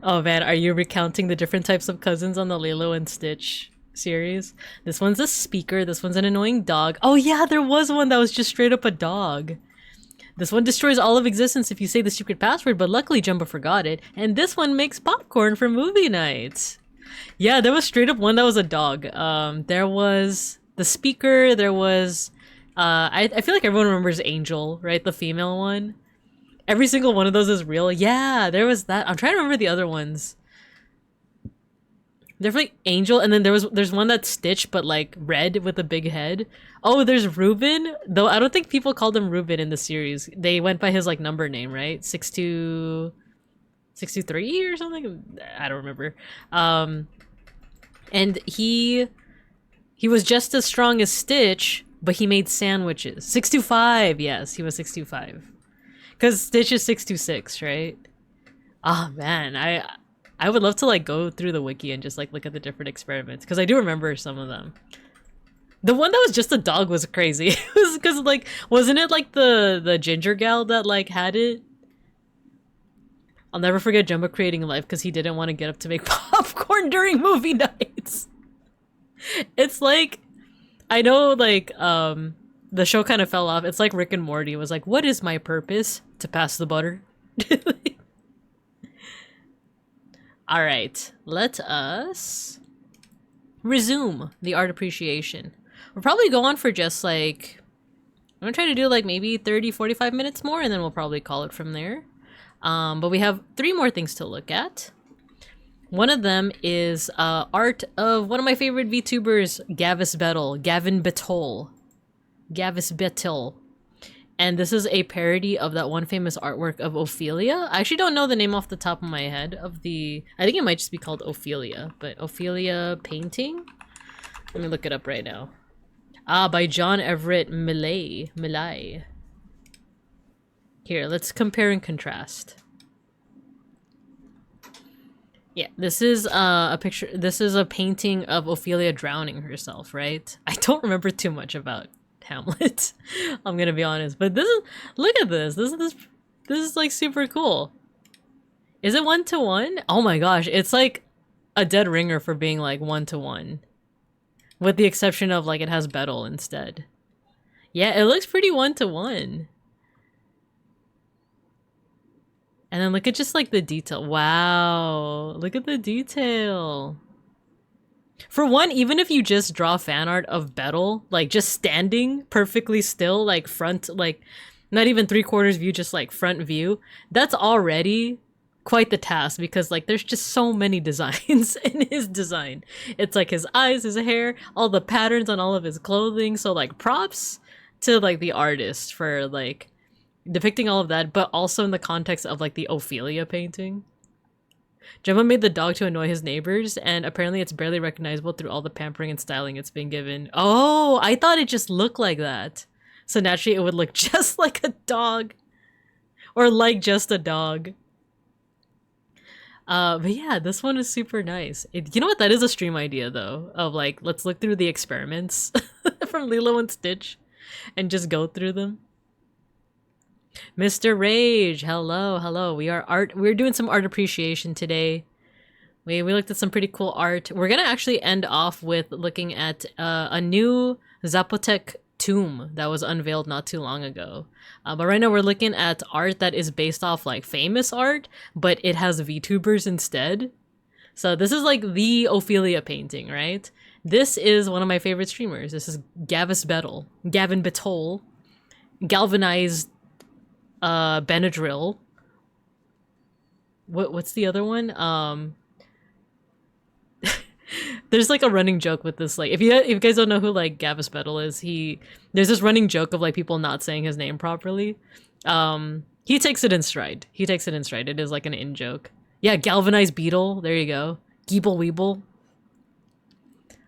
Oh man, are you recounting the different types of cousins on the Lilo and Stitch series? This one's a speaker, this one's an annoying dog. Oh yeah, there was one that was just straight up a dog. This one destroys all of existence if you say the secret password, but luckily Jumbo forgot it. And this one makes popcorn for movie nights. Yeah, there was straight up one that was a dog. There was the speaker, there was... I feel like everyone remembers Angel, right? The female one. Every single one of those is real. Yeah, there was that. I'm trying to remember the other ones. Definitely Angel, and then there's one that's Stitch, but like red with a big head. Oh, there's Ruben, though I don't think people called him Ruben in the series. They went by his like number name, right? 623 or something? I don't remember. And he was just as strong as Stitch, but he made sandwiches. 625, yes, he was 625. Because Stitch is 626, right? Oh man, I would love to like go through the wiki and just like look at the different experiments, because I do remember some of them. The one that was just a dog was crazy. It was because like, wasn't it like the ginger gal that like had it? I'll never forget Jumbo creating life because he didn't want to get up to make popcorn during movie nights. It's like, I know like the show kind of fell off. It's like Rick and Morty was like, what is my purpose? To pass the butter. All right, let us resume the art appreciation. We'll probably go on for just like, I'm gonna try to do like maybe 30-45 minutes more, and then we'll probably call it from there. But we have 3 more things to look at. One of them is art of one of my favorite VTubers, Gavin Bettel. And this is a parody of that one famous artwork of Ophelia. I actually don't know the name off the top of my head of the... I think it might just be called Ophelia, but Ophelia painting? Let me look it up right now. By John Everett Millay. Here, let's compare and contrast. Yeah, this is a picture. This is a painting of Ophelia drowning herself, right? I don't remember too much about Hamlet. I'm gonna be honest, but this is, look at this. This is like super cool. Is it 1-to-1? Oh my gosh, it's like a dead ringer for being like 1-to-1, with the exception of like it has Bettel instead. Yeah, it looks pretty 1-to-1. And then look at just like the detail. Wow, look at the detail. For one, even if you just draw fan art of Bettel, like just standing perfectly still, like front, like not even 3/4 view, just like front view, that's already quite the task, because like there's just so many designs in his design. It's like his eyes, his hair, all the patterns on all of his clothing. So like props to like the artist for like depicting all of that, but also in the context of like the Ophelia painting. Gemma made the dog to annoy his neighbors, and apparently it's barely recognizable through all the pampering and styling it's been given. Oh, I thought it just looked like that. So naturally it would look just like a dog. Or like just a dog. But yeah, this one is super nice. You know what? That is a stream idea though. Of like, let's look through the experiments from Lilo and Stitch and just go through them. Mr. Rage, hello. We're doing some art appreciation today. We looked at some pretty cool art. We're gonna actually end off with looking at a new Zapotec tomb that was unveiled not too long ago. But right now we're looking at art that is based off like famous art, but it has VTubers instead. So this is like the Ophelia painting, right? This is one of my favorite streamers. This is Gavin Bettel, galvanized Benadryl. What's the other one? There's like a running joke with this, like if you guys don't know who like Gavis Bettel is, there's this running joke of like people not saying his name properly. He takes it in stride. It is like an in joke. Yeah, galvanized beetle. There you go. Geeble Weeble.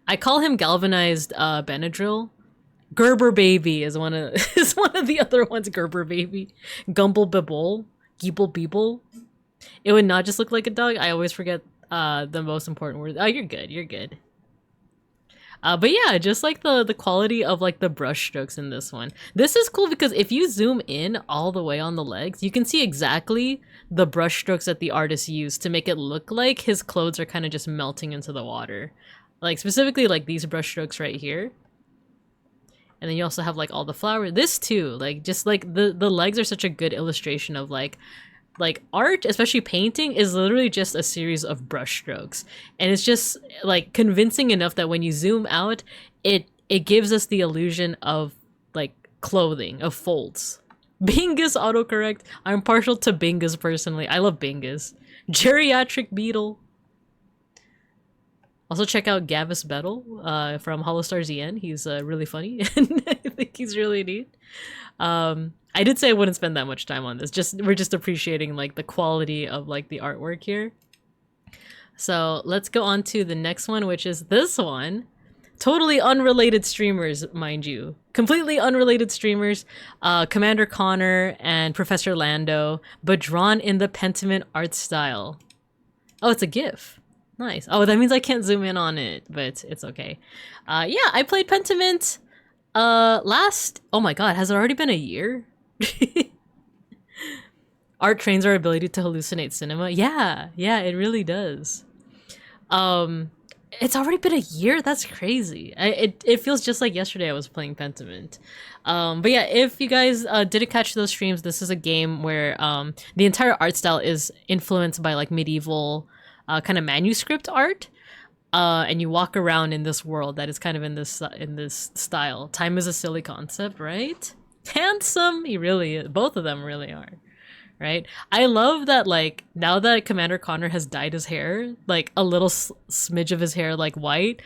I call him galvanized Benadryl. Gerber Baby is one of the other ones. Gerber Baby. Gumble Bibble. Geeble Beeble. It would not just look like a dog. I always forget the most important word. Oh, you're good. But yeah, just like the quality of like the brush strokes in this one. This is cool because if you zoom in all the way on the legs, you can see exactly the brush strokes that the artist used to make it look like his clothes are kind of just melting into the water. Like specifically like these brush strokes right here. And then you also have like all the flower. This too, like just like the legs are such a good illustration of like art, especially painting, is literally just a series of brush strokes. And it's just like convincing enough that when you zoom out, it gives us the illusion of like clothing, of folds. Bingus autocorrect. I'm partial to Bingus personally. I love Bingus. Geriatric beetle. Also check out Gavis Bettle from Hollow Stars EN. He's really funny and I think he's really neat. I did say I wouldn't spend that much time on this. We're just appreciating like the quality of like the artwork here. So let's go on to the next one, which is this one. Totally unrelated streamers, mind you. Completely unrelated streamers. Commander Connor and Professor Lando, but drawn in the Pentiment art style. Oh, it's a GIF. Nice. Oh, that means I can't zoom in on it, but it's okay. Yeah, I played Pentiment last... Oh my god, has it already been a year? Art trains our ability to hallucinate cinema. Yeah, it really does. It's already been a year? That's crazy. It feels just like yesterday I was playing Pentiment. But yeah, if you guys didn't catch those streams, this is a game where the entire art style is influenced by like medieval kind of manuscript art. And you walk around in this world that is kind of in this style. Time is a silly concept, right? Handsome! He really is. Both of them really are. Right? I love that, like, now that Commander Connor has dyed his hair, like, a little smidge of his hair, like, white,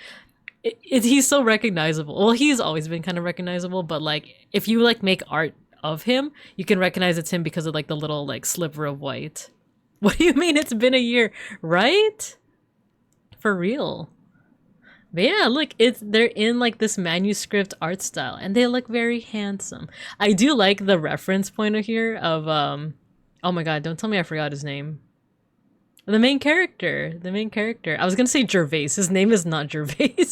he's so recognizable. Well, he's always been kind of recognizable, but, like, if you, like, make art of him, you can recognize it's him because of, like, the little, like, sliver of white. What do you mean it's been a year? Right? For real. But yeah, look, they're in like this manuscript art style and they look very handsome. I do like the reference point of here of oh my god, don't tell me I forgot his name. The main character. I was gonna say Gervais. His name is not Gervais.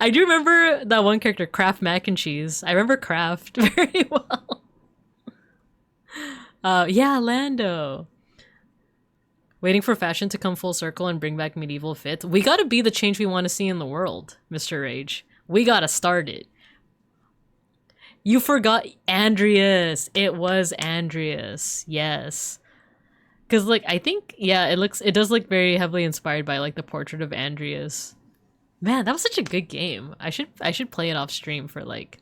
I do remember that one character, Kraft Mac and Cheese. I remember Kraft very well. Yeah, Lando. Waiting for fashion to come full circle and bring back medieval fits. We gotta be the change we want to see in the world, Mr. Rage. We gotta start it. You forgot Andreas. It was Andreas. Yes. Because, like, I think, yeah, it does look very heavily inspired by, like, the portrait of Andreas. Man, that was such a good game. I should play it off stream for, like,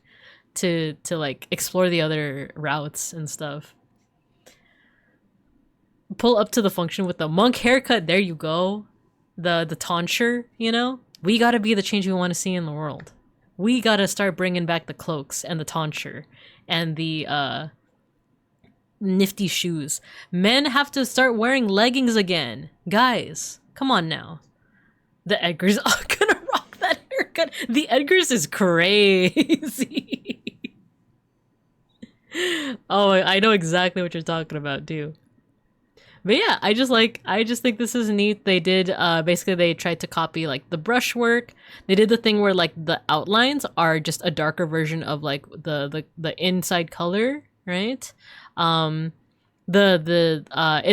to like, explore the other routes and stuff. Pull up to the function with the monk haircut. There you go. The tonsure, you know? We gotta be the change we want to see in the world. We gotta start bringing back the cloaks and the tonsure and the nifty shoes. Men have to start wearing leggings again. Guys, come on now. The Edgars are gonna rock that haircut. The Edgars is crazy. Oh, I know exactly what you're talking about, too. But yeah, I just think this is neat. They did, basically they tried to copy like the brushwork. They did the thing where like the outlines are just a darker version of like the inside color, right? It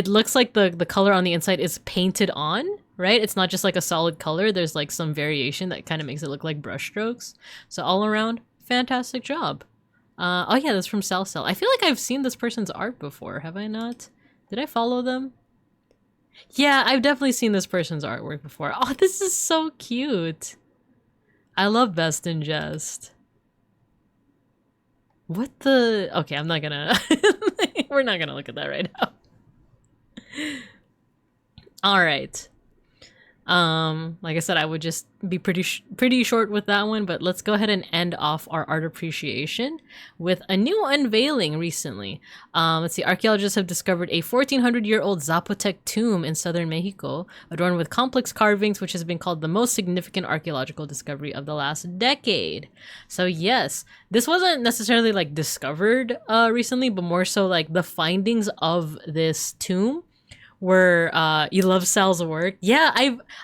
looks like the color on the inside is painted on, right? It's not just like a solid color. There's like some variation that kind of makes it look like brush strokes. So all around, fantastic job. Oh yeah, that's from South Cell. I feel like I've seen this person's art before, have I not? Did I follow them? Yeah, I've definitely seen this person's artwork before. Oh, this is so cute. I love Best in Jest. What the... Okay, I'm not gonna... We're not gonna look at that right now. Alright. Like I said, I would just be pretty short with that one, but let's go ahead and end off our art appreciation with a new unveiling recently. Let's see, archaeologists have discovered a 1400-year-old Zapotec tomb in southern Mexico, adorned with complex carvings, which has been called the most significant archaeological discovery of the last decade. So yes, this wasn't necessarily like discovered recently, but more so like the findings of this tomb where you love Sal's work. Yeah,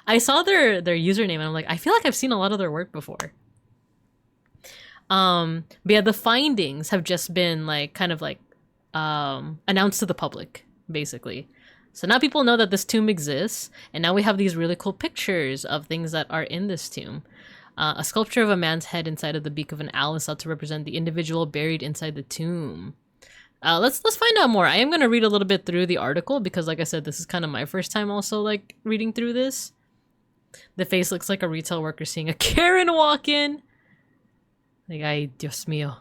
I saw their username and I'm like, I feel like I've seen a lot of their work before. But yeah, the findings have just been like kind of like announced to the public, basically. So now people know that this tomb exists, and now we have these really cool pictures of things that are in this tomb. A sculpture of a man's head inside of the beak of an owl is thought to represent the individual buried inside the tomb. Let's find out more. I am gonna read a little bit through the article because, like I said, this is kind of my first time also like reading through this. The face looks like a retail worker seeing a Karen walk in. Like, ay, Dios mío,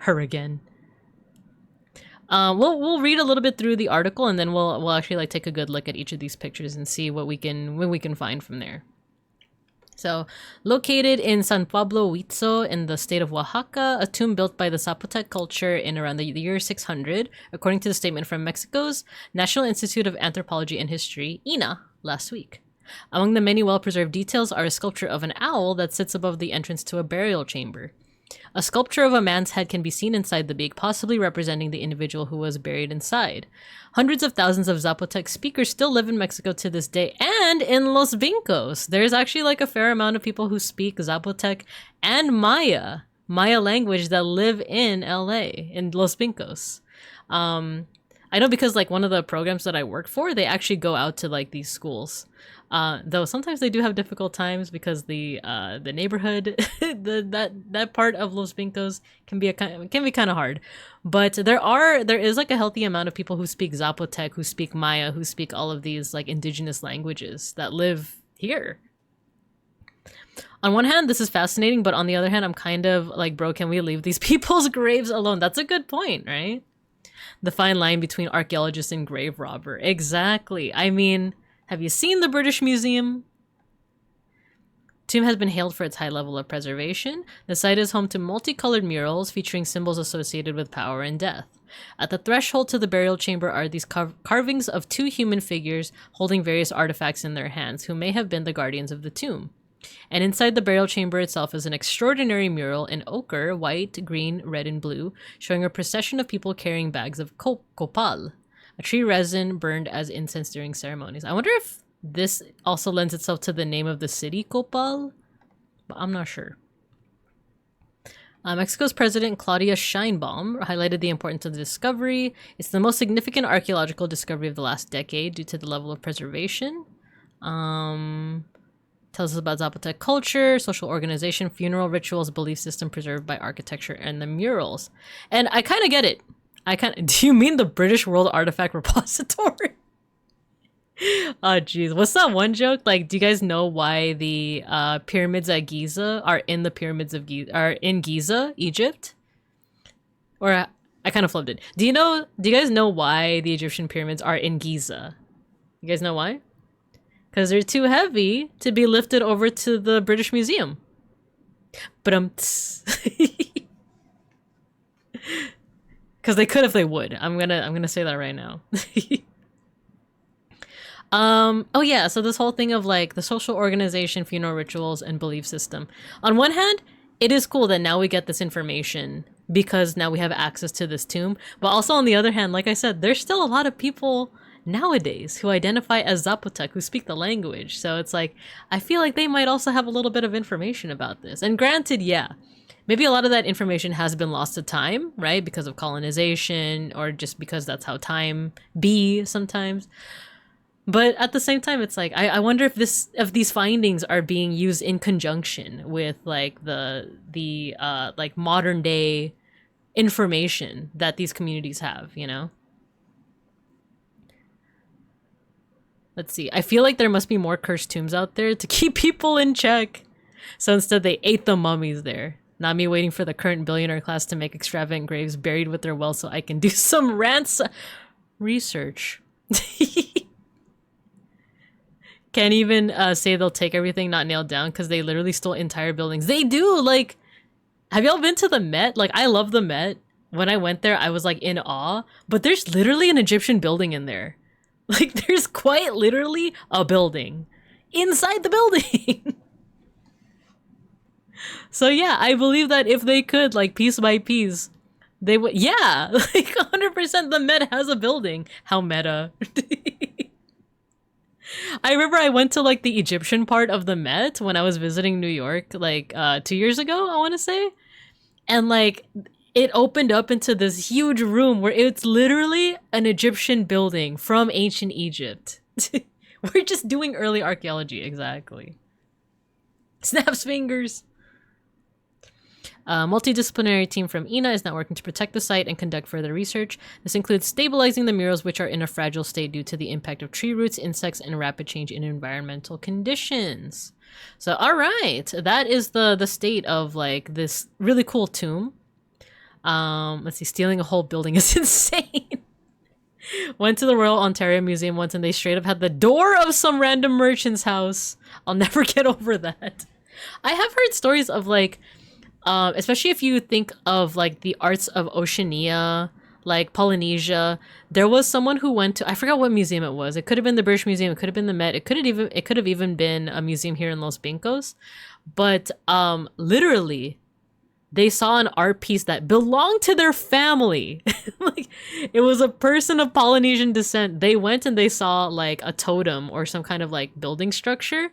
her again. We'll read a little bit through the article and then we'll actually like take a good look at each of these pictures and see what we can find from there. So, located in San Pablo Huitzo in the state of Oaxaca, a tomb built by the Zapotec culture in around the year 600, according to the statement from Mexico's National Institute of Anthropology and History, INA, last week. Among the many well-preserved details are a sculpture of an owl that sits above the entrance to a burial chamber. A sculpture of a man's head can be seen inside the beak, possibly representing the individual who was buried inside. Hundreds of thousands of Zapotec speakers still live in Mexico to this day, and in Los Vincos. There's actually like a fair amount of people who speak Zapotec and Maya language that live in LA, in Los Vincos. I know because like one of the programs that I work for, they actually go out to like these schools. Though sometimes they do have difficult times because the neighborhood, that part of Los Vincos can be kind of hard. But there is like a healthy amount of people who speak Zapotec, who speak Maya, who speak all of these like indigenous languages that live here. On one hand, this is fascinating, but on the other hand, I'm kind of like, bro, can we leave these people's graves alone? That's a good point, right? The fine line between archaeologist and grave robber. Exactly. I mean, have you seen the British Museum? Tomb has been hailed for its high level of preservation. The site is home to multicolored murals featuring symbols associated with power and death. At the threshold to the burial chamber are these carvings of two human figures holding various artifacts in their hands, who may have been the guardians of the tomb. And inside the burial chamber itself is an extraordinary mural in ochre, white, green, red, and blue, showing a procession of people carrying bags of copal, a tree resin burned as incense during ceremonies. I wonder if this also lends itself to the name of the city, Copal? But I'm not sure. Mexico's President Claudia Sheinbaum highlighted the importance of the discovery. It's the most significant archaeological discovery of the last decade due to the level of preservation. Tells us about Zapotec culture, social organization, funeral rituals, belief system preserved by architecture, and the murals. And I kind of get it. Do you mean the British World Artifact Repository? Oh, jeez. What's that one joke? Like, do you guys know why the pyramids at Giza are in the pyramids of Giza, are in Giza, Egypt? Or I kind of flipped it. Do you guys know why the Egyptian pyramids are in Giza? You guys know why? Because they're too heavy to be lifted over to the British Museum. But because they could if they would. I'm gonna say that right now. Oh yeah, so this whole thing of like the social organization, funeral rituals, and belief system. On one hand, it is cool that now we get this information because now we have access to this tomb. But also on the other hand, like I said, there's still a lot of people nowadays who identify as Zapotec, who speak the language. So it's like, I feel like they might also have a little bit of information about this. And granted, yeah, maybe a lot of that information has been lost to time, right? Because of colonization or just because that's how time be sometimes. But at the same time, it's like, I wonder if these findings are being used in conjunction with like the like modern day information that these communities have, you know? Let's see. I feel like there must be more cursed tombs out there to keep people in check. So instead they ate the mummies there. Not me waiting for the current billionaire class to make extravagant graves buried with their wealth so I can do some research. Can't even say they'll take everything not nailed down because they literally stole entire buildings. They do! Like, have y'all been to the Met? Like, I love the Met. When I went there, I was like in awe. But there's literally an Egyptian building in there. Like, there's quite literally a building inside the building. So yeah, I believe that if they could, like, piece by piece, they would. Yeah, like 100% the Met has a building. How meta. I remember I went to like the Egyptian part of the Met when I was visiting New York like 2 years ago, I want to say. And like it opened up into this huge room where it's literally an Egyptian building from ancient Egypt. We're just doing early archaeology, exactly. Snaps fingers. A multidisciplinary team from INA is now working to protect the site and conduct further research. This includes stabilizing the murals, which are in a fragile state due to the impact of tree roots, insects, and rapid change in environmental conditions. So, all right, that is the state of like this really cool tomb. Let's see, stealing a whole building is insane. Went to the Royal Ontario Museum once, and they straight up had the door of some random merchant's house. I'll never get over that. I have heard stories of like. Especially if you think of like the arts of Oceania, like Polynesia, there was someone who went to, I forgot what museum it was. It could have been the British Museum, it could have been the Met, it could have even been a museum here in Los Pincos. But literally they saw an art piece that belonged to their family. Like it was a person of Polynesian descent. They went and they saw like a totem or some kind of like building structure.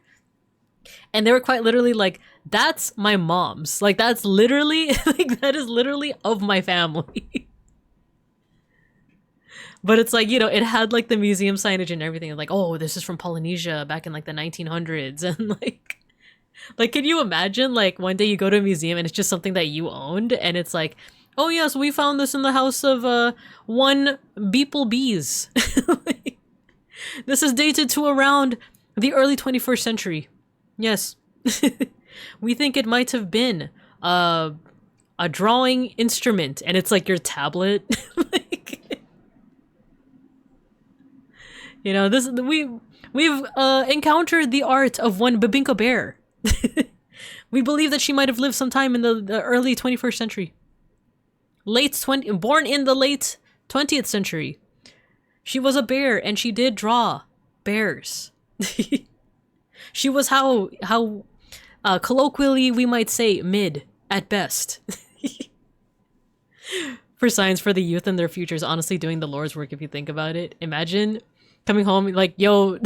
And they were quite literally like, that's my mom's. Like, that's literally, like, that is literally of my family. But it's like, you know, it had like the museum signage and everything. Like, oh, this is from Polynesia back in like the 1900s. And like, can you imagine like one day you go to a museum and it's just something that you owned? And it's like, oh, yes, we found this in the house of one beeplebees. Like, this is dated to around the early 21st century. Yes. We think it might have been a drawing instrument, and it's like your tablet. Like, you know, we've encountered the art of one Babinka bear. We believe that she might have lived sometime in the early 21st century. Born in the late 20th century. She was a bear, and she did draw bears. She was how colloquially we might say mid at best. For science, for the youth and their futures, honestly doing the Lord's work if you think about it. Imagine coming home like, yo,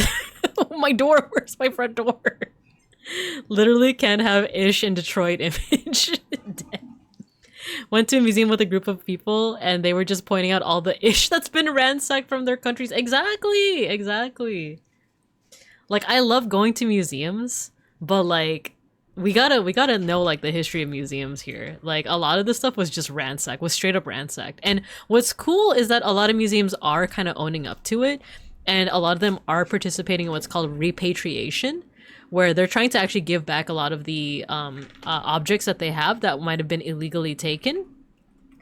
my door, where's my front door? Literally can't have Ish in Detroit image. Went to a museum with a group of people and they were just pointing out all the Ish that's been ransacked from their countries. Exactly. Like, I love going to museums, but like we gotta know like the history of museums here. Like a lot of this stuff was just ransacked, was straight up ransacked. And what's cool is that a lot of museums are kind of owning up to it, and a lot of them are participating in what's called repatriation, where they're trying to actually give back a lot of the objects that they have that might have been illegally taken.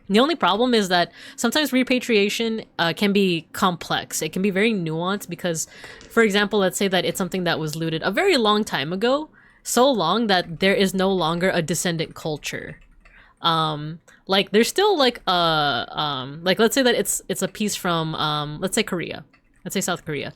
The only problem is that sometimes repatriation can be complex. It can be very nuanced because, for example, let's say that it's something that was looted a very long time ago, so long that there is no longer a descendant culture. Like there's still like like let's say that it's a piece from let's say Korea, let's say South Korea,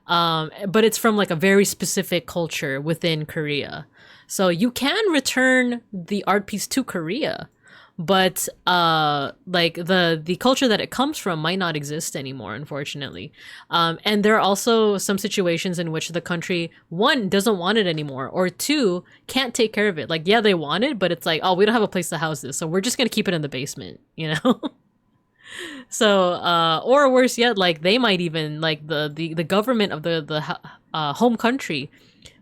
but it's from like a very specific culture within Korea. So you can return the art piece to Korea, but like the culture that it comes from might not exist anymore, unfortunately. And there are also some situations in which the country, one, doesn't want it anymore, or two, can't take care of it. Like, yeah, they want it, but it's like, oh, we don't have a place to house this, so we're just gonna keep it in the basement, you know? So or worse yet, like they might even like the government of the home country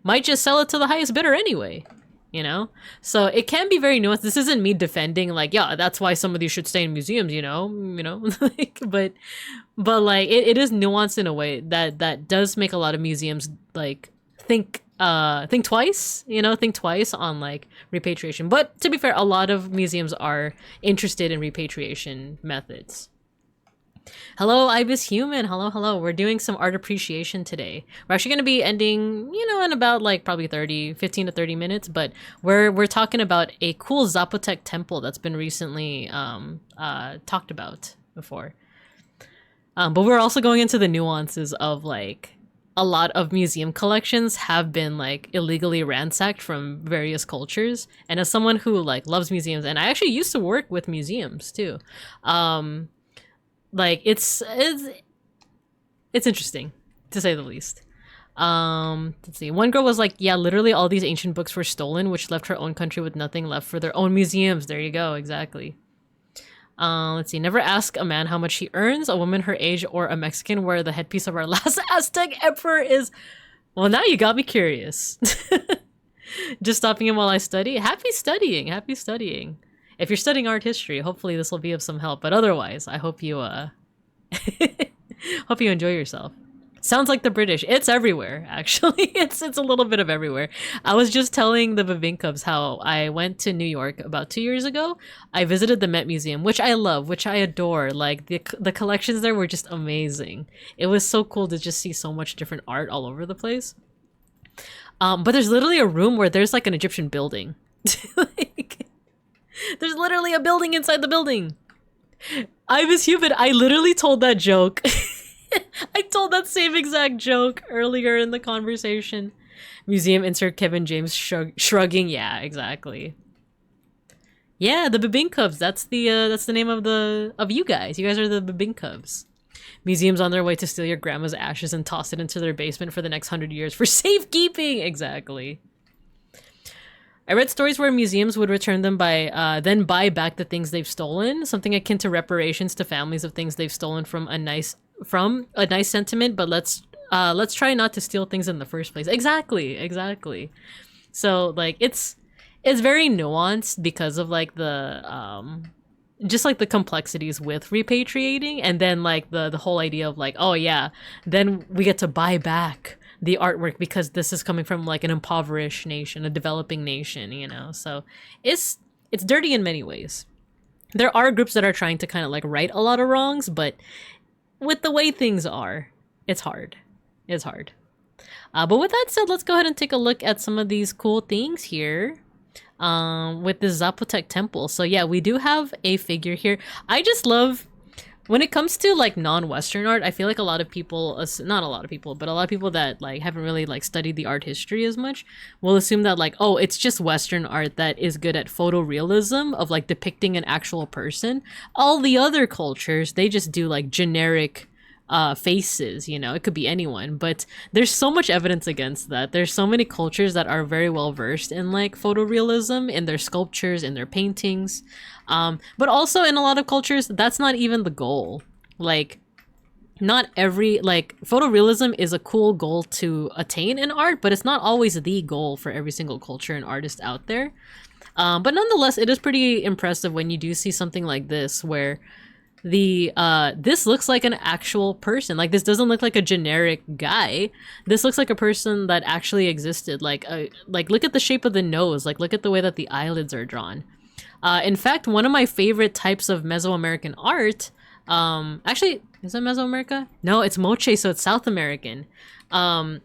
might just sell it to the highest bidder anyway. You know, so it can be very nuanced. This isn't me defending like, yeah, that's why some of these should stay in museums, you know, like, but like it is nuanced in a way that does make a lot of museums like think twice, you know, think twice on like repatriation. But to be fair, a lot of museums are interested in repatriation methods. Hello, Ibis Human. Hello. We're doing some art appreciation today. We're actually going to be ending, you know, in about like probably 15 to 30 minutes, but we're talking about a cool Zapotec temple that's been recently talked about before. But we're also going into the nuances of like a lot of museum collections have been like illegally ransacked from various cultures. And as someone who like loves museums, and I actually used to work with museums too, like it's interesting to say the least. Let's see. One girl was like, yeah, literally all these ancient books were stolen, which left her own country with nothing left for their own museums. There you go. Exactly. Let's see. Never ask a man how much he earns, a woman her age, or a Mexican where the headpiece of our last Aztec emperor is. Well, now you got me curious. Just stopping in while I study. Happy studying. Happy studying. If you're studying art history, hopefully this will be of some help. But otherwise, I hope you hope you enjoy yourself. Sounds like the British. It's everywhere, actually. It's a little bit of everywhere. I was just telling the Babinkubs how I went to New York about 2 years ago. I visited the Met Museum, which I love, which I adore. Like, the collections there were just amazing. It was so cool to just see so much different art all over the place. But there's literally a room where there's like an Egyptian building. Like, there's literally a building inside the building. I was human. I literally told that joke. I told that same exact joke earlier in the conversation. Museum insert Kevin James shrugging. Yeah, exactly. Yeah, the Babinkubs. That's the name of you guys. You guys are the Babinkubs. Museums on their way to steal your grandma's ashes and toss it into their basement for the next 100 years for safekeeping. Exactly. I read stories where museums would return them by then buy back the things they've stolen, something akin to reparations to families of things they've stolen from a nice sentiment, but let's try not to steal things in the first place. Exactly. So like it's very nuanced because of like the just like the complexities with repatriating, and then like the whole idea of like, oh yeah, then we get to buy back the artwork because this is coming from like an impoverished nation, a developing nation, you know. So it's dirty in many ways. There are groups that are trying to kind of like right a lot of wrongs, but with the way things are, it's hard. But with that said, let's go ahead and take a look at some of these cool things here with the Zapotec temple. So yeah, we do have a figure here. I just love, when it comes to like non-Western art, I feel like a lot of people, not a lot of people, but a lot of people that like haven't really like studied the art history as much will assume that like, oh, it's just Western art that is good at photorealism of like depicting an actual person. All the other cultures, they just do like generic faces, you know. It could be anyone, but there's so much evidence against that. There's so many cultures that are very well versed in like photorealism in their sculptures, in their paintings, but also in a lot of cultures that's not even the goal. Like, not every, like, photorealism is a cool goal to attain in art, but it's not always the goal for every single culture and artist out there. But nonetheless, it is pretty impressive when you do see something like this where this looks like an actual person. Like, this doesn't look like a generic guy. This looks like a person that actually existed. Like look at the shape of the nose. Like, look at the way that the eyelids are drawn. In fact, one of my favorite types of Mesoamerican art, actually, is it Mesoamerica? No, it's Moche, so it's South American. I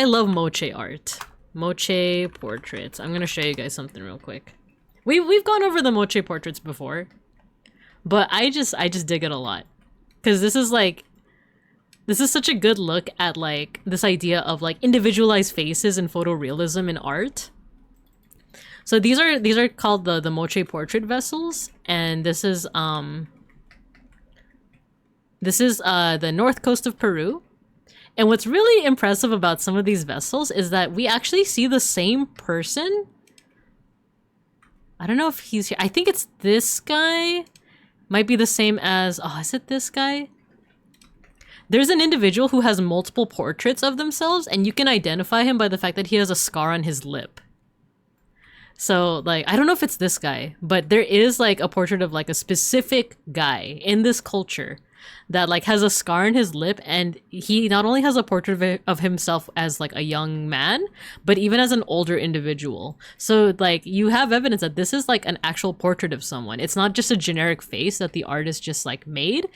love Moche art. Moche portraits. I'm gonna show you guys something real quick. We've gone over the Moche portraits before, but I just dig it a lot, because this is such a good look at like this idea of like individualized faces and photorealism in art. So these are called the Moche portrait vessels, and this is the north coast of Peru. And what's really impressive about some of these vessels is that we actually see the same person. I don't know if he's here. I think it's this guy. Might be the same as, oh, is it this guy? There's an individual who has multiple portraits of themselves, and you can identify him by the fact that he has a scar on his lip. So, like, I don't know if it's this guy, but there is, like, a portrait of, like, a specific guy in this culture that, like, has a scar on his lip, and he not only has a portrait of himself as, like, a young man, but even as an older individual. So, like, you have evidence that this is, like, an actual portrait of someone. It's not just a generic face that the artist just, like, made.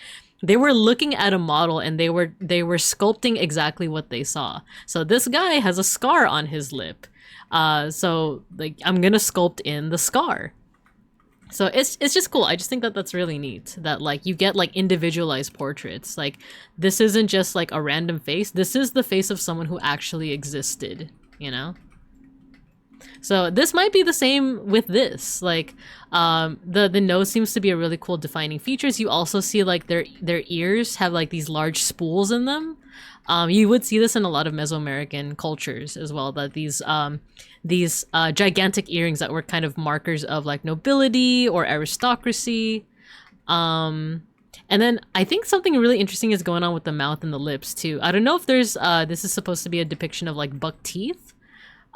They were looking at a model, and they were sculpting exactly what they saw. So this guy has a scar on his lip. So, like, I'm gonna sculpt in the scar. So it's just cool. I just think that that's really neat, that like you get like individualized portraits. Like, this isn't just like a random face. This is the face of someone who actually existed, you know? So this might be the same with this. Like, the nose seems to be a really cool defining features. You also see like their ears have like these large spools in them. You would see this in a lot of Mesoamerican cultures as well, that these gigantic earrings that were kind of markers of like nobility or aristocracy. And then I think something really interesting is going on with the mouth and the lips too. I don't know if there's this is supposed to be a depiction of like buck teeth,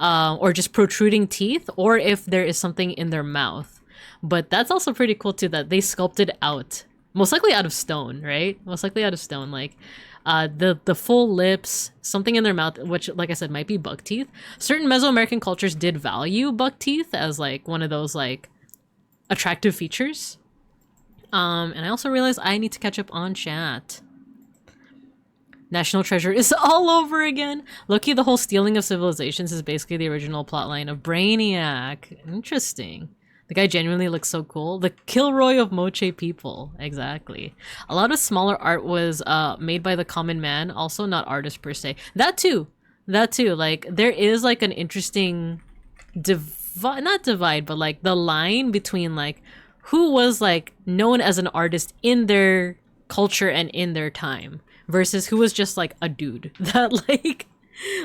or just protruding teeth, or if there is something in their mouth. But that's also pretty cool too, that they sculpted out, most likely out of stone, right? Most likely out of stone, like the full lips, something in their mouth, which, like I said, might be buck teeth. Certain Mesoamerican cultures did value buck teeth as like one of those like attractive features. And I also realized I need to catch up on chat. National Treasure is all over again. Loki, the whole stealing of civilizations is basically the original plotline of Brainiac. Interesting. The guy genuinely looks so cool. The Kilroy of Moche people. Exactly. A lot of smaller art was made by the common man, also not artists per se. That too. Like, there is like an interesting not divide, but like the line between like who was like known as an artist in their culture and in their time versus who was just like a dude that like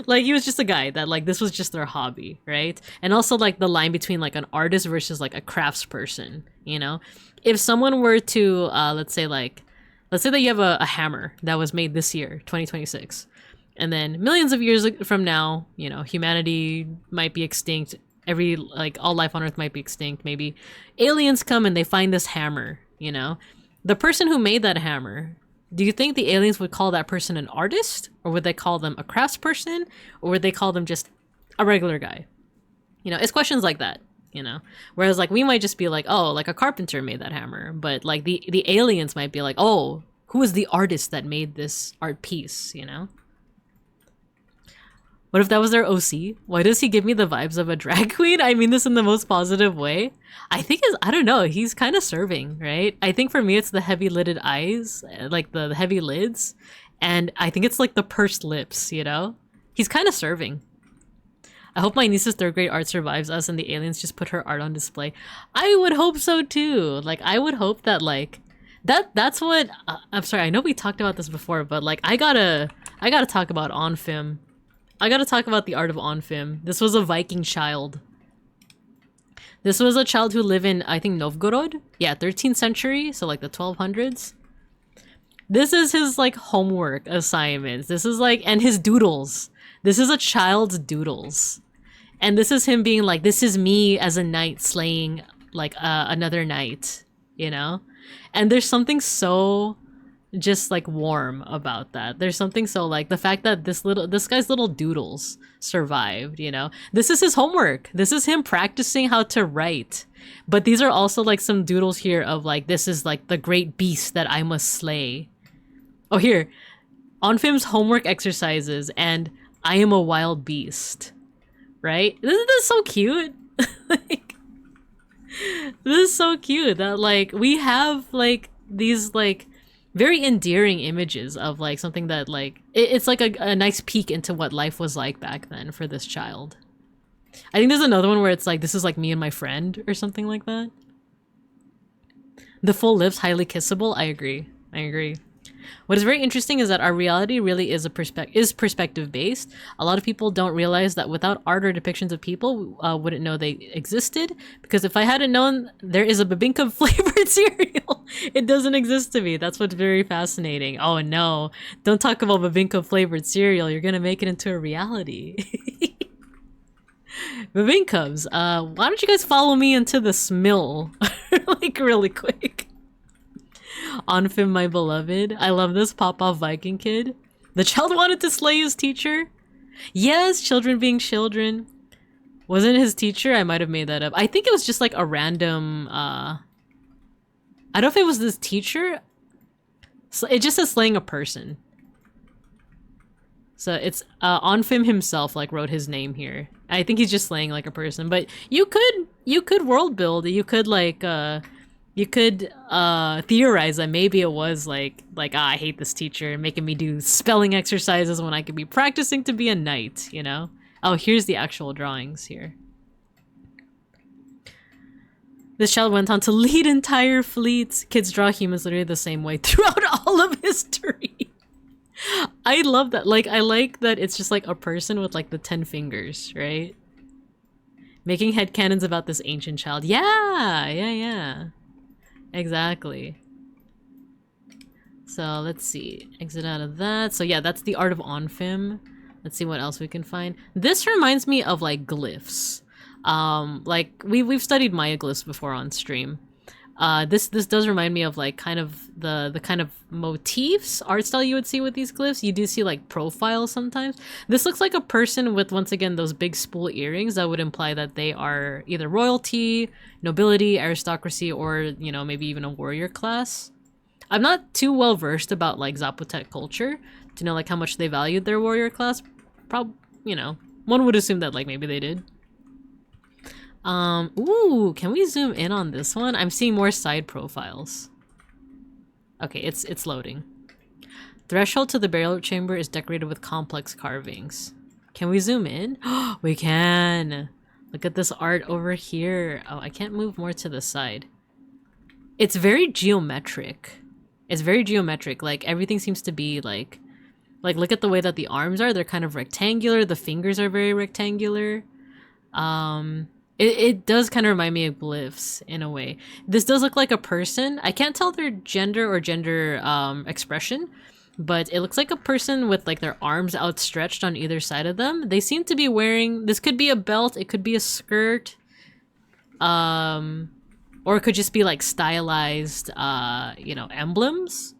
he was just a guy that like this was just their hobby, right? And also like the line between like an artist versus like a craftsperson, you know? If someone were to let's say that you have a hammer that was made this year, 2026, and then millions of years from now, you know, humanity might be extinct, all life on Earth might be extinct, maybe aliens come and they find this hammer, you know? The person who made that hammer, do you think the aliens would call that person an artist? Or would they call them a craftsperson? Or would they call them just a regular guy? You know, it's questions like that, you know? Whereas like we might just be like, oh, like a carpenter made that hammer. But like the aliens might be like, oh, who is the artist that made this art piece, you know? What if that was their OC? Why does he give me the vibes of a drag queen? I mean this in the most positive way. I don't know, he's kind of serving, right? I think for me it's the heavy lidded eyes, like the heavy lids. And I think it's like the pursed lips, you know? He's kind of serving. I hope my niece's third grade art survives us and the aliens just put her art on display. I would hope so too. Like, I would hope that like, that's what, I'm sorry, I know we talked about this before, but like, I gotta talk about Onfim. I gotta talk about the art of Onfim. This was a Viking child. This was a child who lived in, I think, Novgorod? Yeah, 13th century, so like the 1200s. This is his like homework assignments. This is like, and his doodles. This is a child's doodles. And this is him being like, this is me as a knight slaying like another knight, you know? And there's something so just like warm about that. There's something so like the fact that this guy's little doodles survived, you know? This is his homework. This is him practicing how to write. But these are also like some doodles here of like, this is like the great beast that I must slay. Oh, here. Onfim's homework exercises and I am a wild beast. Right? Isn't this so cute? Like, this is so cute that like we have like these like very endearing images of like something that like it's like a nice peek into what life was like back then for this child. I think there's another one where it's like, this is like me and my friend or something like that. The full lips, highly kissable. I agree. What is very interesting is that our reality really is perspective based. A lot of people don't realize that without art or depictions of people, wouldn't know they existed. Because if I hadn't known there is a bebinka flavored cereal, it doesn't exist to me. That's what's very fascinating. Oh no, don't talk about bebinka flavored cereal. You're gonna make it into a reality. Bebinkums, why don't you guys follow me into this mill like really quick. Onfim, my beloved. I love this pop-off Viking kid. The child wanted to slay his teacher. Yes, children being children. Wasn't his teacher? I might have made that up. I think it was just like a random, I don't know if it was this teacher. So it just says slaying a person. So it's, Onfim himself like wrote his name here. I think he's just slaying like a person, but you could world build. You could like, you could theorize that maybe it was like I hate this teacher making me do spelling exercises when I could be practicing to be a knight, you know? Oh, here's the actual drawings here. This child went on to lead entire fleets. Kids draw humans literally the same way throughout all of history. I love that. Like, I like that it's just like a person with like the 10 fingers, right? Making headcanons about this ancient child. Yeah. Exactly. So let's see. Exit out of that. So yeah, that's the art of Onfim. Let's see what else we can find. This reminds me of like glyphs. Like we've studied Maya glyphs before on stream. This does remind me of like kind of the kind of motifs, art style you would see with these glyphs. You do see like profiles sometimes. This looks like a person with, once again, those big spool earrings that would imply that they are either royalty, nobility, aristocracy, or, you know, maybe even a warrior class. I'm not too well versed about like Zapotec culture to know like how much they valued their warrior class. You know, one would assume that like maybe they did. Ooh, can we zoom in on this one? I'm seeing more side profiles. Okay, it's loading. Threshold to the burial chamber is decorated with complex carvings. Can we zoom in? We can! Look at this art over here. Oh, I can't move more to the side. It's very geometric. It's very geometric. Like, everything seems to be like look at the way that the arms are. They're kind of rectangular. The fingers are very rectangular. It does kind of remind me of glyphs in a way. This does look like a person. I can't tell their gender or gender expression, but it looks like a person with like their arms outstretched on either side of them. They seem to be wearing, this could be a belt, it could be a skirt, or it could just be like stylized, you know, emblems.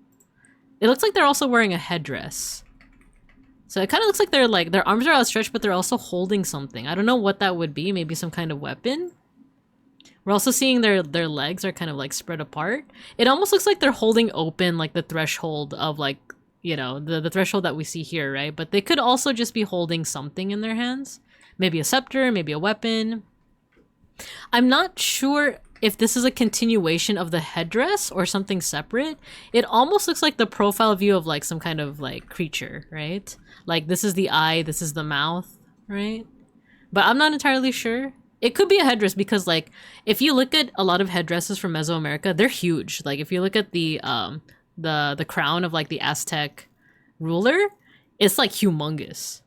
It looks like they're also wearing a headdress. So it kind of looks like they're like, their arms are outstretched, but they're also holding something. I don't know what that would be. Maybe some kind of weapon. We're also seeing their legs are kind of like spread apart. It almost looks like they're holding open like the threshold of like, you know, the threshold that we see here, right? But they could also just be holding something in their hands. Maybe a scepter, maybe a weapon. I'm not sure if this is a continuation of the headdress or something separate. It almost looks like the profile view of like some kind of like creature, right? Like this is the eye, this is the mouth, right? But I'm not entirely sure. It could be a headdress because like if you look at a lot of headdresses from Mesoamerica, they're huge. Like if you look at the crown of like the Aztec ruler, it's like humongous.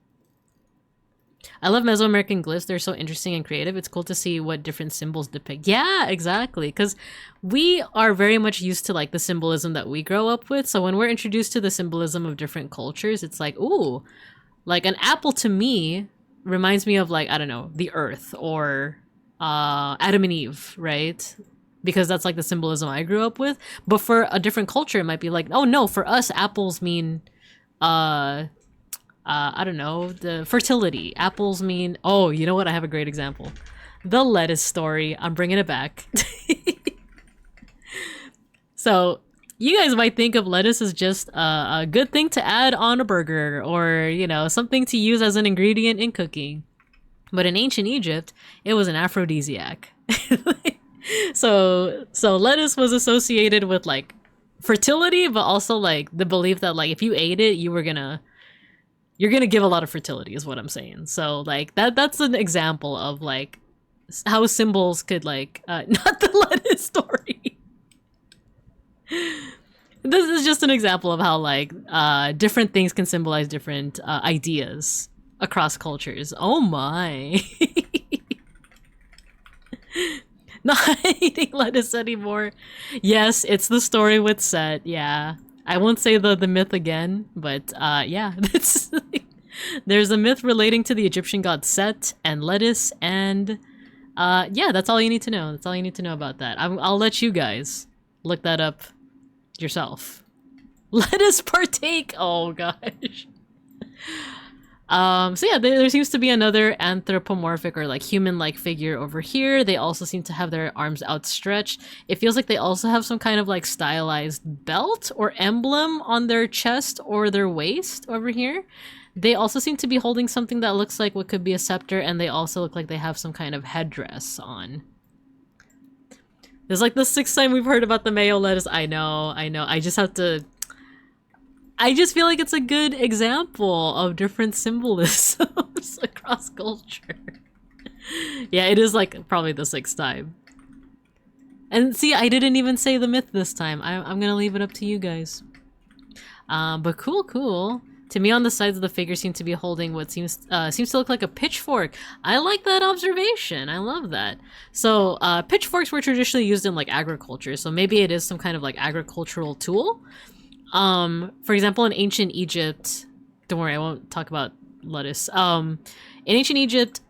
I love Mesoamerican glyphs. They're so interesting and creative. It's cool to see what different symbols depict. Yeah, exactly. Because we are very much used to like the symbolism that we grow up with. So when we're introduced to the symbolism of different cultures, it's like, ooh, like an apple to me reminds me of like, I don't know, the earth or Adam and Eve, right? Because that's like the symbolism I grew up with. But for a different culture, it might be like, oh no, for us, apples mean I don't know, the fertility. Apples mean, oh, you know what? I have a great example. The lettuce story. I'm bringing it back. So you guys might think of lettuce as just a good thing to add on a burger or, you know, something to use as an ingredient in cooking. But in ancient Egypt, it was an aphrodisiac. So lettuce was associated with like fertility, but also like the belief that like if you ate it, you're gonna give a lot of fertility is what I'm saying. So like that's an example of like how symbols could like not the lettuce story. This is just an example of how like different things can symbolize different ideas across cultures. Oh my. Not eating lettuce anymore. Yes, it's the story with Set. Yeah. I won't say the myth again, but yeah, there's a myth relating to the Egyptian god Set and lettuce, and yeah, that's all you need to know. That's all you need to know about that. I'll let you guys look that up yourself. Let us partake. Oh gosh. So yeah, there seems to be another anthropomorphic or like human-like figure over here. They also seem to have their arms outstretched. It feels like they also have some kind of like stylized belt or emblem on their chest or their waist over here. They also seem to be holding something that looks like what could be a scepter, and they also look like they have some kind of headdress on. This is like the 6th time we've heard about the mayo lettuce. I know. I just feel like it's a good example of different symbolisms across culture. Yeah, it is like probably the 6th time. And see, I didn't even say the myth this time. I'm gonna leave it up to you guys. But cool. To me, on the sides of the figure seem to be holding what seems to look like a pitchfork. I like that observation. I love that. So pitchforks were traditionally used in like agriculture, so maybe it is some kind of like agricultural tool. For example, in ancient Egypt, don't worry, I won't talk about lettuce. In ancient Egypt,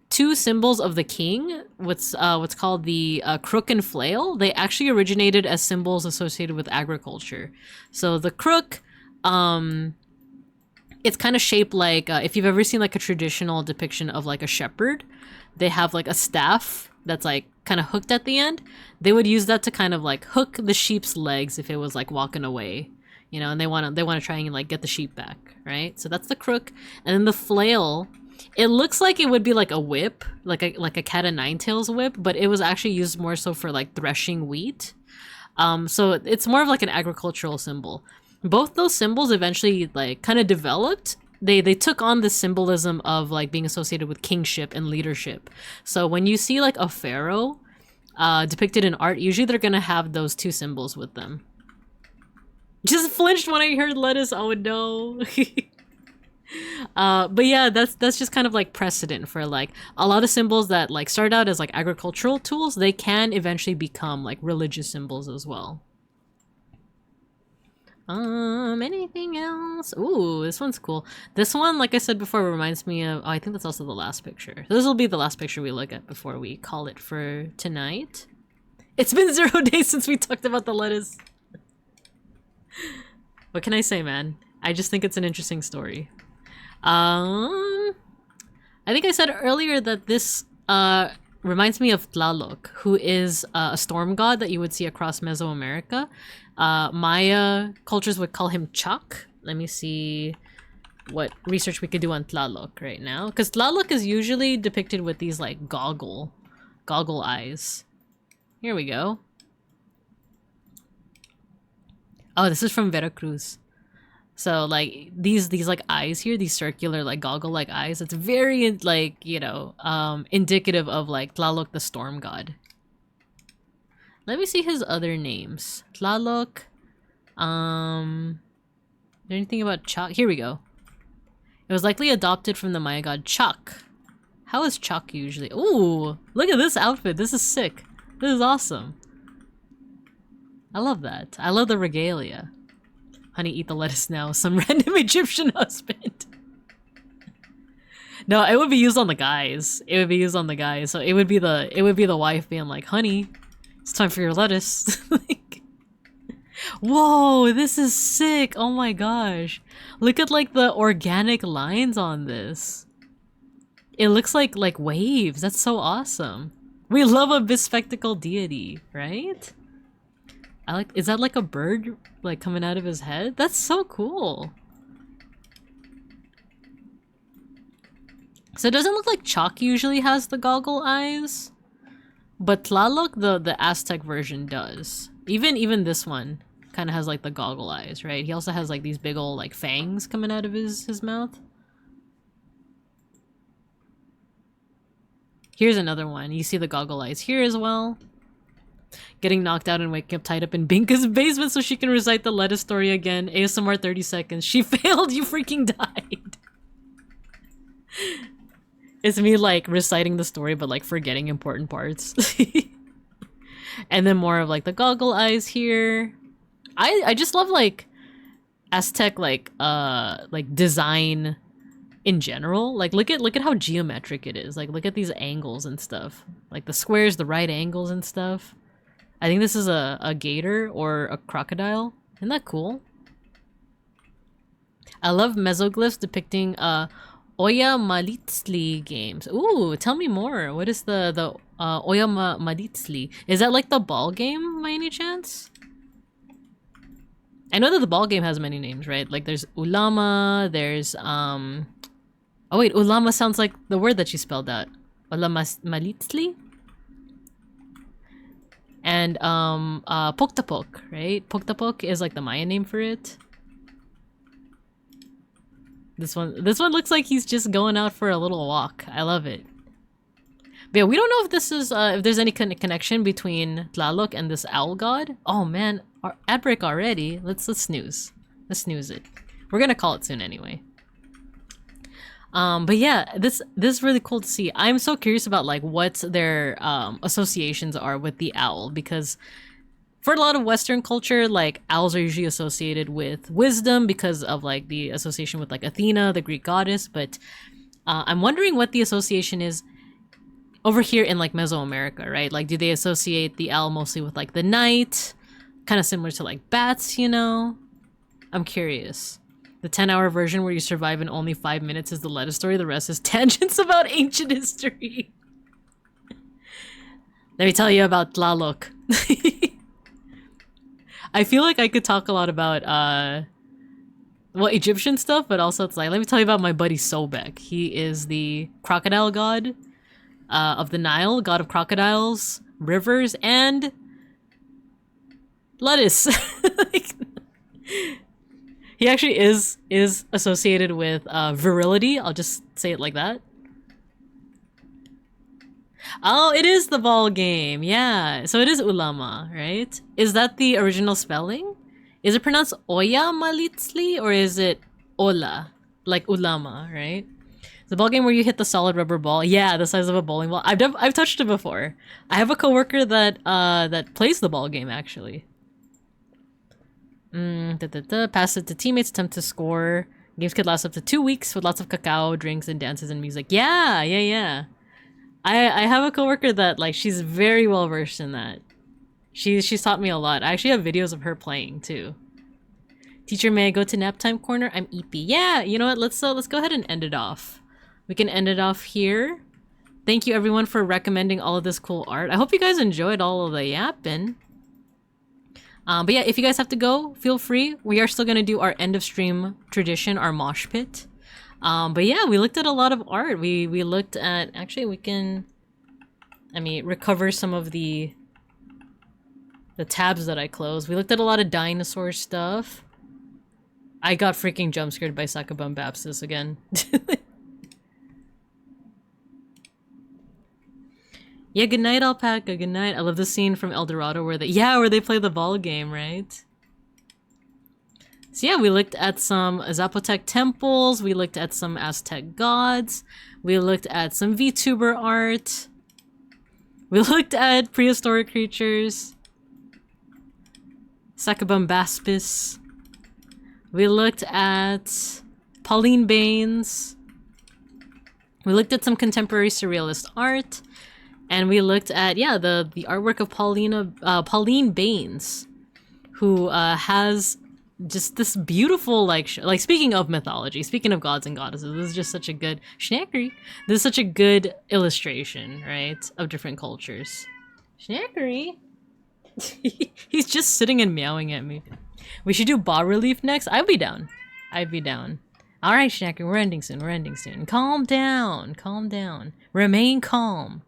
two symbols of the king, what's called the crook and flail, they actually originated as symbols associated with agriculture. So the crook, it's kind of shaped like if you've ever seen like a traditional depiction of like a shepherd, they have like a staff that's like kind of hooked at the end. They would use that to kind of like hook the sheep's legs if it was like walking away, you know, and they want to try and like get the sheep back, right? So that's the crook. And then the flail, it looks like it would be like a whip, like a cat o' nine tails whip, but it was actually used more so for like threshing wheat. So it's more of like an agricultural symbol. Both those symbols eventually like kind of developed. They took on the symbolism of like being associated with kingship and leadership. So when you see like a pharaoh depicted in art, usually they're gonna have those two symbols with them. Just flinched when I heard lettuce. Oh no. But yeah, that's just kind of like precedent for like a lot of symbols that like start out as like agricultural tools. They can eventually become like religious symbols as well. Anything else? Ooh, this one's cool. This one, like I said before, reminds me of, oh, I think that's also the last picture. This will be the last picture we look at before we call it for tonight. It's been 0 days since we talked about the lettuce. What can I say, man? I just think it's an interesting story. I think I said earlier that this reminds me of Tlaloc, who is a storm god that you would see across Mesoamerica. Maya cultures would call him Chuck. Let me see what research we could do on Tlaloc right now, because Tlaloc is usually depicted with these like goggle eyes. Here we go. Oh, this is from Veracruz. So like these like eyes here, these circular like goggle like eyes, it's very like, you know, indicative of like Tlaloc the storm god. Let me see his other names. Tlaloc. Is there anything about Chuck? Here we go. It was likely adopted from the Maya god Chuck. How is Chuck usually? Ooh, look at this outfit. This is sick. This is awesome. I love that. I love the regalia. Honey, eat the lettuce now. Some random Egyptian husband. No, it would be used on the guys. It would be used on the guys. So it would be the wife being like, honey, it's time for your lettuce. Like, whoa, this is sick. Oh my gosh. Look at like the organic lines on this. It looks like waves. That's so awesome. We love a bespectacled deity, right? Is that like a bird like coming out of his head? That's so cool. So it doesn't look like Chalk usually has the goggle eyes, but Tlaloc, the Aztec version, does. Even this one kind of has like the goggle eyes, right? He also has like these big old like fangs coming out of his mouth. Here's another one. You see the goggle eyes here as well. Getting knocked out and waking up tied up in Binka's basement so she can recite the lettuce story again. ASMR 30 seconds. She failed, you freaking died. It's me like reciting the story but like forgetting important parts. And then more of like the goggle eyes here. I just love like Aztec like design in general. Like look at how geometric it is. Like look at these angles and stuff. Like the squares, the right angles and stuff. I think this is a gator or a crocodile. Isn't that cool? I love mesoglyphs depicting Oya Malitzli games. Ooh, tell me more. What is the Oya Malitzli? Is that like the ball game by any chance? I know that the ball game has many names, right? Like there's Ulama, there's oh wait, Ulama sounds like the word that she spelled out. Oya Malitzli? And Poktapok, right? Poktapok is like the Mayan name for it. This one looks like he's just going out for a little walk. I love it. But yeah, we don't know if this is if there's any connection between Tlaloc and this owl god. Oh man, our ad break already. Let's snooze. Let's snooze it. We're gonna call it soon anyway. But yeah, this is really cool to see. I'm so curious about like what their associations are with the owl, because for a lot of Western culture, like owls are usually associated with wisdom because of like the association with like Athena, the Greek goddess. But I'm wondering what the association is over here in like Mesoamerica, right? Like, do they associate the owl mostly with like the night, kind of similar to like bats, you know? I'm curious. The 10-hour version where you survive in only 5 minutes is the lettuce story. The rest is tangents about ancient history. Let me tell you about Tlaloc. I feel like I could talk a lot about well, Egyptian stuff, but also it's like, let me tell you about my buddy Sobek. He is the crocodile god of the Nile, god of crocodiles, rivers, and lettuce. Like, he actually is associated with virility. I'll just say it like that. Oh, it is the ball game. Yeah. So it is ulama, right? Is that the original spelling? Is it pronounced Oya Malitzli or is it Ola? Like ulama, right? The ball game where you hit the solid rubber ball. Yeah, the size of a bowling ball. I've touched it before. I have a coworker that that plays the ball game actually. Pass it to teammates, attempt to score. Games could last up to 2 weeks with lots of cacao, drinks, and dances and music. Yeah. I have a coworker that like she's very well versed in that. She's taught me a lot. I actually have videos of her playing too. Teacher, may I go to nap time corner? I'm EP. Yeah, you know what? Let's go ahead and end it off. We can end it off here. Thank you everyone for recommending all of this cool art. I hope you guys enjoyed all of the yapping. But yeah, if you guys have to go, feel free. We are still gonna do our end of stream tradition, our mosh pit. But yeah, we looked at a lot of art. We looked at, actually we can, I mean, recover some of the tabs that I closed. We looked at a lot of dinosaur stuff. I got freaking jump scared by Succubum Baptist again. Yeah, good night, Alpaca. Good night. I love the scene from El Dorado where they play the ball game, right? So yeah, we looked at some Zapotec temples. We looked at some Aztec gods. We looked at some VTuber art. We looked at prehistoric creatures. Succubum Baspis. We looked at Pauline Baines. We looked at some contemporary surrealist art. And we looked at, yeah, the artwork of Pauline Baines, who has just this beautiful, like speaking of mythology, speaking of gods and goddesses, this is just such a good, Schnackery, this is such a good illustration, right, of different cultures. Schnackery? He's just sitting and meowing at me. We should do bas relief next? I'd be down. I'd be down. Alright, Schnackery, we're ending soon. Calm down. Remain calm.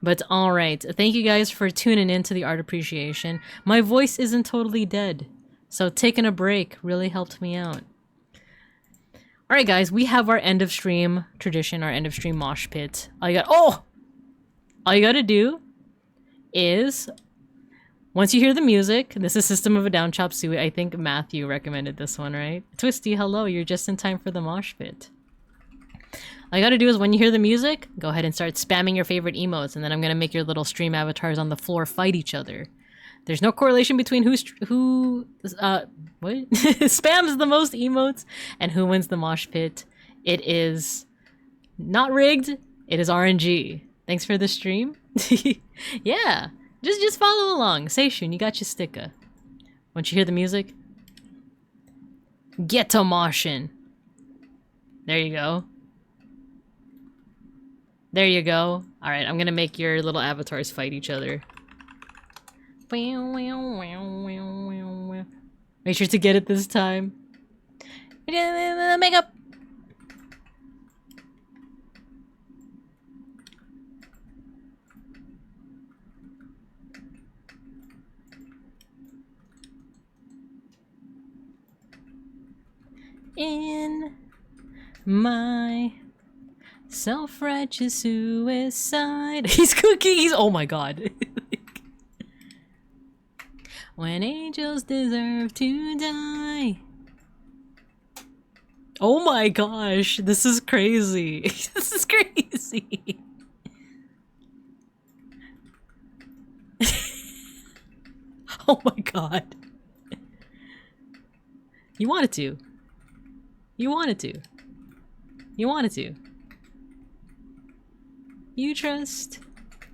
But alright, thank you guys for tuning in to the art appreciation. My voice isn't totally dead, so taking a break really helped me out. Alright guys, we have our end of stream tradition, our end of stream mosh pit. All you gotta do is, once you hear the music, this is System of a Down Chop Suey. I think Matthew recommended this one, right? Twisty, hello, you're just in time for the mosh pit. All you gotta do is when you hear the music, go ahead and start spamming your favorite emotes, and then I'm gonna make your little stream avatars on the floor fight each other. There's no correlation between who spams the most emotes and who wins the mosh pit. It is not rigged. It is RNG. Thanks for the stream. Yeah, just follow along. Seishun, you got your sticker. Once you hear the music, get to moshing. There you go. There you go. Alright, I'm gonna make your little avatars fight each other. Make sure to get it this time. Makeup! In my Self-righteous suicide. He's cooking. He's oh my god. When angels deserve to die. Oh my gosh, this is crazy. This is crazy. Oh my god. You wanted to. You wanted to. You wanted to. You trust.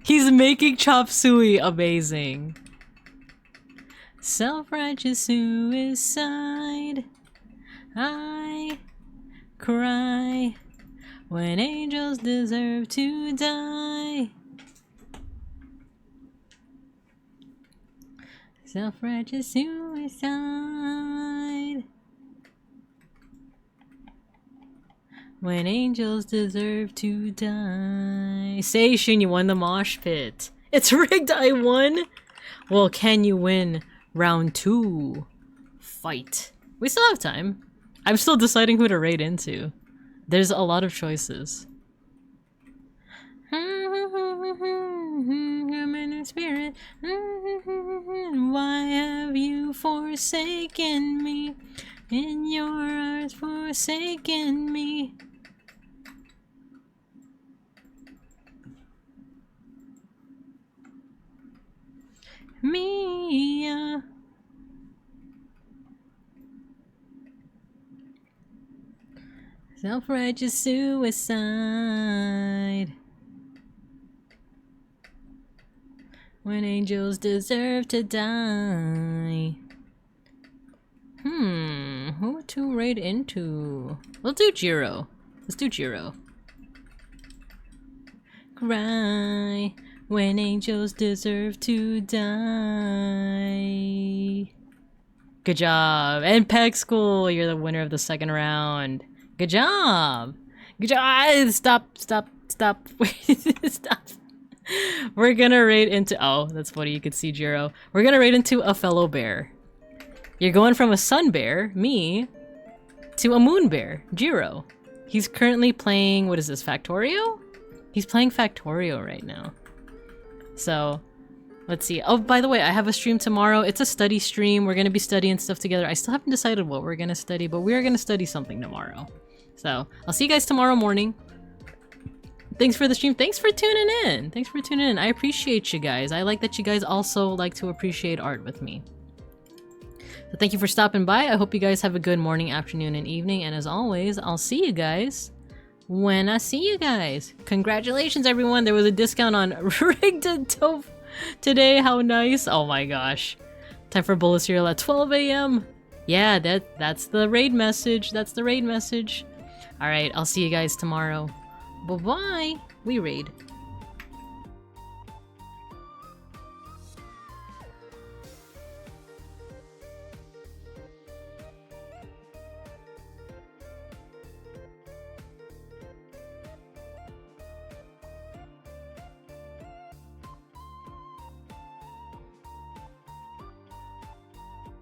He's making chop suey amazing. Self-righteous suicide. I cry when angels deserve to die. Self-righteous suicide. When angels deserve to die. Seishun, you won the mosh pit. It's rigged, I won! Well, can you win round 2? Fight. We still have time. I'm still deciding who to raid into. There's a lot of choices. Human spirit. Why have you forsaken me? In your arms forsaken me. Mia. Self-righteous suicide. When angels deserve to die. Who to raid into? We'll do Jiro. Let's do Jiro. Cry when angels deserve to die. Good job. And Peg School, you're the winner of the second round. Good job. Good job. Stop. Wait, stop. We're gonna raid into, oh, that's funny, you could see Jiro. We're gonna raid into a fellow bear. You're going from a sun bear, me, to a moon bear, Jiro. He's currently playing, what is this, Factorio? He's playing Factorio right now. So, let's see. Oh, by the way, I have a stream tomorrow. It's a study stream. We're gonna be studying stuff together. I still haven't decided what we're gonna study, but we're gonna study something tomorrow. So, I'll see you guys tomorrow morning. Thanks for the stream. Thanks for tuning in. Thanks for tuning in. I appreciate you guys. I like that you guys also like to appreciate art with me. So thank you for stopping by. I hope you guys have a good morning, afternoon, and evening. And as always, I'll see you guys when I see you guys. Congratulations, everyone. There was a discount on rigged and dope today. How nice. Oh my gosh. Time for bullet cereal at 12 a.m. Yeah, that's the raid message. That's the raid message. All right, I'll see you guys tomorrow. Bye-bye. We raid.